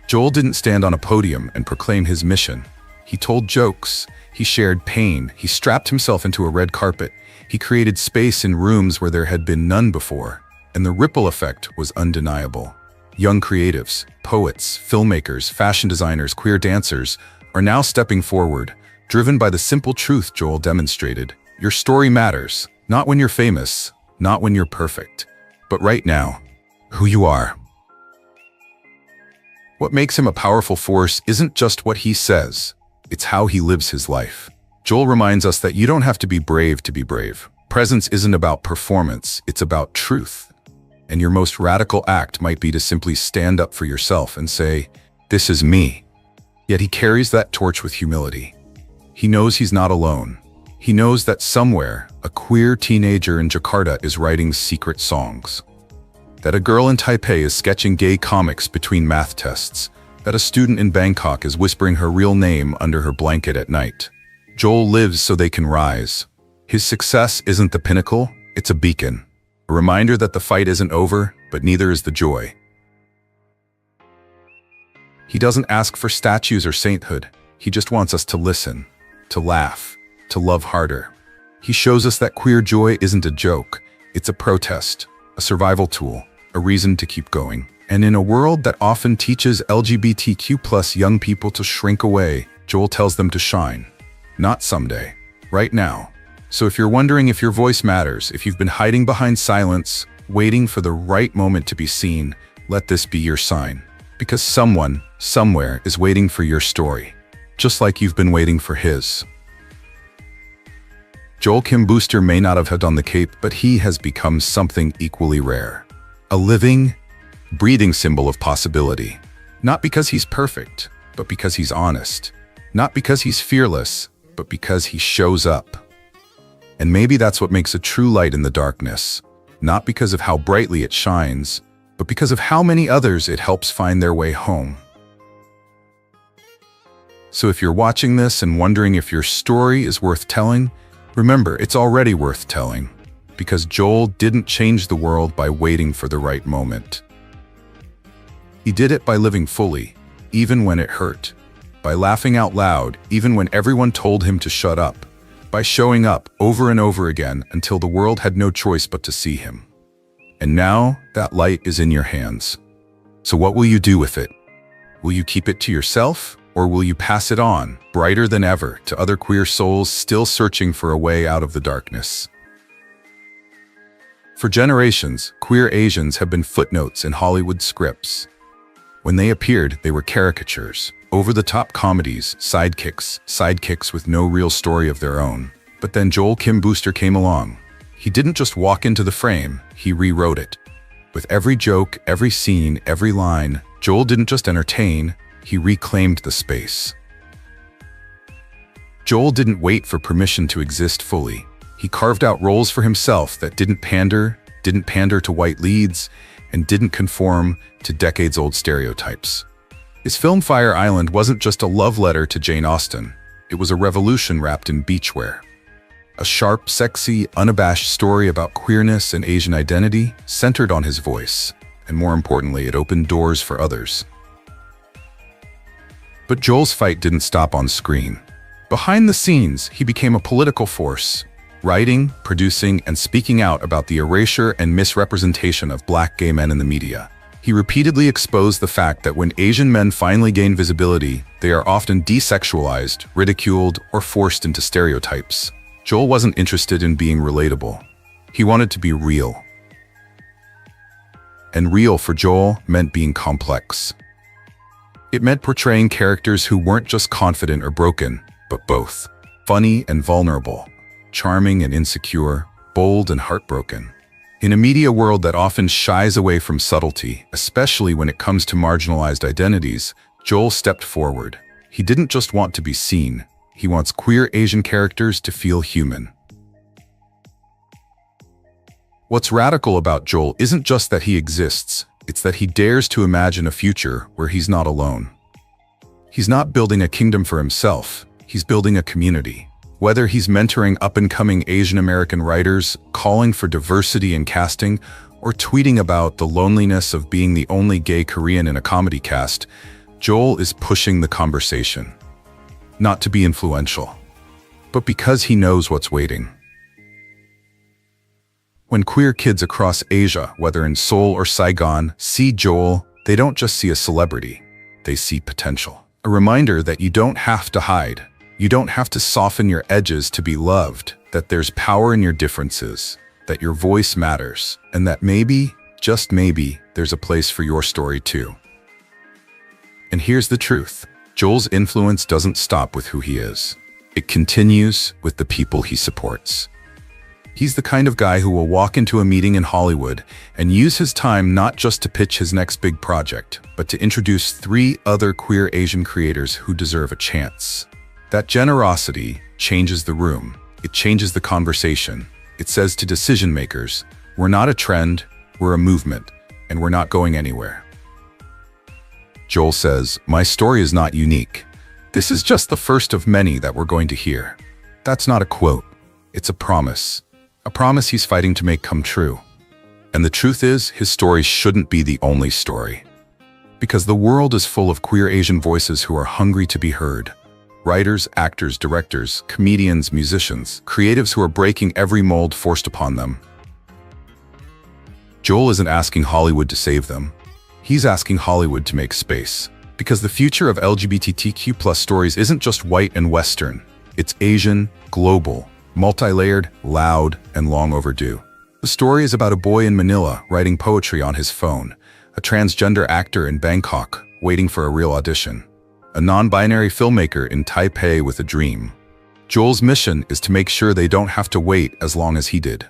Joel didn't stand on a podium and proclaim his mission. He told jokes, he shared pain, he strapped himself into a red carpet, he created space in rooms where there had been none before, and the ripple effect was undeniable. Young creatives, poets, filmmakers, fashion designers, queer dancers are now stepping forward, driven by the simple truth Joel demonstrated. Your story matters, not when you're famous, not when you're perfect, but right now, who you are. What makes him a powerful force isn't just what he says, it's how he lives his life. Joel reminds us that you don't have to be brave to be brave. Presence isn't about performance, it's about truth. And your most radical act might be to simply stand up for yourself and say, "This is me." Yet he carries that torch with humility. He knows he's not alone. He knows that somewhere, a queer teenager in Jakarta is writing secret songs. That a girl in Taipei is sketching gay comics between math tests. That a student in Bangkok is whispering her real name under her blanket at night. Joel lives so they can rise. His success isn't the pinnacle, it's a beacon. A reminder that the fight isn't over, but neither is the joy. He doesn't ask for statues or sainthood. He just wants us to listen, to laugh, to love harder. He shows us that queer joy isn't a joke. It's a protest, a survival tool, a reason to keep going. And in a world that often teaches LGBTQ+ young people to shrink away, Joel tells them to shine. Not someday, right now. So if you're wondering if your voice matters, if you've been hiding behind silence, waiting for the right moment to be seen, let this be your sign. Because someone, somewhere, is waiting for your story, just like you've been waiting for his. Joel Kim Booster may not have had on the cape, but he has become something equally rare. A living, breathing symbol of possibility. Not because he's perfect, but because he's honest. Not because he's fearless, but because he shows up. And maybe that's what makes a true light in the darkness. Not because of how brightly it shines, but because of how many others it helps find their way home. So if you're watching this and wondering if your story is worth telling, remember, it's already worth telling. Because Joel didn't change the world by waiting for the right moment. He did it by living fully, even when it hurt. By laughing out loud, even when everyone told him to shut up. By showing up over and over again until the world had no choice but to see him. And now, that light is in your hands. So what will you do with it? Will you keep it to yourself? Or will you pass it on, brighter than ever, to other queer souls still searching for a way out of the darkness? For generations, queer Asians have been footnotes in Hollywood scripts. When they appeared, they were caricatures, over-the-top comedies, sidekicks with no real story of their own. But then Joel Kim Booster came along. He didn't just walk into the frame, he rewrote it. With every joke, every scene, every line, Joel didn't just entertain, he reclaimed the space. Joel didn't wait for permission to exist fully. He carved out roles for himself that didn't pander to white leads, and didn't conform to decades-old stereotypes. His film Fire Island wasn't just a love letter to Jane Austen. It was a revolution wrapped in beachwear. A sharp, sexy, unabashed story about queerness and Asian identity centered on his voice, and more importantly, it opened doors for others. But Joel's fight didn't stop on screen. Behind the scenes, he became a political force, writing, producing, and speaking out about the erasure and misrepresentation of Black gay men in the media. He repeatedly exposed the fact that when Asian men finally gain visibility, they are often desexualized, ridiculed, or forced into stereotypes. Joel wasn't interested in being relatable. He wanted to be real. And real for Joel meant being complex. It meant portraying characters who weren't just confident or broken, but both funny and vulnerable. charming and insecure, bold and heartbroken. In a media world that often shies away from subtlety, especially when it comes to marginalized identities, Joel stepped forward. He didn't just want to be seen. He wants queer Asian characters to feel human. What's radical about Joel isn't just that he exists, it's that he dares to imagine a future where he's not alone. He's not building a kingdom for himself, he's building a community. Whether he's mentoring up-and-coming Asian American writers, calling for diversity in casting, or tweeting about the loneliness of being the only gay Korean in a comedy cast, Joel is pushing the conversation. Not to be influential, but because he knows what's waiting. When queer kids across Asia, whether in Seoul or Saigon, see Joel, they don't just see a celebrity, they see potential. A reminder that you don't have to hide. You don't have to soften your edges to be loved, that there's power in your differences, that your voice matters, and that maybe, just maybe, there's a place for your story too. And here's the truth. Joel's influence doesn't stop with who he is. It continues with the people he supports. He's the kind of guy who will walk into a meeting in Hollywood and use his time not just to pitch his next big project, but to introduce 3 other queer Asian creators who deserve a chance. That generosity changes the room. It changes the conversation. It says to decision makers, we're not a trend, we're a movement, and we're not going anywhere. Joel says, my story is not unique. This is just the first of many that we're going to hear. That's not a quote. It's a promise. A promise he's fighting to make come true. And the truth is, his story shouldn't be the only story. Because the world is full of queer Asian voices who are hungry to be heard. Writers, actors, directors, comedians, musicians, creatives who are breaking every mold forced upon them. Joel isn't asking Hollywood to save them. He's asking Hollywood to make space. Because the future of LGBTQ+ stories isn't just white and Western. It's Asian, global, multi-layered, loud, and long overdue. The story is about a boy in Manila writing poetry on his phone, a transgender actor in Bangkok waiting for a real audition, a non-binary filmmaker in Taipei with a dream. Joel's mission is to make sure they don't have to wait as long as he did.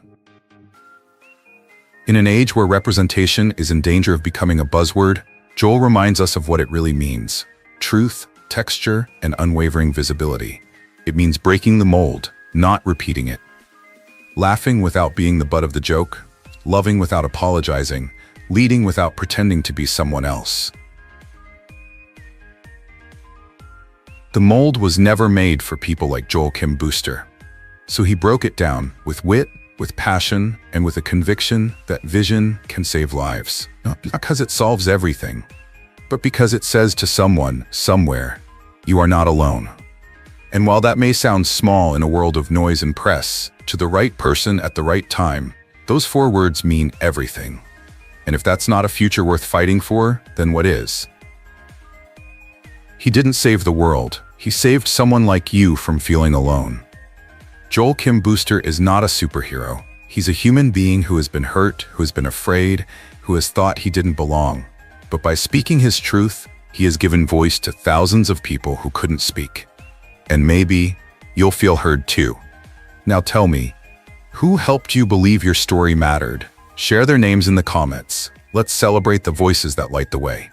In an age where representation is in danger of becoming a buzzword, Joel reminds us of what it really means: truth, texture, and unwavering visibility. It means breaking the mold, not repeating it. Laughing without being the butt of the joke, loving without apologizing, leading without pretending to be someone else. The mold was never made for people like Joel Kim Booster. So he broke it down with wit, with passion, and with a conviction that vision can save lives. Not because it solves everything, but because it says to someone, somewhere, you are not alone. And while that may sound small in a world of noise and press, to the right person at the right time, those 4 words mean everything. And if that's not a future worth fighting for, then what is? He didn't save the world. He saved someone like you from feeling alone. Joel Kim Booster is not a superhero. He's a human being who has been hurt, who has been afraid, who has thought he didn't belong. But by speaking his truth, he has given voice to thousands of people who couldn't speak. And maybe you'll feel heard too. Now tell me, who helped you believe your story mattered? Share their names in the comments. Let's celebrate the voices that light the way.